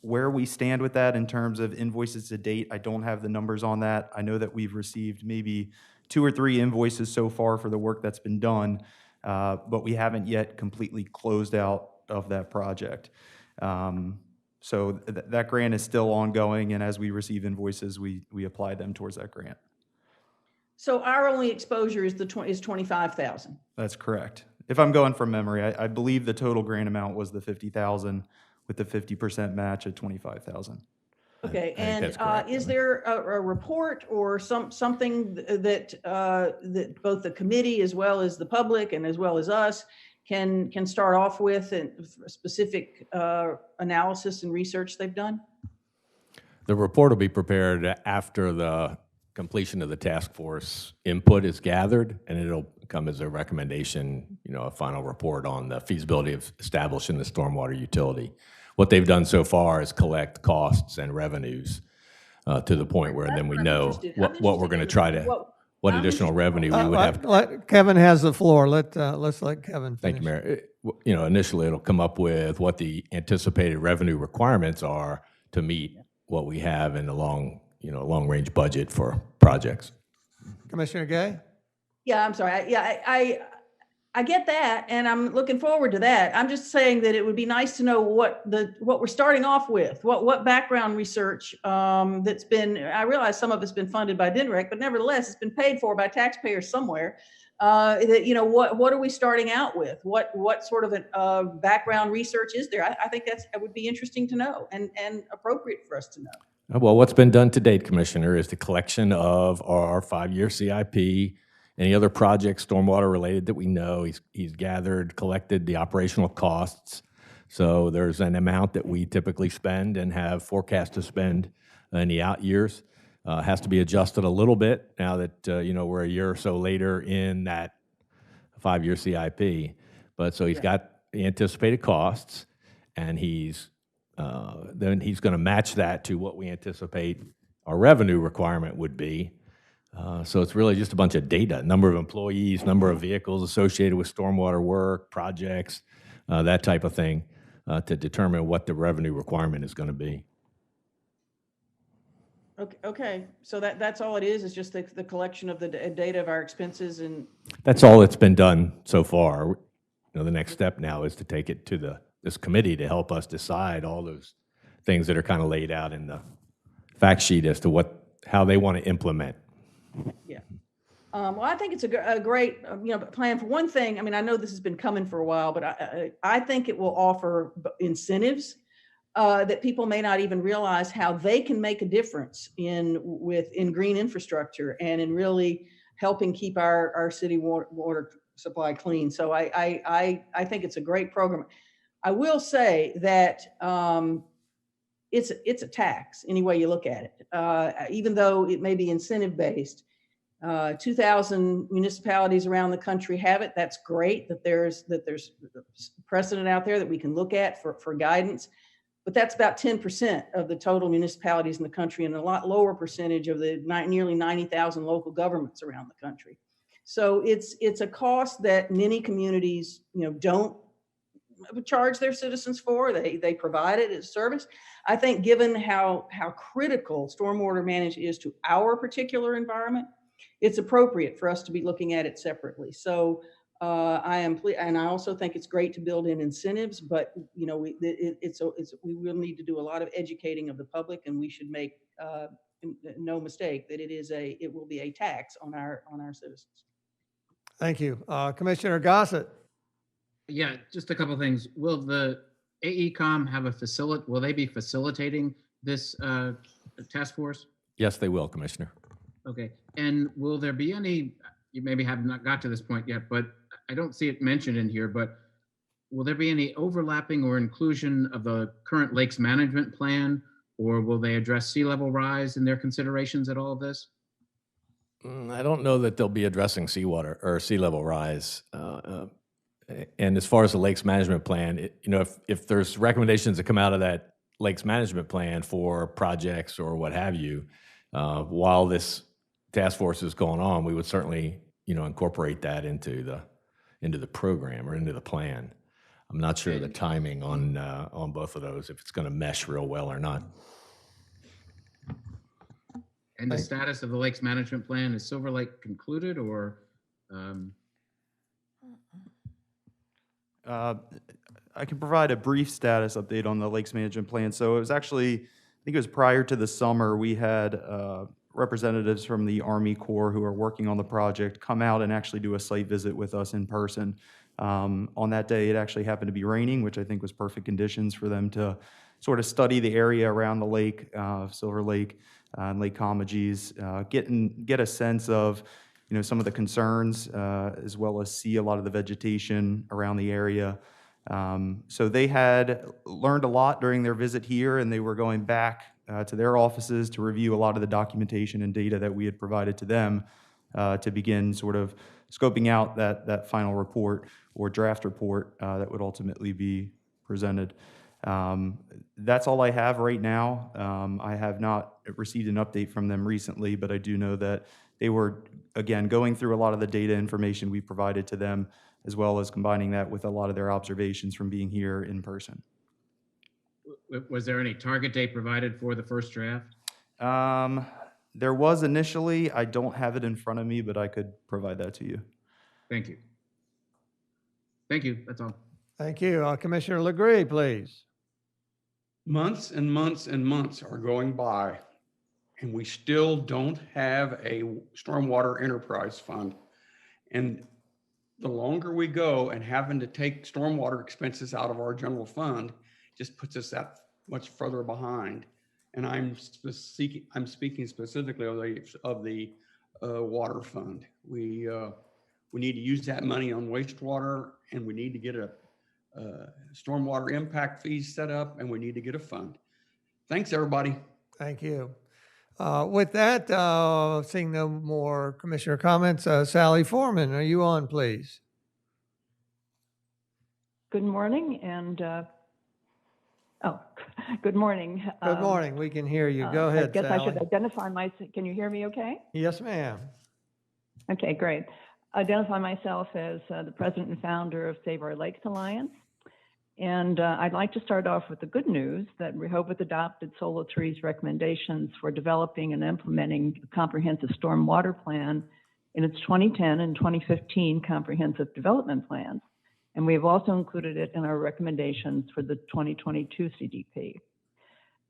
Where we stand with that in terms of invoices to date, I don't have the numbers on that. I know that we've received maybe 2 or 3 invoices so far for the work that's been done, but we haven't yet completely closed out of that project. So that grant is still ongoing, and as we receive invoices, we apply them towards that grant. So our only exposure is is 25,000. That's correct. If I'm going from memory, I believe the total grant amount was the 50,000 with the 50% match at 25,000. Okay, I think and that's correct, is there a report or something that that both the committee as well as the public and as well as us can start off with and specific analysis and research they've done? The report will be prepared after the completion of the task force input is gathered, and it'll come as a recommendation, a final report on the feasibility of establishing the stormwater utility. What they've done so far is collect costs and revenues to the point where then we know what we're going to try to, what additional revenue we would have. Kevin has the floor. Let's let Kevin finish. Thank you, Mayor. Initially, it'll come up with what the anticipated revenue requirements are to meet what we have in the long-range budget for projects. Commissioner Gay? Yeah, I'm sorry. I get that, and I'm looking forward to that. I'm just saying that it would be nice to know what we're starting off with, what background research that's been. I realize some of it's been funded by DNREC, but nevertheless, it's been paid for by taxpayers somewhere. What are we starting out with? What sort of a background research is there? I think that would be interesting to know and appropriate for us to know. Well, what's been done to date, Commissioner, is the collection of our 5-year CIP, any other projects stormwater related that we know. He's collected the operational costs. So there's an amount that we typically spend and have forecast to spend in the out years. Has to be adjusted a little bit now that we're a year or so later in that 5-year CIP. But so he's got the anticipated costs, and then he's going to match that to what we anticipate our revenue requirement would be. So it's really just a bunch of data, number of employees, number of vehicles associated with stormwater work, projects, that type of thing, to determine what the revenue requirement is going to be. Okay. So that's all it is just the collection of the data of our expenses and. That's all that's been done so far. The next step now is to take it to this committee to help us decide all those things that are kind of laid out in the fact sheet as to how they want to implement. Yeah. Well, I think it's a great plan. For one thing, I mean, I know this has been coming for a while, but I think it will offer incentives that people may not even realize how they can make a difference in green infrastructure and in really helping keep our city water supply clean. So I think it's a great program. I will say that it's a tax any way you look at it, even though it may be incentive based. 2,000 municipalities around the country have it. That's great that there's precedent out there that we can look at for guidance. But that's about 10% of the total municipalities in the country and a lot lower percentage of the nearly 90,000 local governments around the country. So it's a cost that many communities, don't charge their citizens for. They provide it as a service. I think given how critical stormwater management is to our particular environment, it's appropriate for us to be looking at it separately. So and I also think it's great to build in incentives, but we will need to do a lot of educating of the public, and we should make no mistake that it will be a tax on our citizens. Thank you. Commissioner Gossett. Yeah, just a couple of things. Will the AECom have will they be facilitating this task force? Yes, they will, Commissioner. Okay. And will there be any, you maybe have not got to this point yet, but I don't see it mentioned in here, but will there be any overlapping or inclusion of the current lakes management plan, or will they address sea level rise in their considerations at all of this? I don't know that they'll be addressing seawater or sea level rise. And as far as the lakes management plan, if there's recommendations that come out of that lakes management plan for projects or what have you, while this task force is going on, we would certainly, incorporate that into the program or into the plan. I'm not sure of the timing on both of those, if it's going to mesh real well or not. And the status of the lakes management plan, is Silver Lake concluded or? I can provide a brief status update on the lakes management plan. So it was actually, I think it was prior to the summer, we had representatives from the Army Corps who are working on the project come out and actually do a site visit with us in person. On that day, it actually happened to be raining, which I think was perfect conditions for them to sort of study the area around the lake, Silver Lake, and Lake Comegys, get a sense of some of the concerns, as well as see a lot of the vegetation around the area. So they had learned a lot during their visit here, and they were going back to their offices to review a lot of the documentation and data that we had provided to them to begin sort of scoping out that final report or draft report that would ultimately be presented. That's all I have right now. I have not received an update from them recently, but I do know that they were, again, going through a lot of the data information we provided to them, as well as combining that with a lot of their observations from being here in person. Was there any target date provided for the first draft? There was initially. I don't have it in front of me, but I could provide that to you. Thank you. Thank you, that's all. Thank you. Commissioner Legree, please. Months and months and months are going by, and we still don't have a stormwater enterprise fund. And the longer we go and having to take stormwater expenses out of our general fund just puts us that much further behind. And I'm speaking specifically of the water fund. We need to use that money on wastewater, and we need to get a stormwater impact fees set up, and we need to get a fund. Thanks, everybody. Thank you. With that, seeing no more commissioner comments, Sally Foreman, are you on, please? Good morning, and good morning. Good morning. We can hear you. Go ahead, I guess Sally. I should identify can you hear me okay? Yes, ma'am. Okay, great. Identify myself as the president and founder of Save Our Lakes Alliance. And I'd like to start off with the good news that Rehoboth adopted Solicitor's recommendations for developing and implementing a comprehensive stormwater plan in its 2010 and 2015 comprehensive development plans. And we have also included it in our recommendations for the 2022 CDP.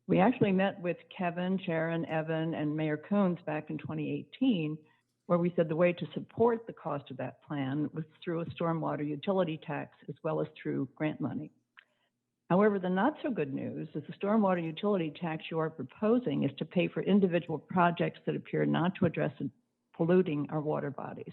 We actually met with Kevin, Sharon, Evan, and Mayor Coons back in 2018, where we said the way to support the cost of that plan was through a stormwater utility tax as well as through grant money. However, the not so good news is the stormwater utility tax you are proposing is to pay for individual projects that appear not to address polluting our water bodies.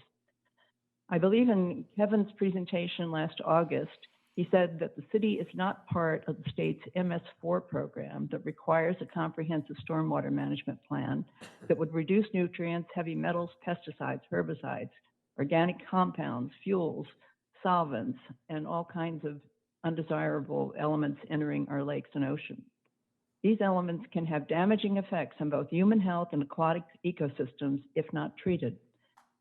I believe in Kevin's presentation last August, he said that the city is not part of the state's MS4 program that requires a comprehensive stormwater management plan that would reduce nutrients, heavy metals, pesticides, herbicides, organic compounds, fuels, solvents, and all kinds of undesirable elements entering our lakes and oceans. These elements can have damaging effects on both human health and aquatic ecosystems if not treated.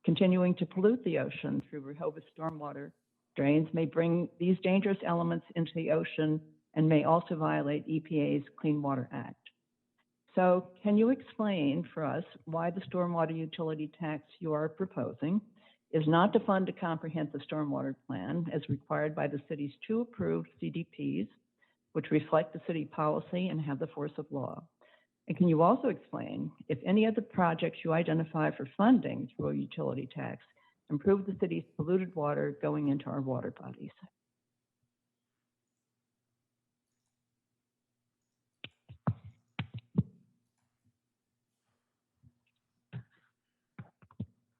Continuing to pollute the ocean through Rehoboth stormwater drains may bring these dangerous elements into the ocean and may also violate EPA's Clean Water Act. So can you explain for us why the stormwater utility tax you are proposing is not to fund a comprehensive stormwater plan as required by the city's 2 approved CDPs, which reflect the city policy and have the force of law? And can you also explain if any of the projects you identify for funding through a utility tax improve the city's polluted water going into our water bodies?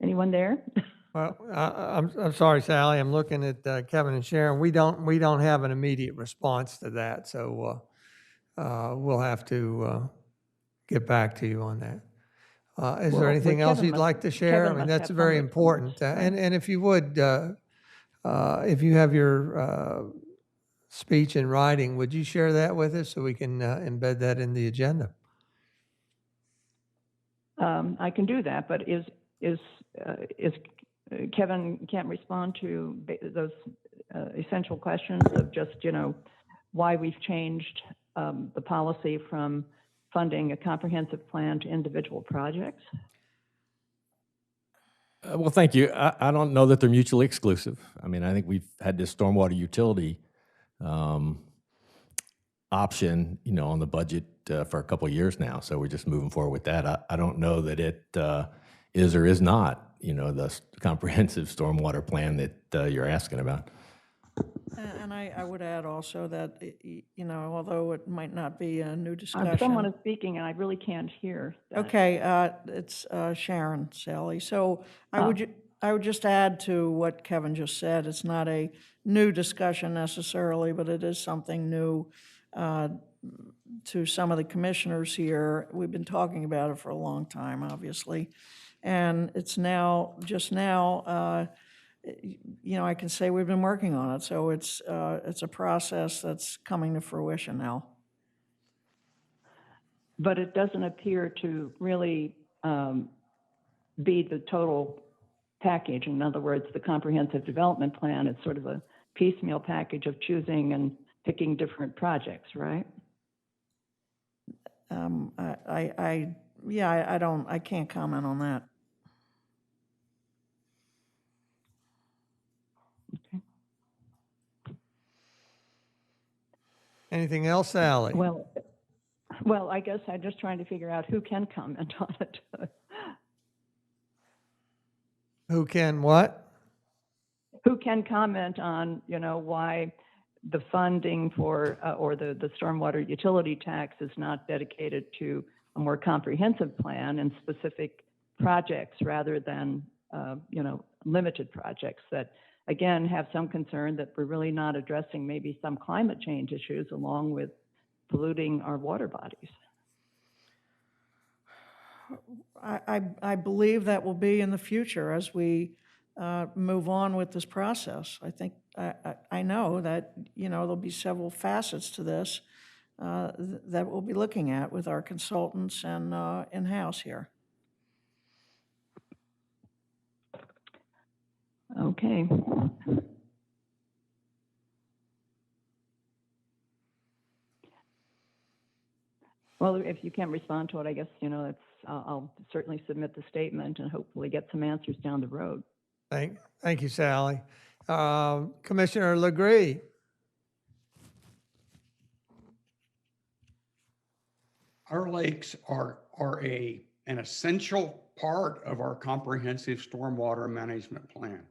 Anyone there? Well, I'm sorry, Sally. I'm looking at Kevin and Sharon. We don't have an immediate response to that, so we'll have to get back to you on that. Is there anything else you'd like to share? I mean, that's very important. And if you would, if you have your speech in writing. Would you share that with us so we can embed that in the agenda? I can do that, but is Kevin can't respond to those essential questions of just, why we've changed the policy from funding a comprehensive plan to individual projects? Well, thank you. I don't know that they're mutually exclusive. I mean, I think we've had this stormwater utility option, on the budget for a couple of years now. So we're just moving forward with that. I don't know that it is or is not, the comprehensive stormwater plan that you're asking about. And I would add also that, although it might not be a new discussion. Someone is speaking and I really can't hear that. Okay, it's Sharon, Sally. So I would just add to what Kevin just said. It's not a new discussion necessarily, but it is something new to some of the commissioners here. We've been talking about it for a long time, obviously. And it's just now, I can say we've been working on it. So it's a process that's coming to fruition now. But it doesn't appear to really be the total package. In other words, the comprehensive development plan is sort of a piecemeal package of choosing and picking different projects, right? I can't comment on that. Okay. Anything else, Sally? Well, I guess I'm just trying to figure out who can comment on it. Who can what? Who can comment on, why the funding for, or the stormwater utility tax is not dedicated to a more comprehensive plan and specific projects rather than, limited projects that, again, have some concern that we're really not addressing maybe some climate change issues along with polluting our water bodies. I believe that will be in the future as we move on with this process. I think, I know that, there'll be several facets to this that we'll be looking at with our consultants and in-house here. Okay. Well, if you can't respond to it, I guess, I'll certainly submit the statement and hopefully get some answers down the road. Thank you, Sally. Commissioner Legree. Our lakes are an essential part of our comprehensive stormwater management plan.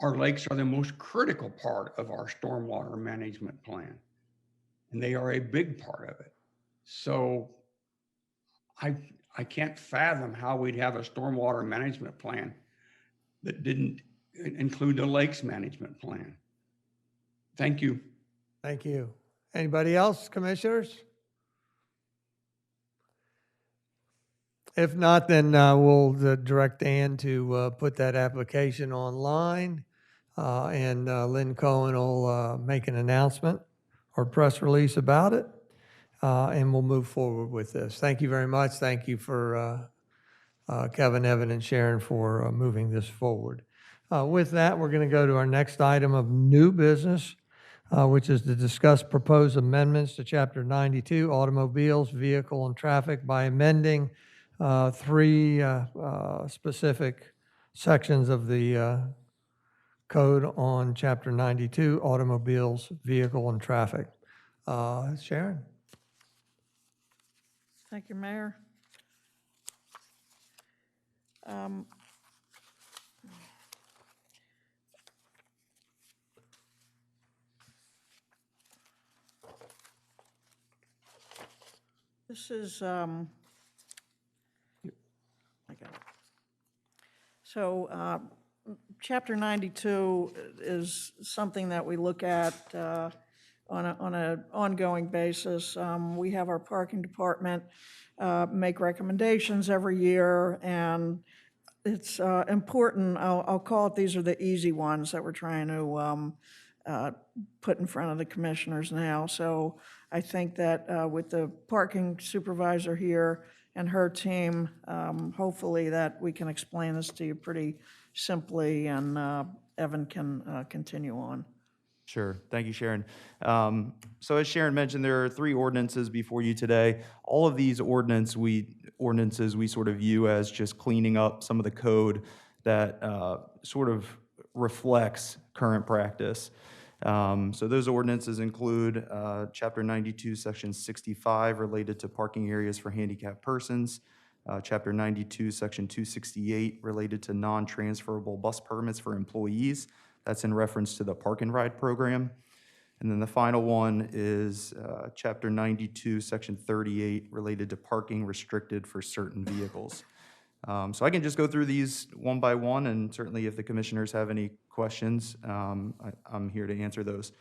Our lakes are the most critical part of our stormwater management plan, and they are a big part of it. So I can't fathom how we'd have a stormwater management plan that didn't include the lakes management plan. Thank you. Thank you. Anybody else, commissioners? If not, then we'll direct Ann to put that application online, and Lynn Cohen will make an announcement or press release about it, and we'll move forward with this. Thank you very much. Thank you for Kevin, Evan, and Sharon for moving this forward. With that, we're going to go to our next item of new business, which is to discuss proposed amendments to Chapter 92, Automobiles, Vehicle, and Traffic by amending three specific sections of the code on Chapter 92, Automobiles, Vehicle, and Traffic. Sharon? Thank you, Mayor. This is, I got it. So, Chapter 92 is something that we look at on an ongoing basis. We have our parking department make recommendations every year, and it's important. I'll call it, these are the easy ones that we're trying to put in front of the commissioners now. So I think that with the parking supervisor here and her team, hopefully that we can explain this to you pretty simply, and Evan can continue on. Sure. Thank you, Sharon. So as Sharon mentioned, there are 3 ordinances before you today. All of these ordinances we sort of view as just cleaning up some of the code that sort of reflects current practice. So those ordinances include Chapter 92, Section 65, related to parking areas for handicapped persons. Chapter 92, Section 268, related to non-transferable bus permits for employees. That's in reference to the Park and Ride program. And then the final one is Chapter 92, Section 38, related to parking restricted for certain vehicles. So I can just go through these one by one, and certainly if the commissioners have any questions, I'm here to answer those.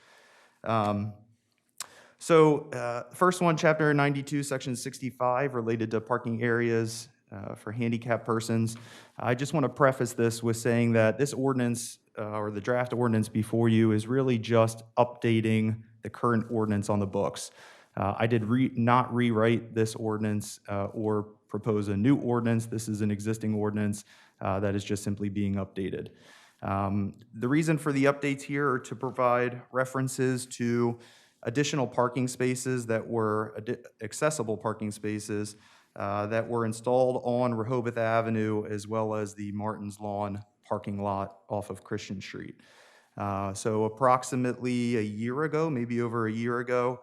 First one, Chapter 92, Section 65, related to parking areas for handicapped persons. I just want to preface this with saying that this ordinance, or the draft ordinance before you, is really just updating the current ordinance on the books. I did not rewrite this ordinance or propose a new ordinance. This is an existing ordinance that is just simply being updated. The reason for the updates here are to provide references to additional parking spaces that were accessible parking spaces that were installed on Rehoboth Avenue, as well as the Martin's Lawn parking lot off of Christian Street. So approximately a year ago, maybe over a year ago,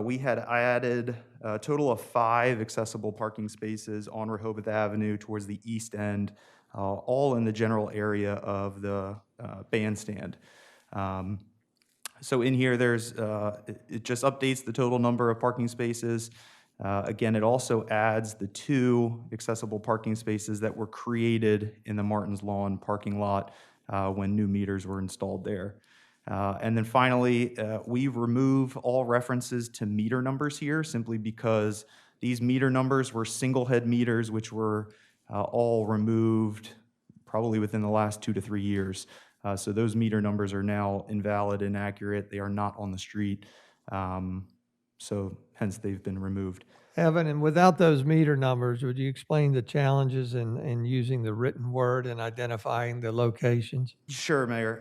we had added a total of 5 accessible parking spaces on Rehoboth Avenue towards the east end, all in the general area of the bandstand. So in here, it just updates the total number of parking spaces. Again, it also adds the 2 accessible parking spaces that were created in the Martin's Lawn parking lot when new meters were installed there. And then finally, we remove all references to meter numbers here, simply because these meter numbers were single head meters, which were all removed probably within the last 2 to 3 years. So those meter numbers are now invalid, inaccurate. They are not on the street. So hence they've been removed. Evan, and without those meter numbers, would you explain the challenges in using the written word and identifying the locations? Sure, Mayor.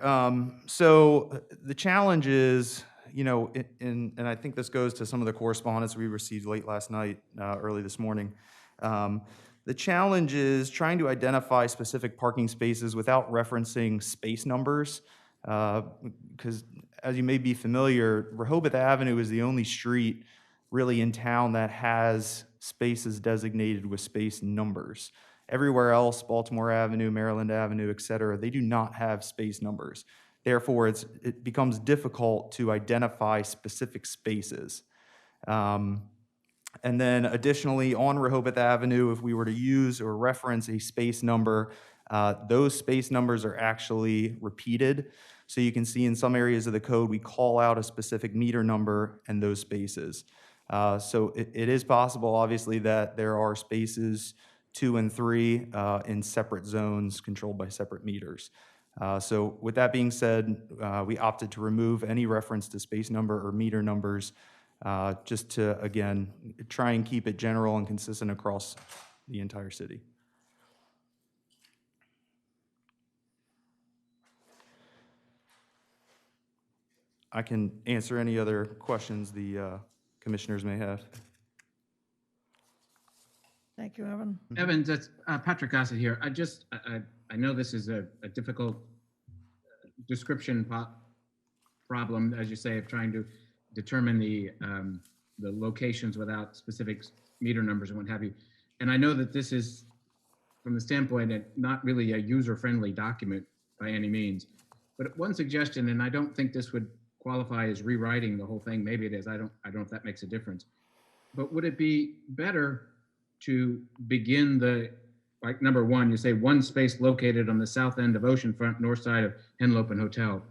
So the challenge is, and I think this goes to some of the correspondence we received late last night, early this morning. The challenge is trying to identify specific parking spaces without referencing space numbers, because as you may be familiar, Rehoboth Avenue is the only street really in town that has spaces designated with space numbers. Everywhere else, Baltimore Avenue, Maryland Avenue, et cetera, they do not have space numbers. Therefore, it becomes difficult to identify specific spaces. And then additionally, on Rehoboth Avenue, if we were to use or reference a space number, those space numbers are actually repeated. So you can see in some areas of the code, we call out a specific meter number and those spaces. So it is possible, obviously, that there are spaces 2 and 3 in separate zones controlled by separate meters. So with that being said, we opted to remove any reference to space number or meter numbers, just to, again, try and keep it general and consistent across the entire city. I can answer any other questions the commissioners may have. Thank you, Evan. Evan, that's Patrick Gossett here. I know this is a difficult description problem, as you say, of trying to determine the locations without specific meter numbers and what have you. And I know that this is, from the standpoint, not really a user-friendly document by any means. But one suggestion, and I don't think this would qualify as rewriting the whole thing. Maybe it is. I don't know if that makes a difference. But would it be better to begin like number 1, you say one space located on the south end of Oceanfront, north side of Henlopen Hotel,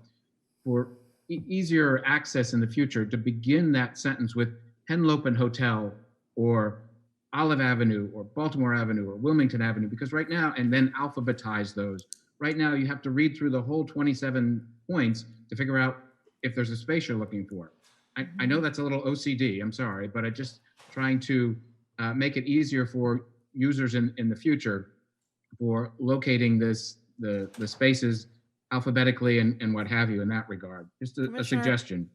for easier access in the future, to begin that sentence with Henlopen Hotel or Olive Avenue or Baltimore Avenue or Wilmington Avenue, because right now, and then alphabetize those. Right now, you have to read through the whole 27 points to figure out if there's a space you're looking for. I know that's a little OCD, I'm sorry, but I just trying to make it easier for users in the future for locating the spaces alphabetically and what have you in that regard. Just a Commissioner, suggestion.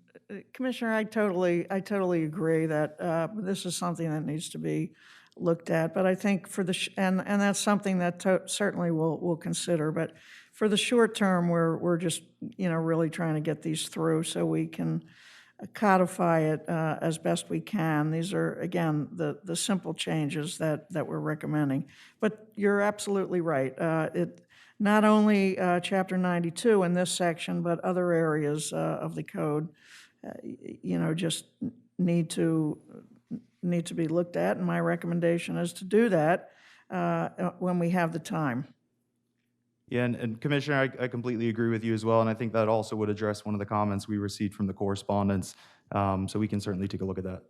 Commissioner, I totally agree that this is something that needs to be looked at. But I think for the and that's something that certainly we'll consider. But for the short term, we're just really trying to get these through so we can codify it as best we can. These are, again, the simple changes that we're recommending. But you're absolutely right. It not only Chapter 92 in this section, but other areas of the code, just need to be looked at. And my recommendation is to do that when we have the time. Yeah, and Commissioner, I completely agree with you as well, and I think that also would address one of the comments we received from the correspondence, so we can certainly take a look at that.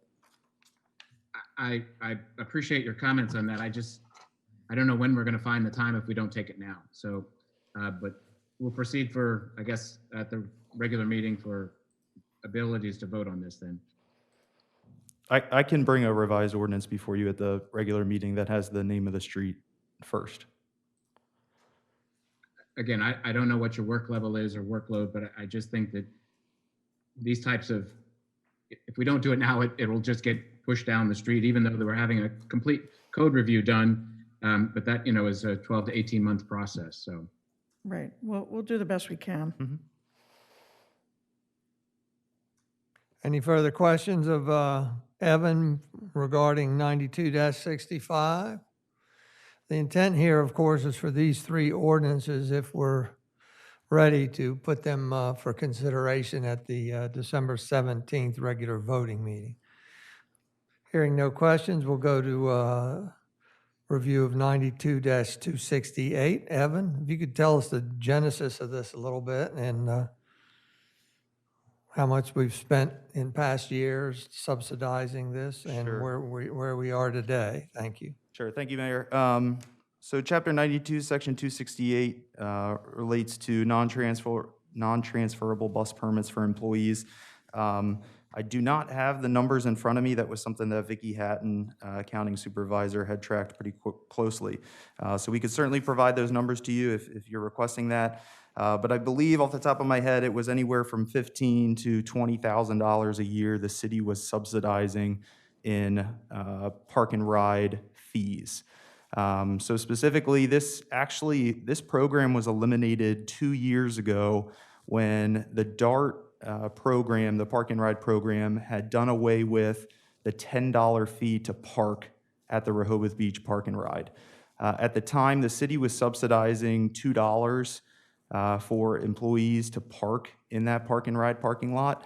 I appreciate your comments on that. I don't know when we're going to find the time if we don't take it now. So, but we'll proceed for, I guess, at the regular meeting for abilities to vote on this then. I can bring a revised ordinance before you at the regular meeting that has the name of the street first. Again, I don't know what your work level is or workload, but I just think that these types of, if we don't do it now, it'll just get pushed down the street, even though we're having a complete code review done. But that, is a 12 to 18 month process. So, right. Well, we'll do the best we can. Mm-hmm. Any further questions of Evan regarding 92-65? The intent here, of course, is for these three ordinances, if we're ready to put them for consideration at the December 17th regular voting meeting. Hearing no questions, we'll go to review of 92-268. Evan, if you could tell us the genesis of this a little bit and how much we've spent in past years subsidizing this and Sure. where we are today. Thank you. Sure, thank you, Mayor. So Chapter 92, Section 268 relates to non-transferable bus permits for employees. I do not have the numbers in front of me. That was something that Vicki Hatton, accounting supervisor, had tracked pretty closely. So we could certainly provide those numbers to you if you're requesting that. But I believe off the top of my head, it was anywhere from $15,000 to $20,000 a year the city was subsidizing in park and ride fees. So specifically, this program was eliminated 2 years ago when the DART program, the park and ride program, had done away with the $10 fee to park at the Rehoboth Beach Park and Ride. At the time, the city was subsidizing $2 for employees to park in that park and ride parking lot.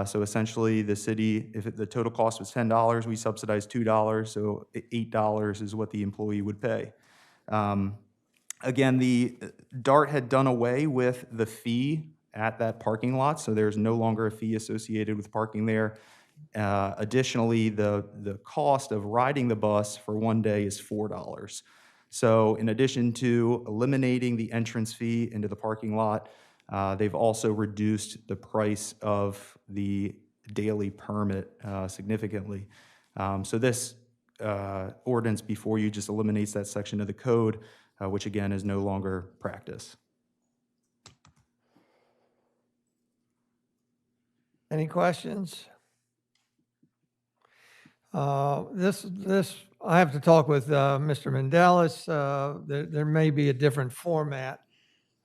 So essentially, the city, if the total cost was $10, we subsidized $2, so $8 is what the employee would pay. Again, the DART had done away with the fee at that parking lot, so there's no longer a fee associated with parking there. Additionally, the cost of riding the bus for one day is $4. So in addition to eliminating the entrance fee into the parking lot, they've also reduced the price of the daily permit significantly. So this ordinance before you just eliminates that section of the code, which again is no longer practice. Any questions? This I have to talk with Mr. Mendelis. There may be a different format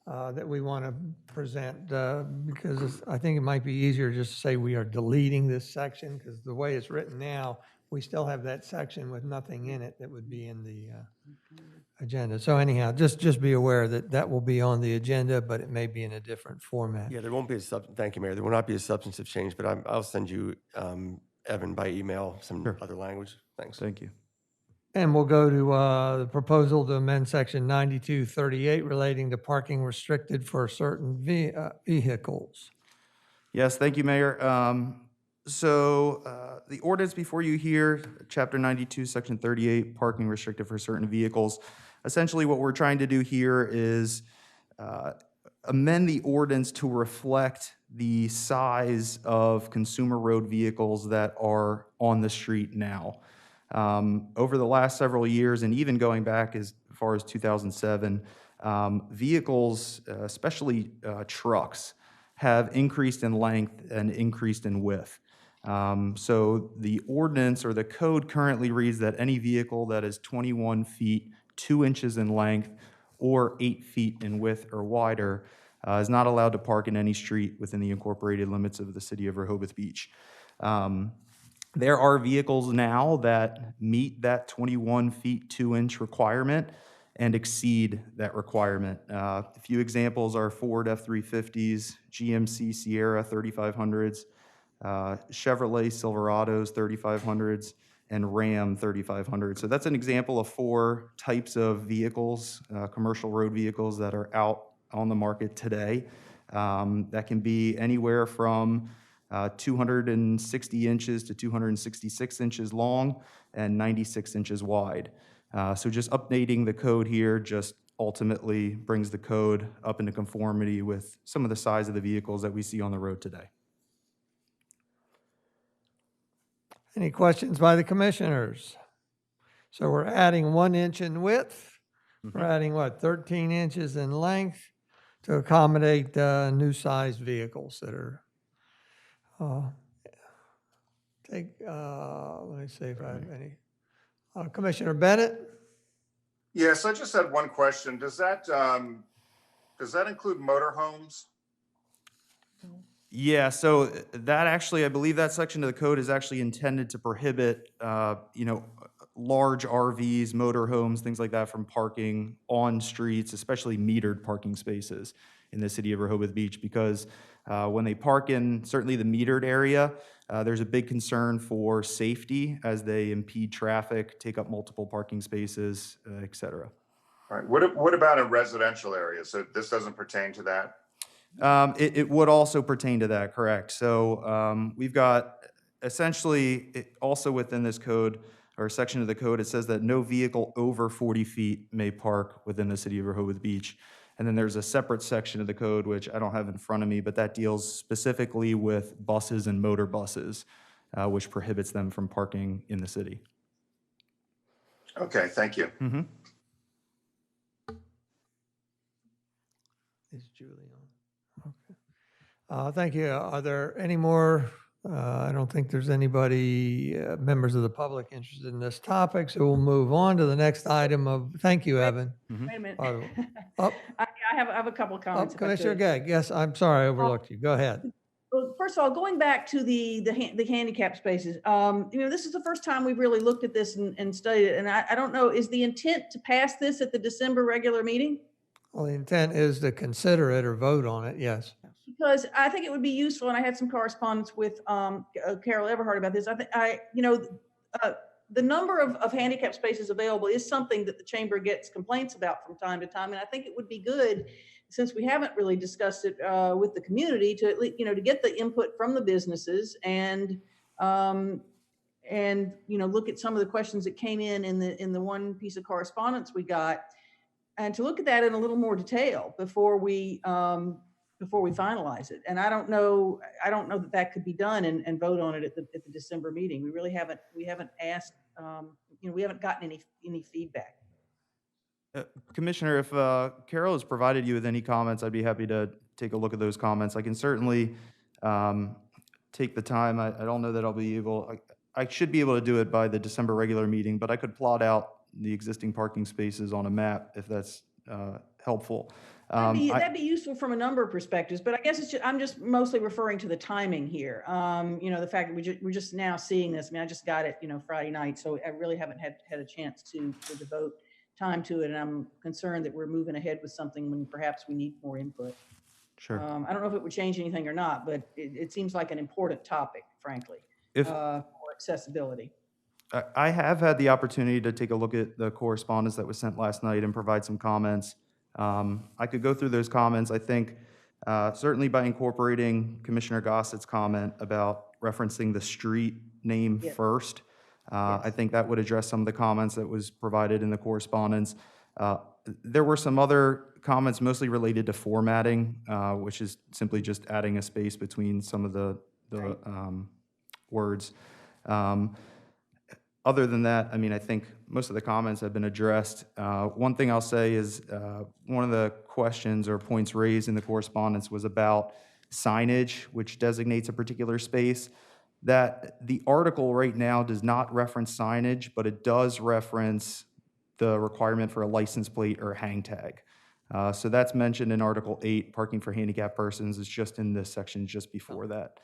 that we want to present because I think it might be easier just to say we are deleting this section, because the way it's written now, we still have that section with nothing in it that would be in the agenda. So anyhow, just be aware that that will be on the agenda, but it may be in a different format. Yeah, there won't be thank you, Mayor. There will not be a substantive change, but I'll send you, Evan, by email, some other language. Thanks. Thank you. And we'll go to the proposal to amend section 9238 relating to parking restricted for certain vehicles. Yes, thank you, Mayor. So the ordinance before you here, Chapter 92, Section 38, parking restricted for certain vehicles. Essentially, what we're trying to do here is amend the ordinance to reflect the size of consumer road vehicles that are on the street now. Over the last several years, and even going back as far as 2007, vehicles, especially trucks, have increased in length and increased in width. So the ordinance or the code currently reads that any vehicle that is 21 feet, 2 inches in length, or 8 feet in width or wider is not allowed to park in any street within the incorporated limits of the city of Rehoboth Beach. There are vehicles now that meet that 21 feet, 2 inch requirement and exceed that requirement. A few examples are Ford F-350s, GMC Sierra 3500s, Chevrolet Silverados 3500s, and Ram 3500. So that's an example of 4 types of vehicles, commercial road vehicles that are out on the market today. That can be anywhere from 260 inches to 266 inches long and 96 inches wide. So just updating the code here just ultimately brings the code up into conformity with some of the size of the vehicles that we see on the road today. Any questions by the commissioners? So we're adding 1 inch in width. We're adding what, 13 inches in length to accommodate new size vehicles that are, let me see if I have any. Commissioner Bennett? Yes, I just had one question. Does that include motorhomes? Yeah, so that actually, I believe that section of the code is actually intended to prohibit, large RVs, motorhomes, things like that from parking on streets, especially metered parking spaces in the city of Rehoboth Beach, because when they park in certainly the metered area, there's a big concern for safety as they impede traffic, take up multiple parking spaces, et cetera. All right. What about in residential areas? So this doesn't pertain to that? It would also pertain to that, correct. So we've got essentially also within this code or section of the code, it says that no vehicle over 40 feet may park within the city of Rehoboth Beach. And then there's a separate section of the code, which I don't have in front of me, but that deals specifically with buses and motor buses, which prohibits them from parking in the city. Okay, thank you. Mm-hmm. Is Julie on? Okay. Thank you. Are there any more? I don't think there's anybody, members of the public interested in this topic, so we'll move on to the next item of, thank you, Evan. Wait a minute. Up, I have a couple of comments. if I Commissioner could. Gegg, yes, I'm sorry, I overlooked you. Go ahead. Well, first of all, going back to the handicap spaces, this is the first time we've really looked at this and studied it. And I don't know, is the intent to pass this at the December regular meeting? Well, the intent is to consider it or vote on it, yes. Because I think it would be useful, and I had some correspondence with Carol Everhart about this. The number of handicap spaces available is something that the chamber gets complaints about from time to time, and I think it would be good, since we haven't really discussed it with the community, to to get the input from the businesses and look at some of the questions that came in the one piece of correspondence we got, and to look at that in a little more detail before we finalize it. And I don't know that could be done and vote on it at the December meeting. We really haven't asked, we haven't gotten any feedback. Commissioner, if Carol has provided you with any comments, I'd be happy to take a look at those comments. I can certainly take the time. I don't know that I'll be able, I should be able to do it by the December regular meeting, but I could plot out the existing parking spaces on a map if that's helpful. That'd be useful from a number of perspectives, but I guess I'm just mostly referring to the timing here. The fact that we're just now seeing this. I mean, I just got it, Friday night, so I really haven't had a chance to devote time to it, and I'm concerned that we're moving ahead with something when perhaps we need more input. Sure. I don't know if it would change anything or not, but it seems like an important topic, frankly, for accessibility. I have had the opportunity to take a look at the correspondence that was sent last night and provide some comments. I could go through those comments. I think certainly by incorporating Commissioner Gossett's comment about referencing the street name first, I think that would address some of the comments that was provided in the correspondence. There were some other comments mostly related to formatting, which is simply just adding a space between some of the words. Other than that, I mean, I think most of the comments have been addressed. One thing I'll say is one of the questions or points raised in the correspondence was about signage, which designates a particular space. That the article right now does not reference signage, but it does reference the requirement for a license plate or hang tag. So that's mentioned in Article 8, parking for handicapped persons is just in this section just before that.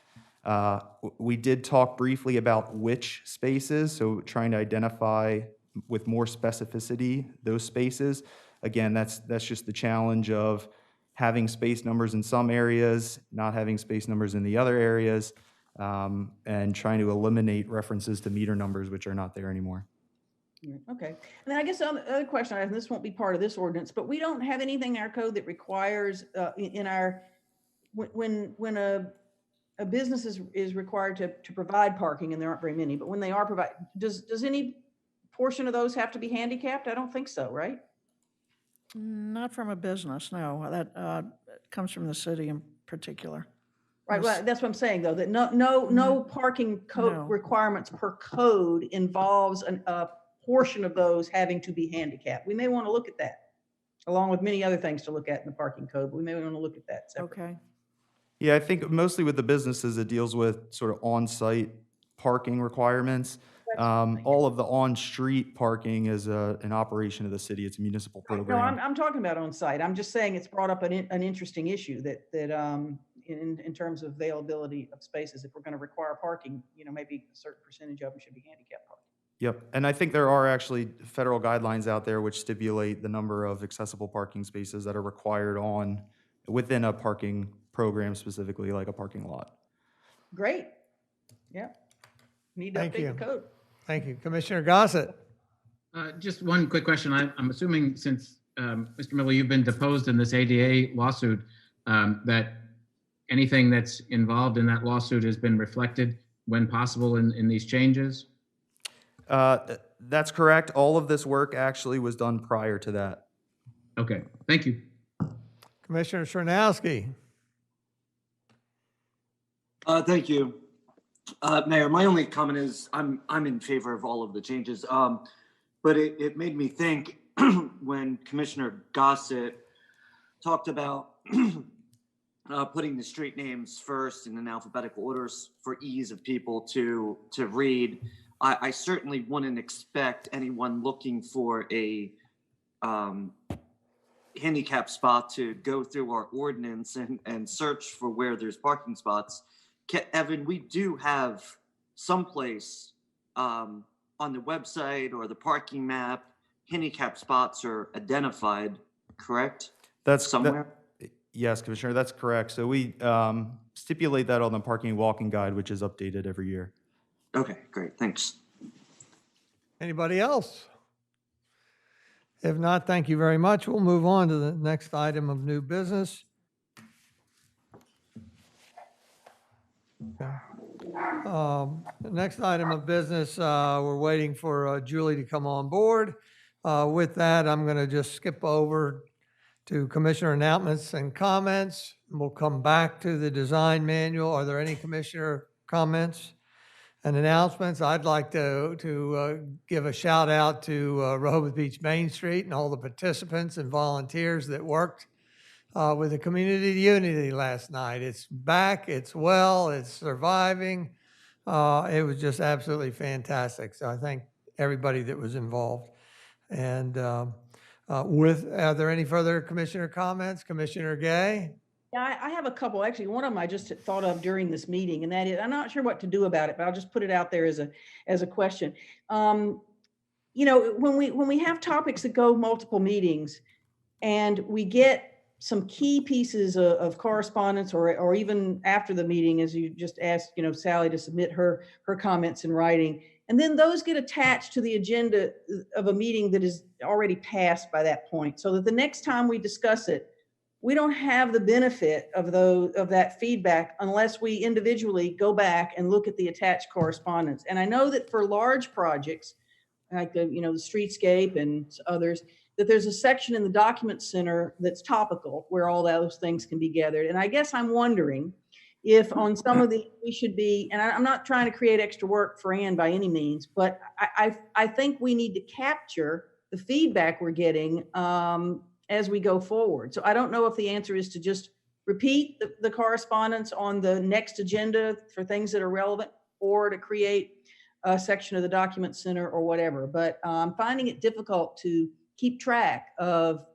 We did talk briefly about which spaces, so trying to identify with more specificity those spaces. Again, that's just the challenge of having space numbers in some areas, not having space numbers in the other areas, and trying to eliminate references to meter numbers which are not there anymore. Okay. And then I guess the other question I have, and this won't be part of this ordinance, but we don't have anything in our code that requires in our, when a business is required to provide parking, and there aren't very many, but when they are provide, does any portion of those have to be handicapped? I don't think so, right? Not from a business, no. That comes from the city in particular. Right, well, that's what I'm saying, though, that no parking code requirements per code involves a portion of those having to be handicapped. We may want to look at that, along with many other things to look at in the parking code, but we may want to look at that separately. Okay. Yeah, I think mostly with the businesses, it deals with sort of on-site parking requirements. All of the on-street parking is an operation of the city. It's a municipal program. No, I'm talking about on-site. I'm just saying it's brought up an interesting issue that in terms of availability of spaces, if we're going to require parking, maybe a certain percentage of them should be handicapped parking. Yep, and I think there are actually federal guidelines out there which stipulate the number of accessible parking spaces that are required within a parking program, specifically like a parking lot. Great. Yeah. Need to update the code. Thank you. Commissioner Gossett. Just one quick question. I'm assuming since, Mr. Miller, you've been deposed in this ADA lawsuit, that anything that's involved in that lawsuit has been reflected when possible in these changes? That's correct. All of this work actually was done prior to that. Okay, thank you. Commissioner Czarnowski. Thank you. Mayor, my only comment is I'm in favor of all of the changes, but it made me think when Commissioner Gossett talked about putting the street names first in alphabetical orders for ease of people to read. I certainly wouldn't expect anyone looking for a handicap spot to go through our ordinance and search for where there's parking spots. Evan, we do have someplace on the website or the parking map, handicap spots are identified, correct? That's somewhere. Yes, Commissioner, that's correct. So we stipulate that on the parking and walking guide, which is updated every year. Okay, great, thanks. Anybody else? If not, thank you very much. We'll move on to the next item of new business. Okay. The next item of business, we're waiting for Julie to come on board. With that, I'm going to just skip over to Commissioner announcements and comments. We'll come back to the design manual. Are there any Commissioner comments and announcements? I'd like to give a shout out to Rehoboth Beach Main Street and all the participants and volunteers that worked with the community unity last night. It's back, it's well, it's surviving. It was just absolutely fantastic. So I thank everybody that was involved. And are there any further Commissioner comments? Commissioner Gay? Yeah, I have a couple. Actually, one of them I just thought of during this meeting, and that is, I'm not sure what to do about it, but I'll just put it out there as a question. When we have topics that go multiple meetings, and we get some key pieces of correspondence, or even after the meeting, as you just asked, Sally to submit her comments in writing, and then those get attached to the agenda of a meeting that is already passed by that point, so that the next time we discuss it, we don't have the benefit of that feedback unless we individually go back and look at the attached correspondence. And I know that for large projects, like the streetscape and others, that there's a section in the document center that's topical where all those things can be gathered. And I guess I'm wondering if on some of the, we should be, and I'm not trying to create extra work for Ann by any means, but I think we need to capture the feedback we're getting as we go forward. So I don't know if the answer is to just repeat the correspondence on the next agenda for things that are relevant, or to create a section of the document center or whatever. But I'm finding it difficult to keep track of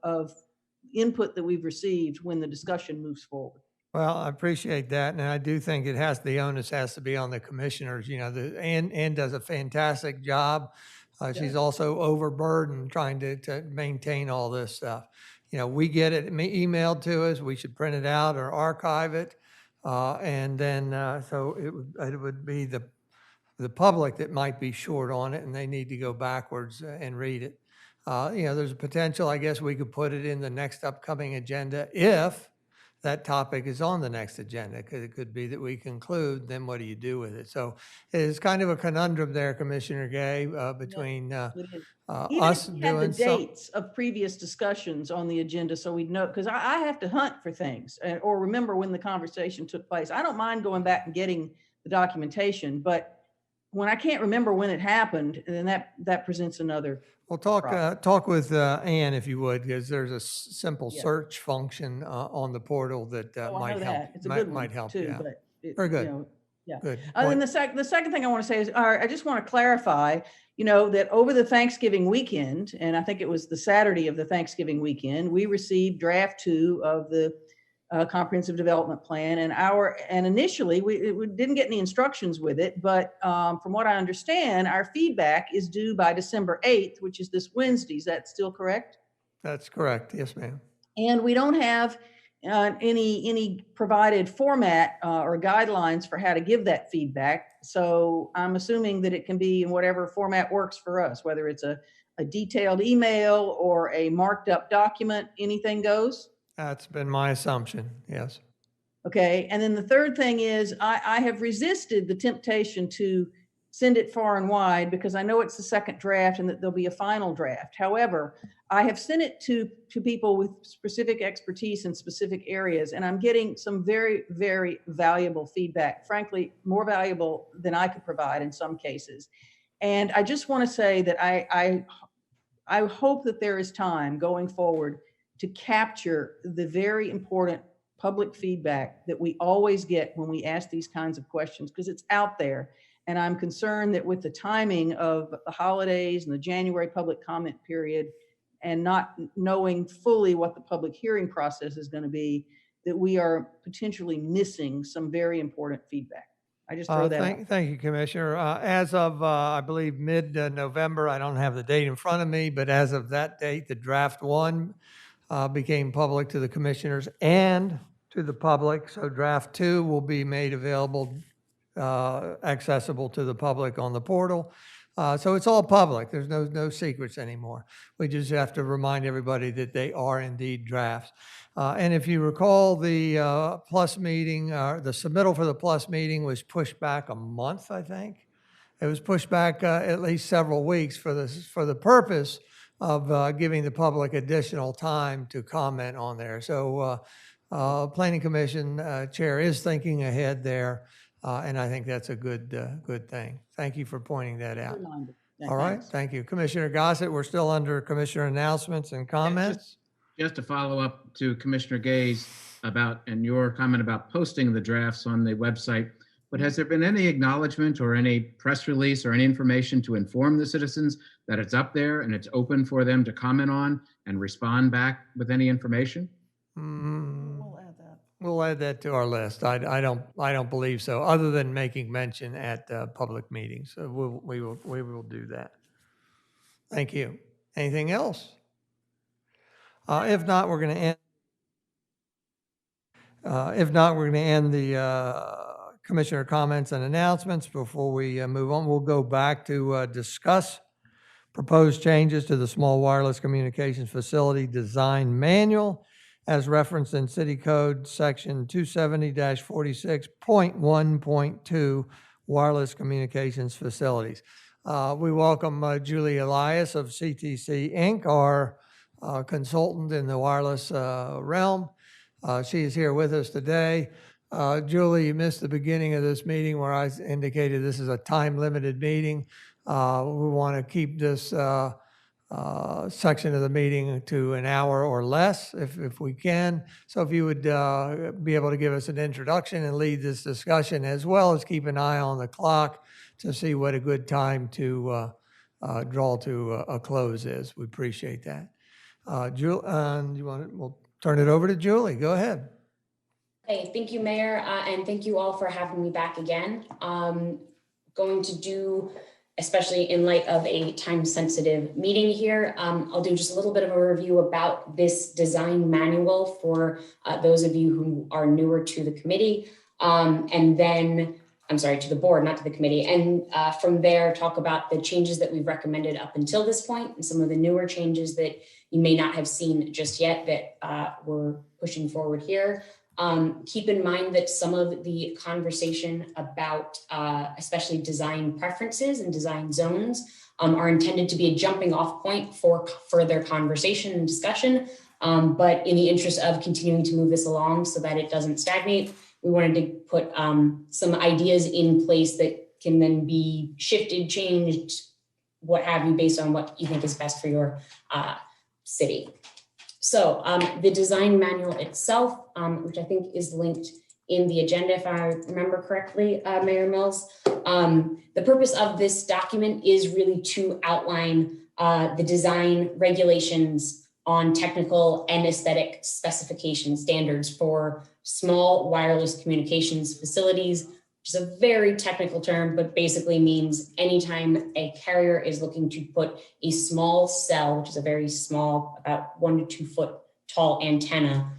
input that we've received when the discussion moves forward. Well, I appreciate that, and I do think the onus has to be on the commissioners. Ann does a fantastic job. She's also overburdened trying to maintain all this stuff. We get it emailed to us. We should print it out or archive it, and then so it would be the public that might be short on it, and they need to go backwards and read it. There's a potential, I guess we could put it in the next upcoming agenda if that topic is on the next agenda, because it could be that we conclude, then what do you do with it? So it's kind of a conundrum there, Commissioner Gay, between us Even if we had doing the dates of previous discussions on the agenda, so we'd know, because I have to hunt for things or remember when the conversation took place. I don't mind going back and getting the documentation, but when I can't remember when it happened, then that presents another. Well, talk with Ann, if you would, because there's a simple search function on the portal that I might know help. that. It's a good one Might help too, you out. but Very good. Yeah. Good. And then the second thing I want to say is, I just want to clarify, that over the Thanksgiving weekend, and I think it was the Saturday of the Thanksgiving weekend, we received draft 2 of the comprehensive development plan, and initially we didn't get any instructions with it, but from what I understand, our feedback is due by December 8th, which is this Wednesday. Is that still correct? That's correct. Yes, ma'am. And we don't have any provided format or guidelines for how to give that feedback. So I'm assuming that it can be in whatever format works for us, whether it's a detailed email or a marked up document, anything goes. That's been my assumption, yes. Okay, and then the third thing is I have resisted the temptation to send it far and wide because I know it's the second draft and that there'll be a final draft. However, I have sent it to people with specific expertise in specific areas, and I'm getting some very, very valuable feedback, frankly, more valuable than I could provide in some cases. And I just want to say that I hope that there is time going forward to capture the very important public feedback that we always get when we ask these kinds of questions, because it's out there. And I'm concerned that with the timing of the holidays and the January public comment period, and not knowing fully what the public hearing process is going to be, that we are potentially missing some very important feedback. I just throw that out. Thank you, Commissioner. As of, I believe, mid-November, I don't have the date in front of me, but as of that date, the draft 1 became public to the commissioners and to the public. So draft 2 will be made available, accessible to the public on the portal. So it's all public. There's no secrets anymore. We just have to remind everybody that they are indeed drafts. And if you recall, the plus meeting, the submittal for the plus meeting was pushed back a month, I think. It was pushed back at least several weeks for the purpose of giving the public additional time to comment on there. So Planning Commission Chair is thinking ahead there, and I think that's a good thing. Thank you for pointing that out. Yeah, All right, thanks. thank you. Commissioner Gossett, we're still under Commissioner announcements and comments. Just to follow up to Commissioner Gay's and your comment about posting the drafts on the website, but has there been any acknowledgement or any press release or any information to inform the citizens that it's up there and it's open for them to comment on and respond back with any information? We'll add that. We'll add that to our list. I don't believe so, other than making mention at public meetings. So we will do that. Thank you. Anything else? If not, we're going to end. If not, we're going to end the commissioner comments and announcements. Before we move on, we'll go back to discuss proposed changes to the small wireless communications facility design manual as referenced in City Code Section 270-46.1.2 wireless communications facilities. We welcome Julie Elias of CTC Inc., our consultant in the wireless realm. She is here with us today. Julie, you missed the beginning of this meeting where I indicated this is a time-limited meeting. We want to keep this section of the meeting to an hour or less if we can. So if you would be able to give us an introduction and lead this discussion, as well as keep an eye on the clock to see what a good time to draw to a close is. We appreciate that. We'll turn it over to Julie. Go ahead. Hey, thank you, Mayor, and thank you all for having me back again. Going to do, especially in light of a time-sensitive meeting here, I'll do just a little bit of a review about this design manual for those of you who are newer to the committee, and then, I'm sorry, to the board, not to the committee, and from there talk about the changes that we've recommended up until this point and some of the newer changes that you may not have seen just yet that we're pushing forward here. Keep in mind that some of the conversation about especially design preferences and design zones are intended to be a jumping off point for further conversation and discussion. But in the interest of continuing to move this along so that it doesn't stagnate, we wanted to put some ideas in place that can then be shifted, changed, what have you, based on what you think is best for your city. So the design manual itself, which I think is linked in the agenda, if I remember correctly, Mayor Mills, the purpose of this document is really to outline the design regulations on technical and aesthetic specification standards for small wireless communications facilities, which is a very technical term, but basically means anytime a carrier is looking to put a small cell, which is a very small, about 1 to 2 foot tall antenna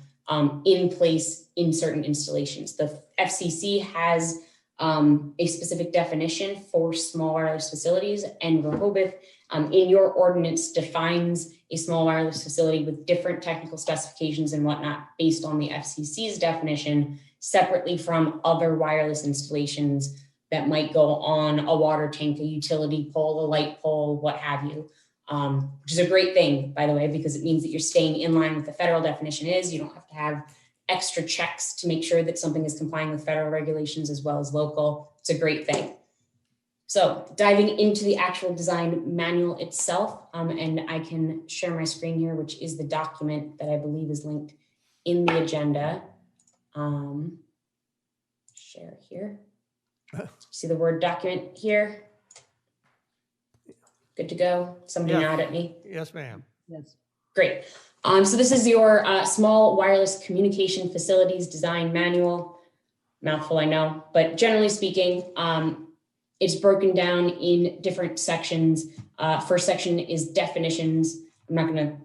in place in certain installations. The FCC has a specific definition for small wireless facilities, and Rehoboth in your ordinance defines a small wireless facility with different technical specifications and whatnot based on the FCC's definition, separately from other wireless installations that might go on a water tank, a utility pole, a light pole, what have you, which is a great thing, by the way, because it means that you're staying in line with the federal definition is. You don't have to have extra checks to make sure that something is complying with federal regulations as well as local. It's a great thing. So diving into the actual design manual itself, and I can share my screen here, which is the document that I believe is linked in the agenda. Share here. See the Word document here? Good to go? Somebody nod at me. Yes, ma'am. Yes. Great. So this is your small wireless communication facilities design manual. Mouthful, I know, but generally speaking, it's broken down in different sections. First section is definitions. I'm not going to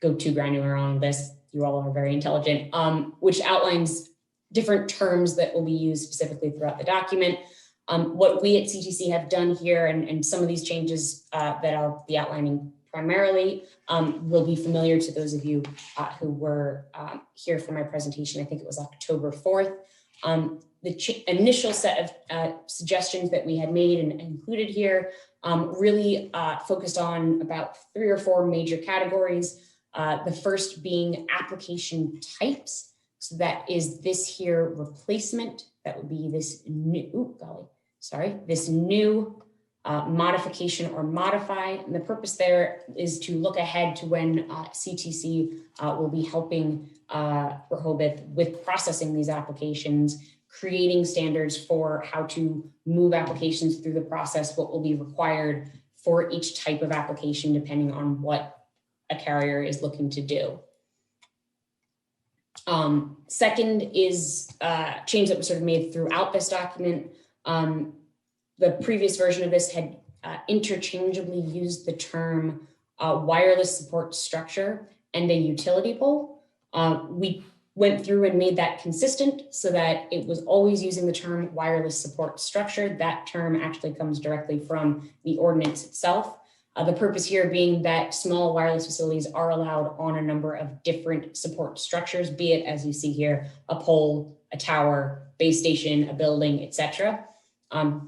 go too granular on this. You all are very intelligent, which outlines different terms that will be used specifically throughout the document. What we at CTC have done here, and some of these changes that I'll be outlining primarily will be familiar to those of you who were here for my presentation. I think it was October 4th. The initial set of suggestions that we had made and included here really focused on about 3 or 4 major categories. The first being application types. So that is this here replacement. That would be this new, this new modification or modify. And the purpose there is to look ahead to when CTC will be helping Rehoboth with processing these applications, creating standards for how to move applications through the process, what will be required for each type of application, depending on what a carrier is looking to do. Second is change that was sort of made throughout this document. The previous version of this had interchangeably used the term wireless support structure and a utility pole. We went through and made that consistent so that it was always using the term wireless support structure. That term actually comes directly from the ordinance itself. The purpose here being that small wireless facilities are allowed on a number of different support structures, be it, as you see here, a pole, a tower, base station, a building, etc.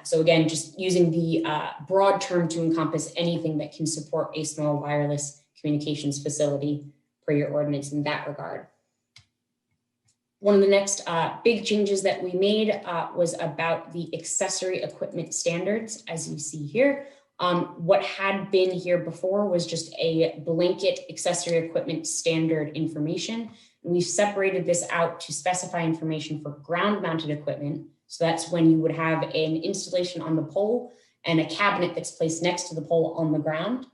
So again, just using the broad term to encompass anything that can support a small wireless communications facility per your ordinance in that regard. One of the next big changes that we made was about the accessory equipment standards, as you see here. What had been here before was just a blanket accessory equipment standard information. We've separated this out to specify information for ground-mounted equipment. So that's when you would have an installation on the pole and a cabinet that's placed next to the pole on the ground,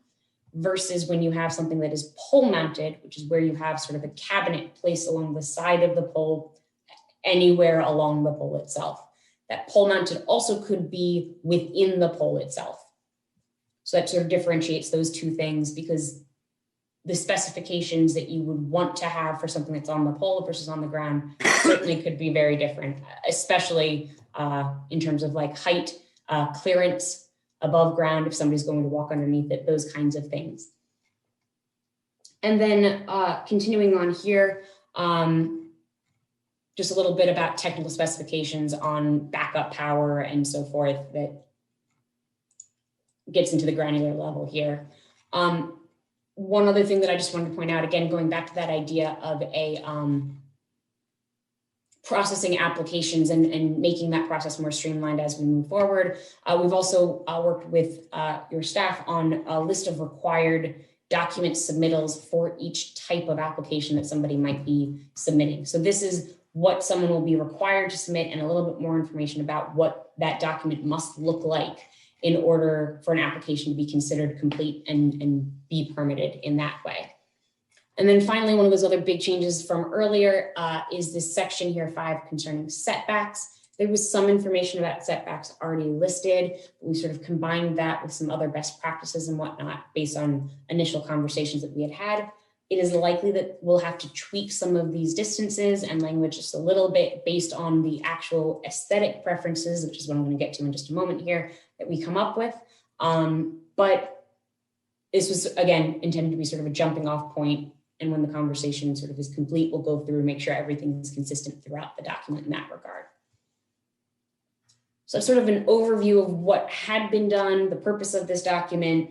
versus when you have something that is pole mounted, which is where you have sort of a cabinet placed along the side of the pole, anywhere along the pole itself. That pole mounted also could be within the pole itself. So that sort of differentiates those two things, because the specifications that you would want to have for something that's on the pole versus on the ground certainly could be very different, especially in terms of like height, clearance above ground, if somebody's going to walk underneath it, those kinds of things. And then continuing on here, just a little bit about technical specifications on backup power and so forth that gets into the granular level here. One other thing that I just wanted to point out, again, going back to that idea of a processing applications and making that process more streamlined as we move forward. We've also worked with your staff on a list of required document submittals for each type of application that somebody might be submitting. So this is what someone will be required to submit and a little bit more information about what that document must look like in order for an application to be considered complete and be permitted in that way. And then finally, one of those other big changes from earlier is this section here 5 concerning setbacks. There was some information about setbacks already listed. We sort of combined that with some other best practices and whatnot based on initial conversations that we had had. It is likely that we'll have to tweak some of these distances and language just a little bit based on the actual aesthetic preferences, which is what I'm going to get to in just a moment here, that we come up with. But this was, again, intended to be sort of a jumping off point. And when the conversation sort of is complete, we'll go through and make sure everything is consistent throughout the document in that regard. So sort of an overview of what had been done, the purpose of this document,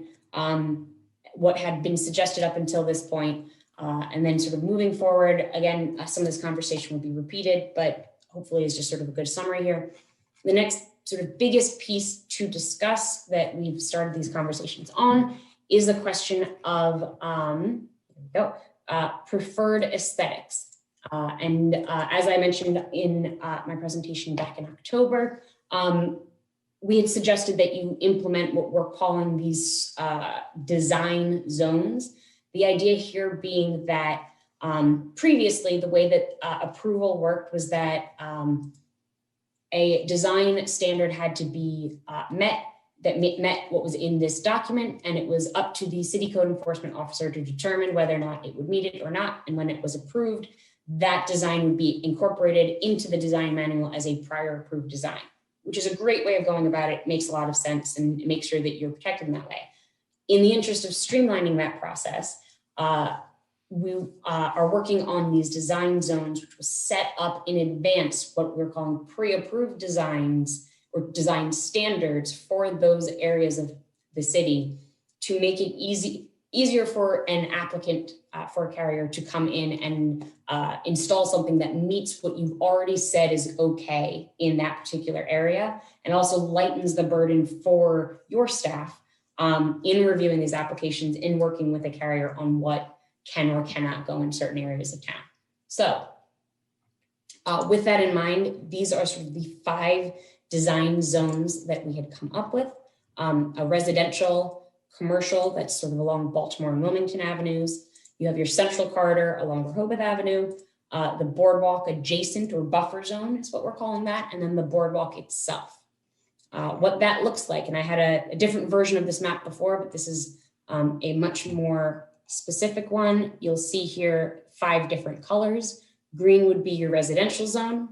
what had been suggested up until this point, and then sort of moving forward. Again, some of this conversation will be repeated, but hopefully it's just sort of a good summary here. The next sort of biggest piece to discuss that we've started these conversations on is the question of preferred aesthetics. As I mentioned in my presentation back in October, we had suggested that you implement what we're calling these design zones. The idea here being that previously the way that approval worked was that a design standard had to be met what was in this document, and it was up to the city code enforcement officer to determine whether or not it would meet it or not. And when it was approved, that design would be incorporated into the design manual as a prior approved design, which is a great way of going about it. It makes a lot of sense and it makes sure that you're protected in that way. In the interest of streamlining that process, we are working on these design zones, which was set up in advance, what we're calling pre-approved designs or design standards for those areas of the city to make it easier for an applicant, for a carrier to come in and install something that meets what you've already said is okay in that particular area, and also lightens the burden for your staff in reviewing these applications, in working with a carrier on what can or cannot go in certain areas of town. So with that in mind, these are sort of the 5 design zones that we had come up with. A residential, commercial, that's sort of along Baltimore and Wilmington Avenues. You have your central corridor along Rehoboth Avenue, the boardwalk adjacent or buffer zone is what we're calling that, and then the boardwalk itself. What that looks like, and I had a different version of this map before, but this is a much more specific one. You'll see here 5 different colors. Green would be your residential zone.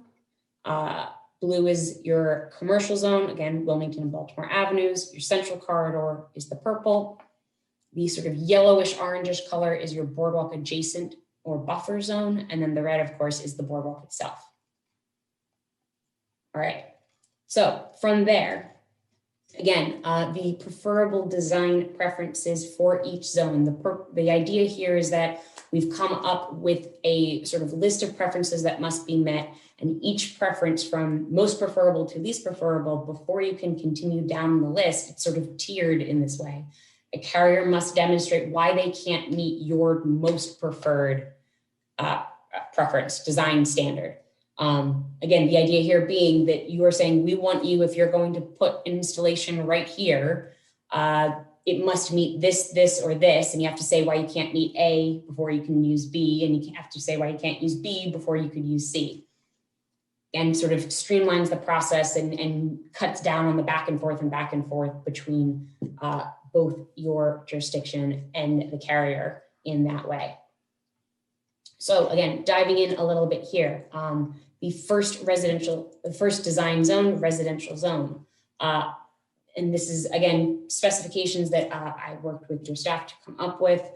Blue is your commercial zone, again, Wilmington and Baltimore Avenues. Your central corridor is the purple. The sort of yellowish orangish color is your boardwalk adjacent or buffer zone. And then the red, of course, is the boardwalk itself. All right. So from there, again, the preferable design preferences for each zone. The idea here is that we've come up with a sort of list of preferences that must be met, and each preference from most preferable to least preferable, before you can continue down the list, it's sort of tiered in this way. A carrier must demonstrate why they can't meet your most preferred preference design standard. Again, the idea here being that you are saying, we want you, if you're going to put an installation right here, it must meet this, this, or this, and you have to say why you can't meet A before you can use B, and you have to say why you can't use B before you could use C. And sort of streamlines the process and cuts down on the back and forth between both your jurisdiction and the carrier in that way. So again, diving in a little bit here, the first design zone, residential zone. And this is, again, specifications that I worked with your staff to come up with.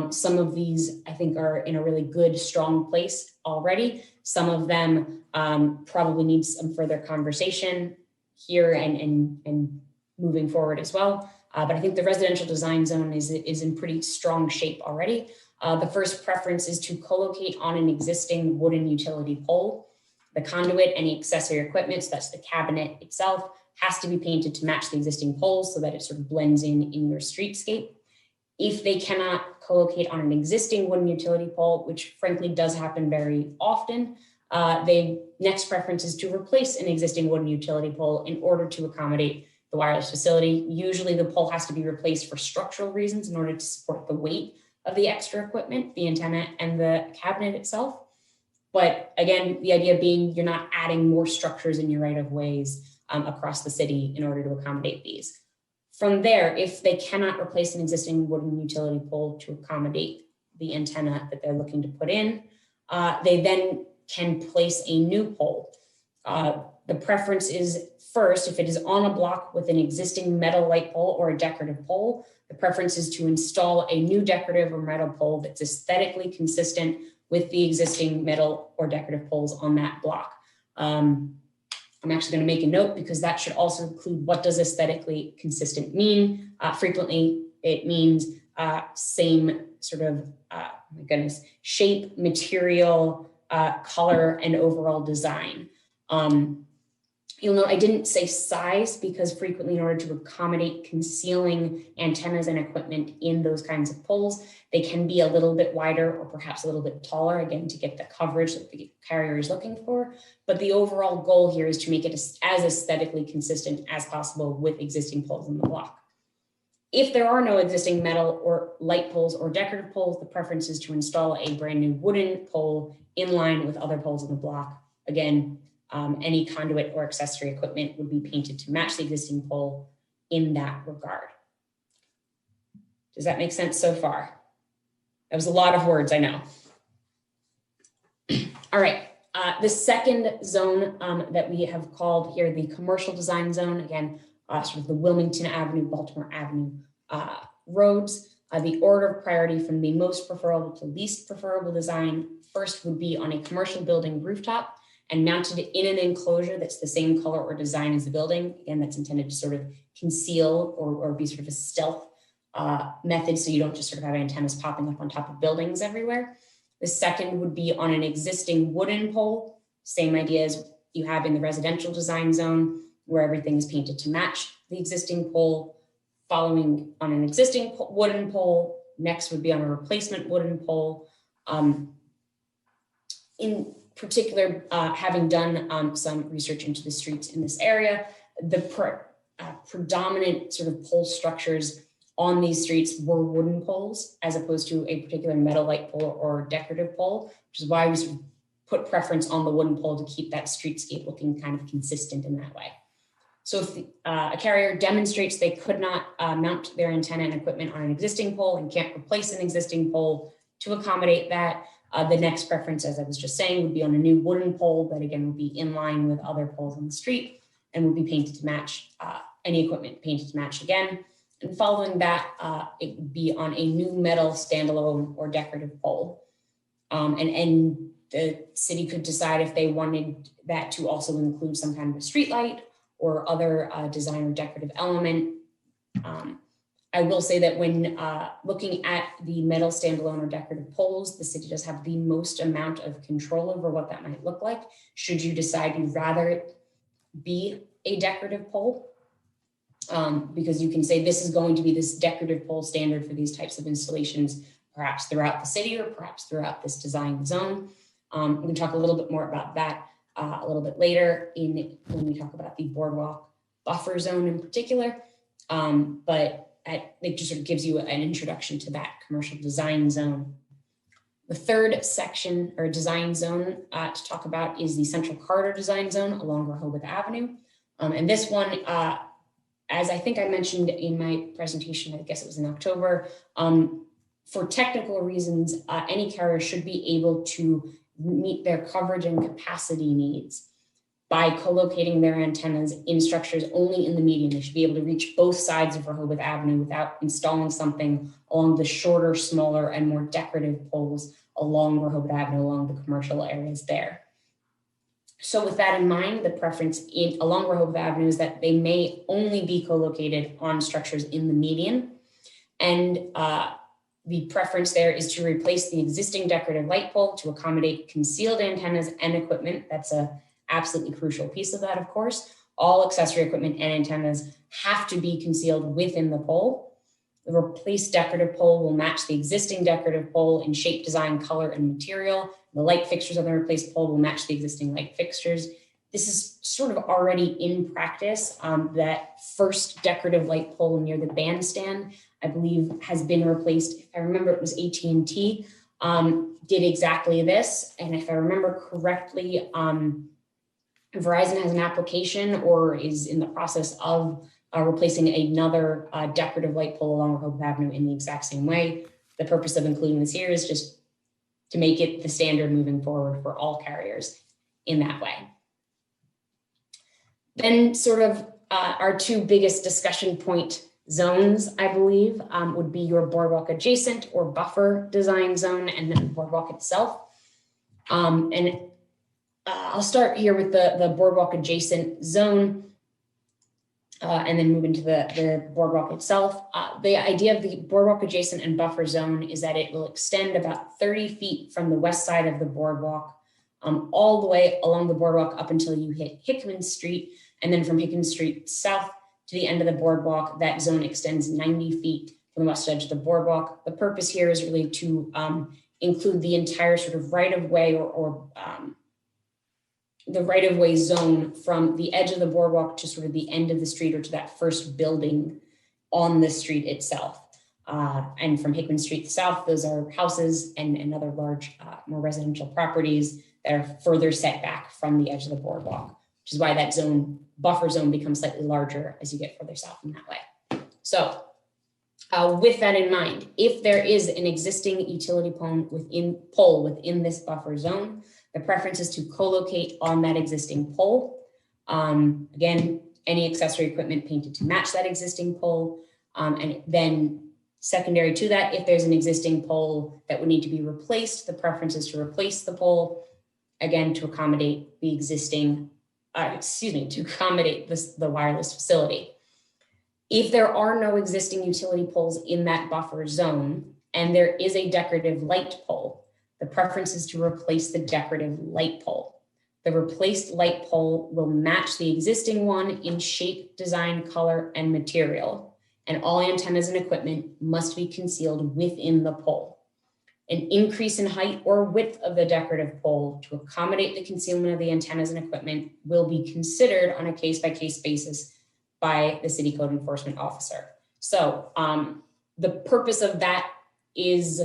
Some of these, I think, are in a really good, strong place already. Some of them probably need some further conversation here and moving forward as well. But I think the residential design zone is in pretty strong shape already. The first preference is to co-locate on an existing wooden utility pole. The conduit, any accessory equipment, so that's the cabinet itself, has to be painted to match the existing poles so that it sort of blends in your streetscape. If they cannot co-locate on an existing wooden utility pole, which frankly does happen very often, the next preference is to replace an existing wooden utility pole in order to accommodate the wireless facility. Usually the pole has to be replaced for structural reasons in order to support the weight of the extra equipment, the antenna and the cabinet itself. But again, the idea being you're not adding more structures in your right-of-ways across the city in order to accommodate these. From there, if they cannot replace an existing wooden utility pole to accommodate the antenna that they're looking to put in, they then can place a new pole. The preference is first, if it is on a block with an existing metal light pole or a decorative pole, the preference is to install a new decorative or metal pole that's aesthetically consistent with the existing metal or decorative poles on that block. I'm actually going to make a note because that should also include what does aesthetically consistent mean. Frequently, it means same sort of, shape, material, color, and overall design. You'll note I didn't say size because frequently in order to accommodate concealing antennas and equipment in those kinds of poles, they can be a little bit wider or perhaps a little bit taller, again, to get the coverage that the carrier is looking for. But the overall goal here is to make it as aesthetically consistent as possible with existing poles in the block. If there are no existing metal or light poles or decorative poles, the preference is to install a brand new wooden pole in line with other poles in the block. Again, any conduit or accessory equipment would be painted to match the existing pole in that regard. Does that make sense so far? That was a lot of words, I know. All right, the second zone that we have called here the commercial design zone, again, sort of the Wilmington Avenue, Baltimore Avenue roads. The order of priority from the most preferable to least preferable design first would be on a commercial building rooftop and mounted in an enclosure that's the same color or design as the building. Again, that's intended to sort of conceal or be sort of a stealth method so you don't just sort of have antennas popping up on top of buildings everywhere. The second would be on an existing wooden pole, same idea as you have in the residential design zone where everything is painted to match the existing pole. Following on an existing wooden pole, next would be on a replacement wooden pole. In particular, having done some research into the streets in this area, the predominant sort of pole structures on these streets were wooden poles as opposed to a particular metal light pole or decorative pole, which is why we sort of put preference on the wooden pole to keep that streetscape looking kind of consistent in that way. So if a carrier demonstrates they could not mount their antenna and equipment on an existing pole and can't replace an existing pole to accommodate that, the next preference, as I was just saying, would be on a new wooden pole that again would be in line with other poles on the street and would be painted to match, any equipment painted to match again. And following that, it would be on a new metal standalone or decorative pole. And the city could decide if they wanted that to also include some kind of a street light or other design or decorative element. I will say that when looking at the metal standalone or decorative poles, the city does have the most amount of control over what that might look like, should you decide you'd rather it be a decorative pole. Because you can say this is going to be this decorative pole standard for these types of installations, perhaps throughout the city or perhaps throughout this design zone. We can talk a little bit more about that a little bit later when we talk about the boardwalk buffer zone in particular. But it just sort of gives you an introduction to that commercial design zone. The third section or design zone to talk about is the Central Corridor Design Zone along Rehoboth Avenue. And this one, as I think I mentioned in my presentation, I guess it was in October, for technical reasons, any carrier should be able to meet their coverage and capacity needs by co-locating their antennas in structures only in the median. They should be able to reach both sides of Rehoboth Avenue without installing something along the shorter, smaller, and more decorative poles along Rehoboth Avenue, along the commercial areas there. So with that in mind, the preference along Rehoboth Avenue is that they may only be co-located on structures in the median. And the preference there is to replace the existing decorative light pole to accommodate concealed antennas and equipment. That's a absolutely crucial piece of that, of course. All accessory equipment and antennas have to be concealed within the pole. The replaced decorative pole will match the existing decorative pole in shape, design, color, and material. The light fixtures on the replaced pole will match the existing light fixtures. This is sort of already in practice. That first decorative light pole near the bandstand, I believe, has been replaced. If I remember, it was AT&T did exactly this. And if I remember correctly, Verizon has an application or is in the process of replacing another decorative light pole along Rehoboth Avenue in the exact same way. The purpose of including this here is just to make it the standard moving forward for all carriers in that way. Then sort of our two biggest discussion point zones, I believe, would be your boardwalk adjacent or buffer design zone and then the boardwalk itself. I'll start here with the boardwalk adjacent zone and then move into the boardwalk itself. The idea of the boardwalk adjacent and buffer zone is that it will extend about 30 feet from the west side of the boardwalk all the way along the boardwalk up until you hit Hickman Street. And then from Hickman Street south to the end of the boardwalk, that zone extends 90 feet from the west edge of the boardwalk. The purpose here is really to include the entire sort of right-of-way or the right-of-way zone from the edge of the boardwalk to sort of the end of the street or to that first building on the street itself. And from Hickman Street south, those are houses and other large, more residential properties that are further set back from the edge of the boardwalk, which is why that zone, buffer zone, becomes slightly larger as you get further south in that way. So with that in mind, if there is an existing utility pole within this buffer zone, the preference is to co-locate on that existing pole. Again, any accessory equipment painted to match that existing pole. And then secondary to that, if there's an existing pole that would need to be replaced, the preference is to replace the pole, again, to accommodate the existing, to accommodate the wireless facility. If there are no existing utility poles in that buffer zone, and there is a decorative light pole, the preference is to replace the decorative light pole. The replaced light pole will match the existing one in shape, design, color, and material, and all antennas and equipment must be concealed within the pole. An increase in height or width of the decorative pole to accommodate the concealment of the antennas and equipment will be considered on a case-by-case basis by the city code enforcement officer. So the purpose of that is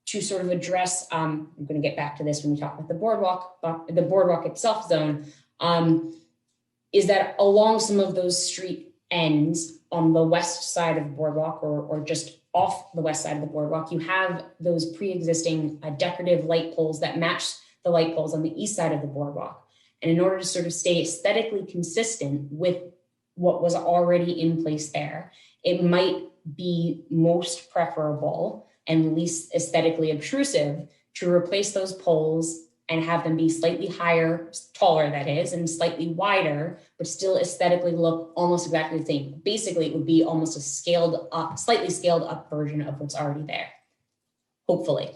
to sort of address, I'm going to get back to this when we talk about the boardwalk itself zone, is that along some of those street ends on the west side of the boardwalk or just off the west side of the boardwalk, you have those pre-existing decorative light poles that match the light poles on the east side of the boardwalk. And in order to sort of stay aesthetically consistent with what was already in place there, it might be most preferable and least aesthetically obtrusive to replace those poles and have them be slightly higher, taller that is, and slightly wider, but still aesthetically look almost exactly the same. Basically, it would be almost a scaled up, slightly scaled up version of what's already there, hopefully.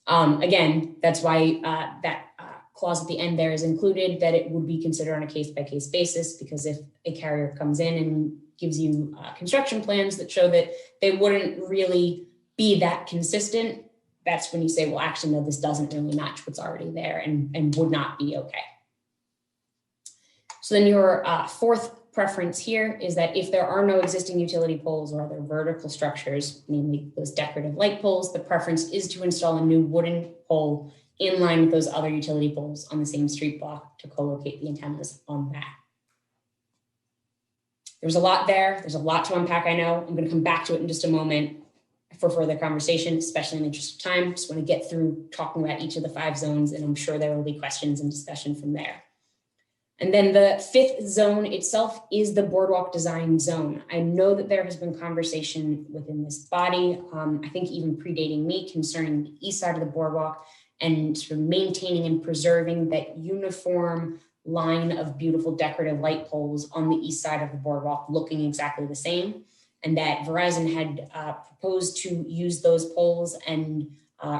Again, that's why that clause at the end there is included, that it would be considered on a case-by-case basis, because if a carrier comes in and gives you construction plans that show that they wouldn't really be that consistent, that's when you say, well, actually, no, this doesn't really match what's already there and would not be okay. So then your fourth preference here is that if there are no existing utility poles or other vertical structures, namely those decorative light poles, the preference is to install a new wooden pole in line with those other utility poles on the same street block to co-locate the antennas on that. There's a lot there. There's a lot to unpack, I know. I'm going to come back to it in just a moment for further conversation, especially in the interest of time. Just want to get through talking about each of the 5 zones, and I'm sure there will be questions and discussion from there. And then the 5th zone itself is the boardwalk design zone. I know that there has been conversation within this body, I think even predating me, concerning the east side of the boardwalk and sort of maintaining and preserving that uniform line of beautiful decorative light poles on the east side of the boardwalk looking exactly the same. And that Verizon had proposed to use those poles and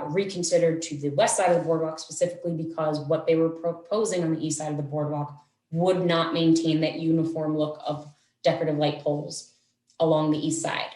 reconsidered to the west side of the boardwalk, specifically because what they were proposing on the east side of the boardwalk would not maintain that uniform look of decorative light poles along the east side.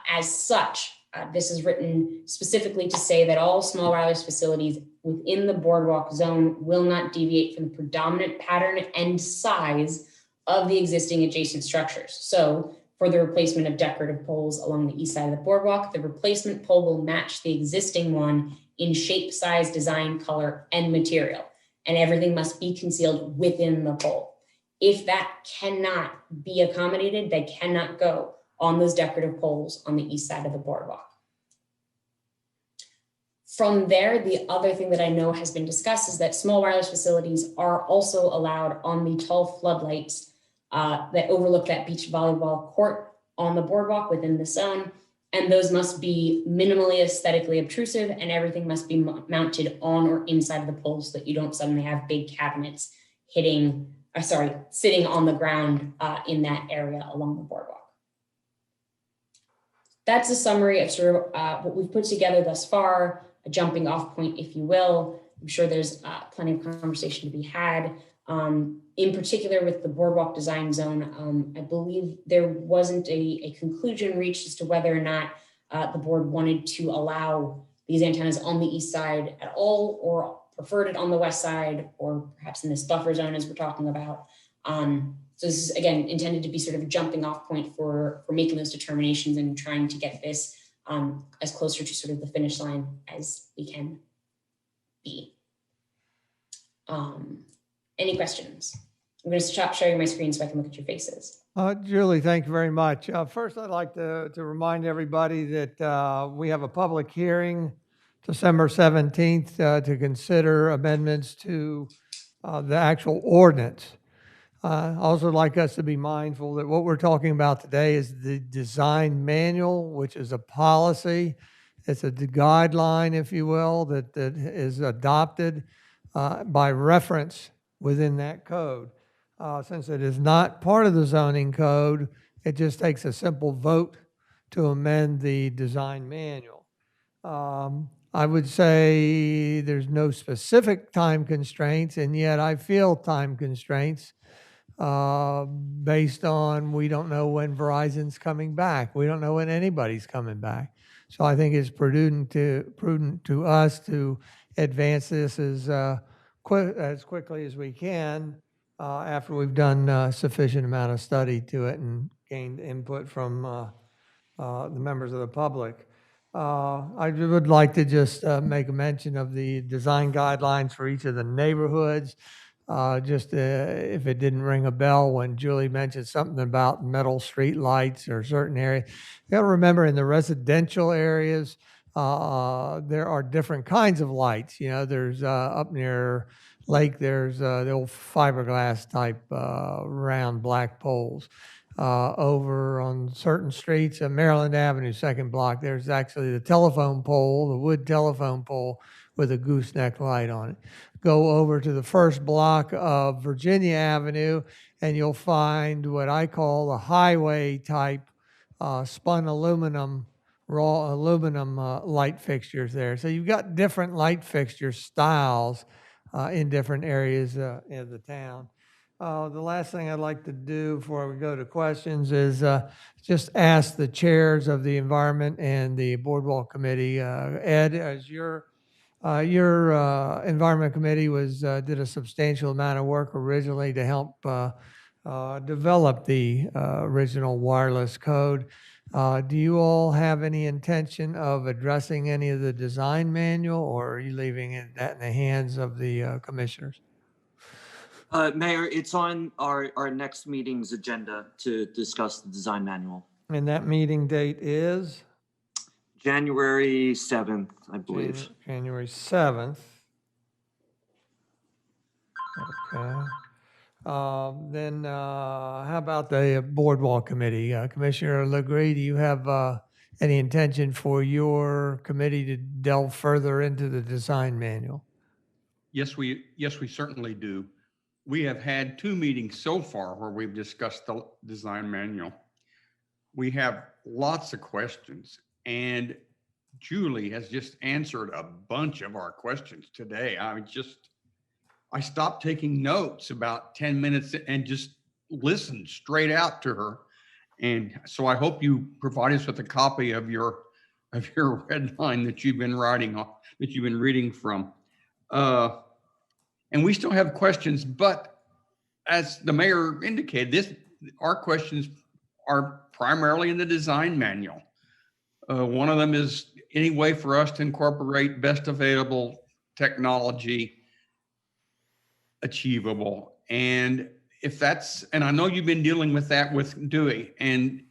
As such, this is written specifically to say that all small wireless facilities within the boardwalk zone will not deviate from the predominant pattern and size of the existing adjacent structures. So for the replacement of decorative poles along the east side of the boardwalk, the replacement pole will match the existing one in shape, size, design, color, and material. And everything must be concealed within the pole. If that cannot be accommodated, they cannot go on those decorative poles on the east side of the boardwalk. From there, the other thing that I know has been discussed is that small wireless facilities are also allowed on the tall floodlights that overlook that beach volleyball court on the boardwalk within the zone. And those must be minimally aesthetically obtrusive, and everything must be mounted on or inside of the poles so that you don't suddenly have big cabinets sitting on the ground in that area along the boardwalk. That's a summary of sort of what we've put together thus far, a jumping off point, if you will. I'm sure there's plenty of conversation to be had. In particular with the boardwalk design zone, I believe there wasn't a conclusion reached as to whether or not the board wanted to allow these antennas on the east side at all, or preferred it on the west side, or perhaps in this buffer zone as we're talking about. So this is, again, intended to be sort of a jumping off point for making those determinations and trying to get this as closer to sort of the finish line as we can be. Any questions? I'm going to stop sharing my screen so I can look at your faces. Julie, thank you very much. First, I'd like to remind everybody that we have a public hearing December 17th to consider amendments to the actual ordinance. I also like us to be mindful that what we're talking about today is the design manual, which is a policy. It's a guideline, if you will, that is adopted by reference within that code. Since it is not part of the zoning code, it just takes a simple vote to amend the design manual. I would say there's no specific time constraints, and yet I feel time constraints based on we don't know when Verizon's coming back. We don't know when anybody's coming back. So I think it's prudent to us to advance this as quickly as we can after we've done a sufficient amount of study to it and gained input from the members of the public. I would like to just make a mention of the design guidelines for each of the neighborhoods. Just if it didn't ring a bell when Julie mentioned something about metal street lights or certain areas. You gotta remember in the residential areas, there are different kinds of lights. You know, there's up near Lake, there's the old fiberglass type round black poles. over on certain streets of Maryland Avenue, second block. There's actually the telephone pole, the wood telephone pole with a gooseneck light on it. Go over to the first block of Virginia Avenue, and you'll find what I call the highway type spun aluminum, raw aluminum light fixtures there. So you've got different light fixture styles in different areas of the town. The last thing I'd like to do before we go to questions is just ask the chairs of the Environment and the Boardwalk Committee. Ed, as your Environment Committee did a substantial amount of work originally to help develop the original wireless code. Do you all have any intention of addressing any of the design manual, or are you leaving that in the hands of the commissioners? Mayor, it's on our next meeting's agenda to discuss the design manual. And that meeting date is? January 7th, I believe. January 7th. Okay. Then how about the Boardwalk Committee? Commissioner Legree, do you have any intention for your committee to delve further into the design manual? Yes, we certainly do. We have had 2 meetings so far where we've discussed the design manual. We have lots of questions, and Julie has just answered a bunch of our questions today. I stopped taking notes about 10 minutes and just listened straight out to her. And so I hope you provide us with a copy of your red line that you've been reading from. And we still have questions, but as the mayor indicated, our questions are primarily in the design manual. One of them is any way for us to incorporate best available technology achievable. And and I know you've been dealing with that with Dewey, and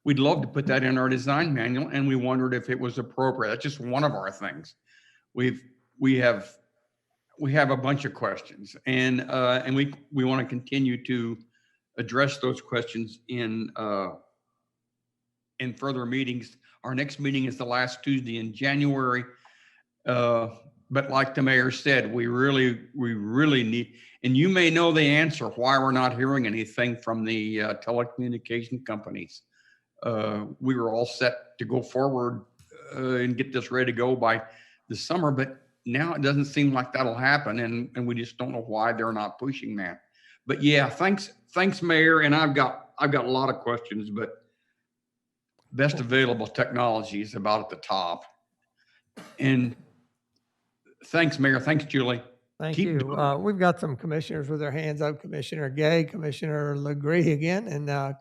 we'd love to put that in our design manual, and we wondered if it was appropriate. That's just one of our things. We have a bunch of questions, and we want to continue to address those questions in further meetings. Our next meeting is the last Tuesday in January. But like the mayor said, we really need, and you may know the answer why we're not hearing anything from the telecommunication companies. We were all set to go forward and get this ready to go by the summer, but now it doesn't seem like that'll happen, and we just don't know why they're not pushing that. But yeah, thanks, Mayor. And I've got a lot of questions, but best available technology is about at the top. And thanks, Mayor. Thanks, Julie. Thank you. We've got some commissioners with their hands up. Commissioner Gay, Commissioner Legree again, and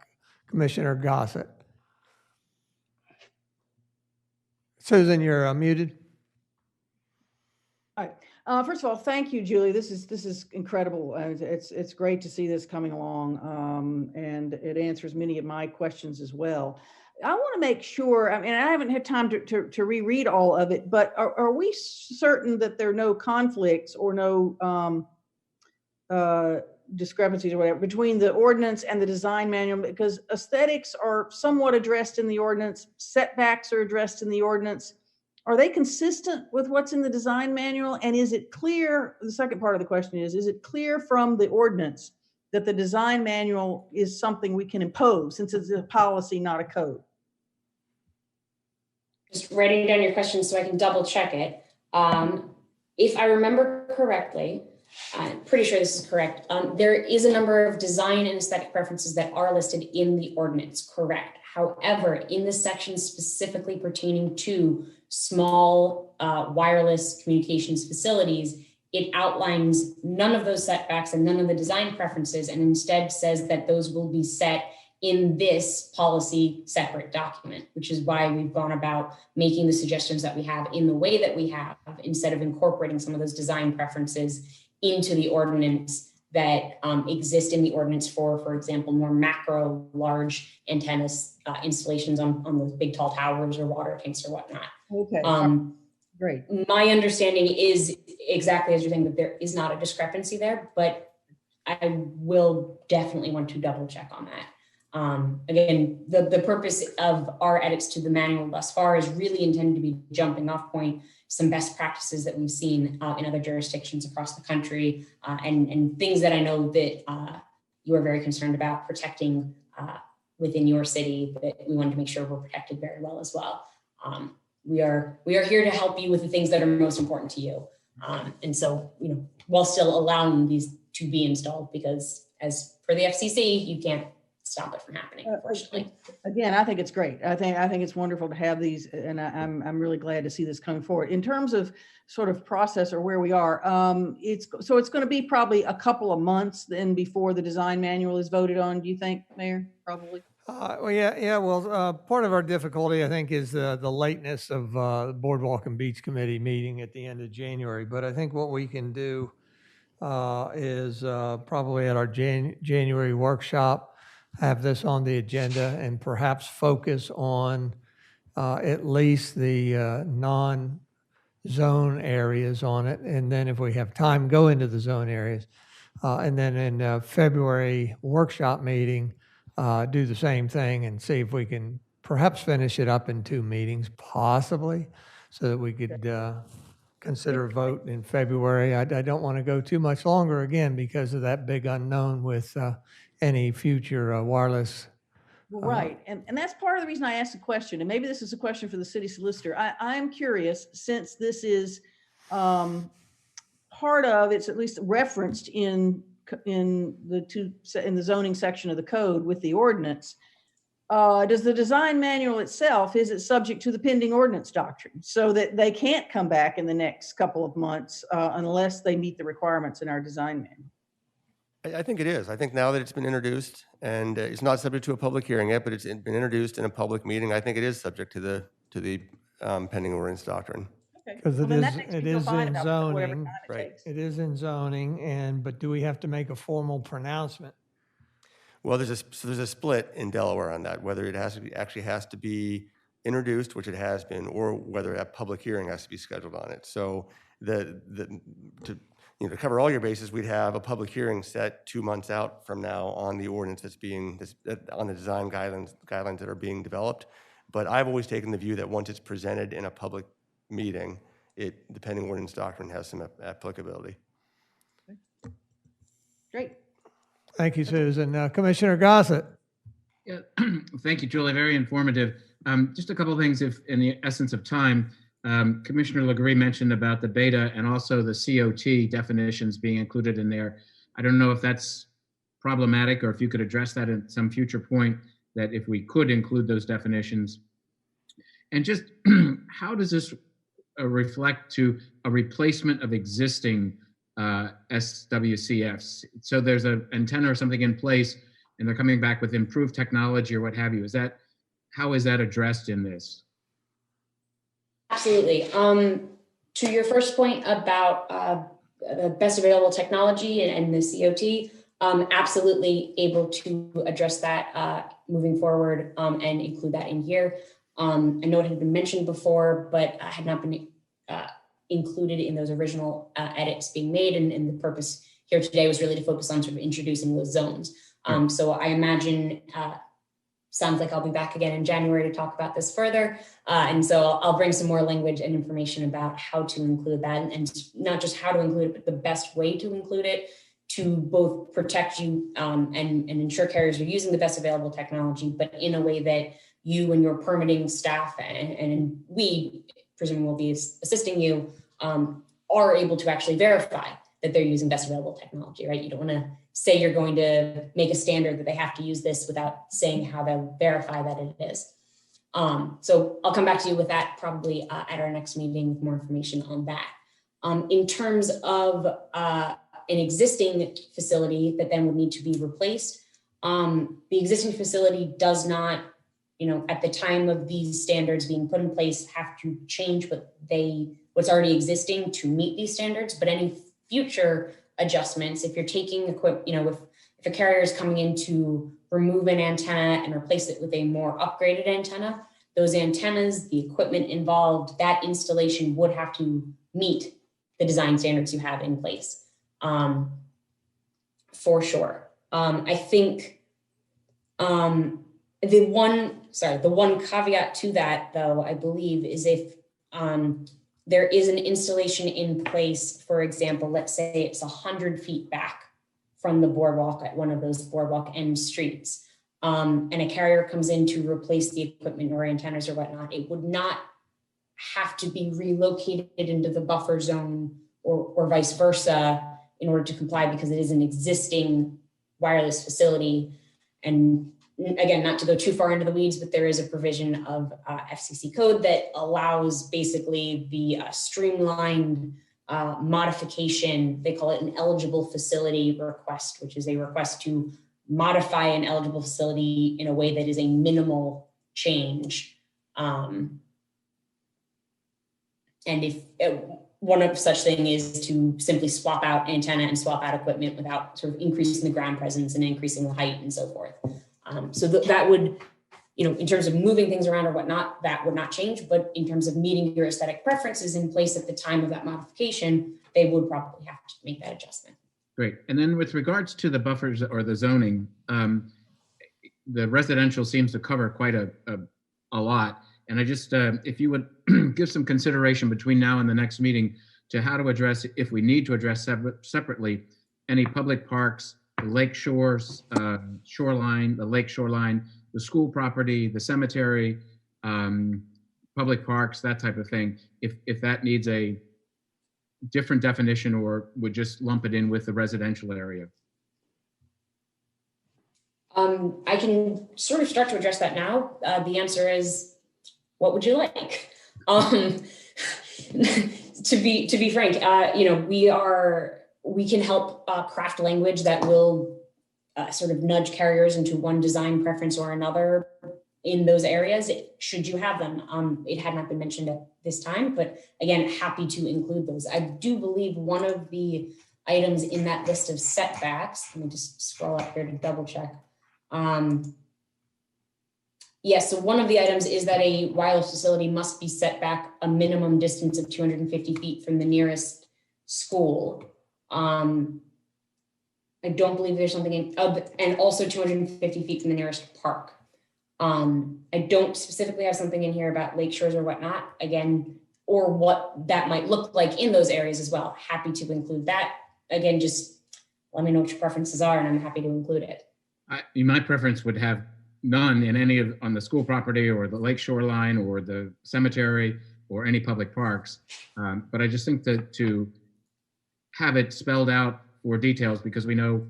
Commissioner Gossett. Susan, you're muted. All right. First of all, thank you, Julie. This is incredible. It's great to see this coming along, and it answers many of my questions as well. I want to make sure, I mean, I haven't had time to reread all of it, but are we certain that there are no conflicts or no discrepancies or whatever between the ordinance and the design manual? Because aesthetics are somewhat addressed in the ordinance, setbacks are addressed in the ordinance. Are they consistent with what's in the design manual? And is it clear, the second part of the question is it clear from the ordinance that the design manual is something we can impose since it's a policy, not a code? Just writing down your questions so I can double check it. If I remember correctly, I'm pretty sure this is correct. There is a number of design and aesthetic preferences that are listed in the ordinance, correct. However, in the section specifically pertaining to small wireless communications facilities, it outlines none of those setbacks and none of the design preferences, and instead says that those will be set in this policy separate document, which is why we've gone about making the suggestions that we have in the way that we have, instead of incorporating some of those design preferences into the ordinance that exist in the ordinance for example, more macro large antennas installations on those big tall towers or water tanks or whatnot. Okay, great. My understanding is exactly as you're saying, that there is not a discrepancy there, but I will definitely want to double check on that. Again, the purpose of our edits to the manual thus far is really intended to be jumping off point, some best practices that we've seen in other jurisdictions across the country, and things that I know that you are very concerned about protecting within your city, that we wanted to make sure we're protected very well as well. We are here to help you with the things that are most important to you. And so, while still allowing these to be installed, because as per the FCC, you can't stop it from happening, unfortunately. Again, I think it's great. I think it's wonderful to have these, and I'm really glad to see this coming forward. In terms of sort of process or where we are, it's going to be probably a couple of months then before the design manual is voted on. Do you think, Mayor? Probably. Well, part of our difficulty, I think, is the lateness of the Boardwalk and Beach Committee meeting at the end of January. But I think what we can do is probably at our January workshop, have this on the agenda and perhaps focus on at least the non-zone areas on it. And then if we have time, go into the zone areas. And then in February workshop meeting, do the same thing and see if we can perhaps finish it up in 2 meetings, possibly, so that we could consider a vote in February. I don't want to go too much longer again because of that big unknown with any future wireless. Right. And that's part of the reason I asked the question. And maybe this is a question for the city solicitor. I'm curious, since this is part of, it's at least referenced in the zoning section of the code with the ordinance. Does the design manual itself, is it subject to the pending ordinance doctrine so that they can't come back in the next couple of months unless they meet the requirements in our design manual? I think it is. I think now that it's been introduced, and it's not subject to a public hearing yet, but it's been introduced in a public meeting, I think it is subject to the pending ordinance doctrine. Because it is in zoning. Right. It is in zoning, but do we have to make a formal pronouncement? Well, there's a split in Delaware on that, whether it actually has to be introduced, which it has been, or whether a public hearing has to be scheduled on it. So to cover all your bases, we'd have a public hearing set 2 months out from now on the ordinance on the design guidelines that are being developed. But I've always taken the view that once it's presented in a public meeting, the pending ordinance doctrine has some applicability. Great. Thank you, Susan. Commissioner Gossett. Yeah, thank you, Julie. Very informative. Just a couple of things, if in the essence of time. Commissioner Legree mentioned about the beta and also the COT definitions being included in there. I don't know if that's problematic or if you could address that at some future point, that if we could include those definitions. And just how does this reflect to a replacement of existing SWCFs? So there's an antenna or something in place and they're coming back with improved technology or what have you. How is that addressed in this? Absolutely. To your first point about the best available technology and the COT, absolutely able to address that moving forward and include that in here. I know it had been mentioned before, but had not been included in those original edits being made. And the purpose here today was really to focus on sort of introducing those zones. So I imagine, sounds like I'll be back again in January to talk about this further. And so I'll bring some more language and information about how to include that, and not just how to include it, but the best way to include it to both protect you and ensure carriers are using the best available technology, but in a way that you and your permitting staff and we, presumably will be assisting you, are able to actually verify that they're using best available technology, right? You don't want to say you're going to make a standard that they have to use this without saying how to verify that it is. So I'll come back to you with that probably at our next meeting with more information on that. In terms of an existing facility that then would need to be replaced, the existing facility does not, at the time of these standards being put in place, have to change what's already existing to meet these standards, but any future adjustments, if you're taking if a carrier is coming in to remove an antenna and replace it with a more upgraded antenna, those antennas, the equipment involved, that installation would have to meet the design standards you have in place, for sure. I think The one caveat to that, though, I believe, is if there is an installation in place, for example, let's say it's 100 feet back from the boardwalk at one of those boardwalk end streets, and a carrier comes in to replace the equipment or antennas or whatnot, it would not have to be relocated into the buffer zone or vice versa in order to comply, because it is an existing wireless facility. And again, not to go too far into the weeds, but there is a provision of FCC code that allows basically the streamlined modification. They call it an eligible facility request, which is a request to modify an eligible facility in a way that is a minimal change. And if one of such thing is to simply swap out antenna and swap out equipment without sort of increasing the ground presence and increasing the height and so forth. So that would, in terms of moving things around or whatnot, that would not change. But in terms of meeting your aesthetic preferences in place at the time of that modification, they would probably have to make that adjustment. Great. And then with regards to the buffers or the zoning, the residential seems to cover quite a lot. And I just, if you would give some consideration between now and the next meeting to how to address, if we need to address separately, any public parks, the lake shores, shoreline, the lake shoreline, the school property, the cemetery, public parks, that type of thing, if that needs a different definition or would just lump it in with the residential area. I can sort of start to address that now. The answer is, what would you like? To be frank, we can help craft language that will sort of nudge carriers into one design preference or another in those areas, should you have them. It had not been mentioned at this time, but again, happy to include those. I do believe one of the items in that list of setbacks, let me just scroll up here to double check. Yes, so one of the items is that a wireless facility must be set back a minimum distance of 250 feet from the nearest school. I don't believe there's something in, and also 250 feet from the nearest park. I don't specifically have something in here about lake shores or whatnot, again, or what that might look like in those areas as well. Happy to include that. Again, just let me know what your preferences are and I'm happy to include it. My preference would have none in any of, on the school property or the lake shoreline or the cemetery or any public parks. But I just think that to have it spelled out for details, because we know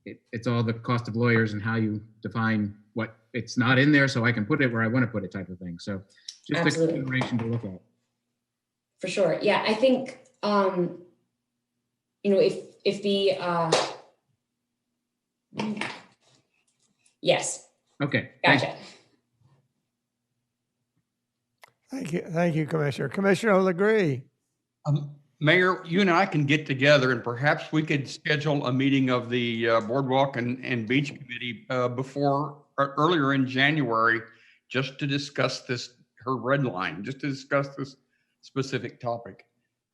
it's all the cost of lawyers and how you define what it's not in there, so I can put it where I want to put it type of thing. So just Absolutely. a consideration to look at. For sure. Yeah, I think, if the, yes. Okay. Gotcha. Thank you, Commissioner. Commissioner Legree. Mayor, you and I can get together and perhaps we could schedule a meeting of the Boardwalk and Beach Committee earlier in January, just to discuss this, her red line, just to discuss this specific topic.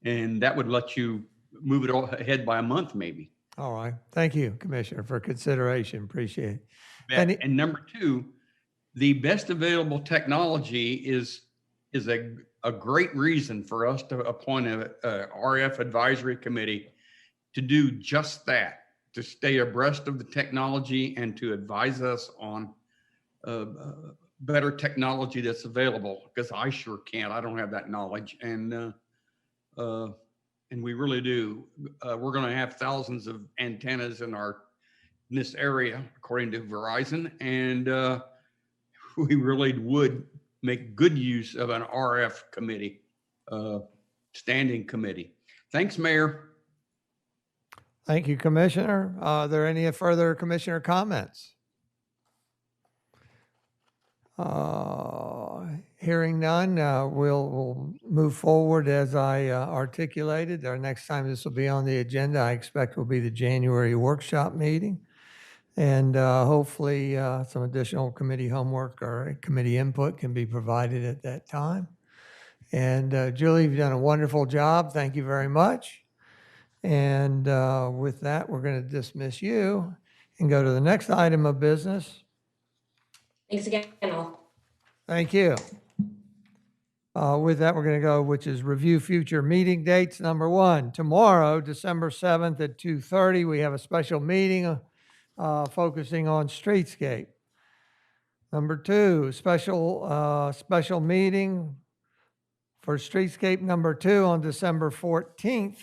And that would let you move it ahead by a month, maybe. All right. Thank you, Commissioner, for consideration. Appreciate it. And number two, the best available technology is a great reason for us to appoint a RF advisory committee to do just that, to stay abreast of the technology and to advise us on better technology that's available, because I sure can't. I don't have that knowledge, and we really do. We're going to have thousands of antennas in this area, according to Verizon, and we really would make good use of an RF committee, standing committee. Thanks, Mayor. Thank you, Commissioner. Are there any further Commissioner comments? Hearing none, we'll move forward as I articulated. Our next time this will be on the agenda, I expect will be the January workshop meeting. And hopefully some additional committee homework or committee input can be provided at that time. And Julie, you've done a wonderful job. Thank you very much. And with that, we're going to dismiss you and go to the next item of business. Thanks again, all. Thank you. With that, we're going to go, which is review future meeting dates. Number one, tomorrow, December 7th at 2:30, we have a special meeting focusing on streetscape. Number two, special meeting for streetscape number 2 on December 14th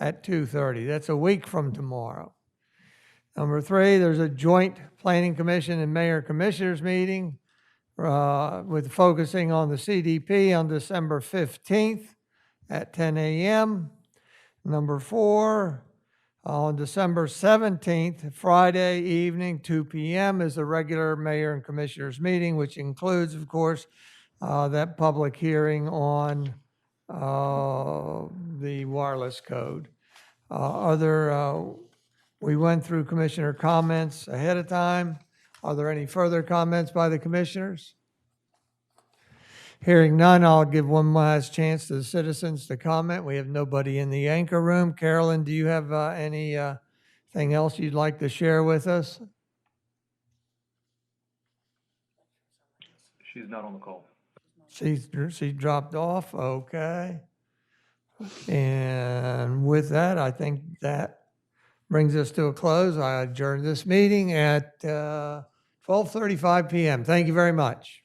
at 2:30. That's a week from tomorrow. Number 3, there's a joint planning commission and mayor commissioners meeting with focusing on the CDP on December 15th at 10 a.m. Number 4, on December 17th, Friday evening, 2 p.m. is a regular mayor and commissioners meeting, which includes, of course, that public hearing on the wireless code. We went through commissioner comments ahead of time. Are there any further comments by the commissioners? Hearing none, I'll give one last chance to the citizens to comment. We have nobody in the anchor room. Carolyn, do you have anything else you'd like to share with us? She's not on the call. She dropped off, okay. And with that, I think that brings us to a close. I adjourn this meeting at 12:35 p.m. Thank you very much.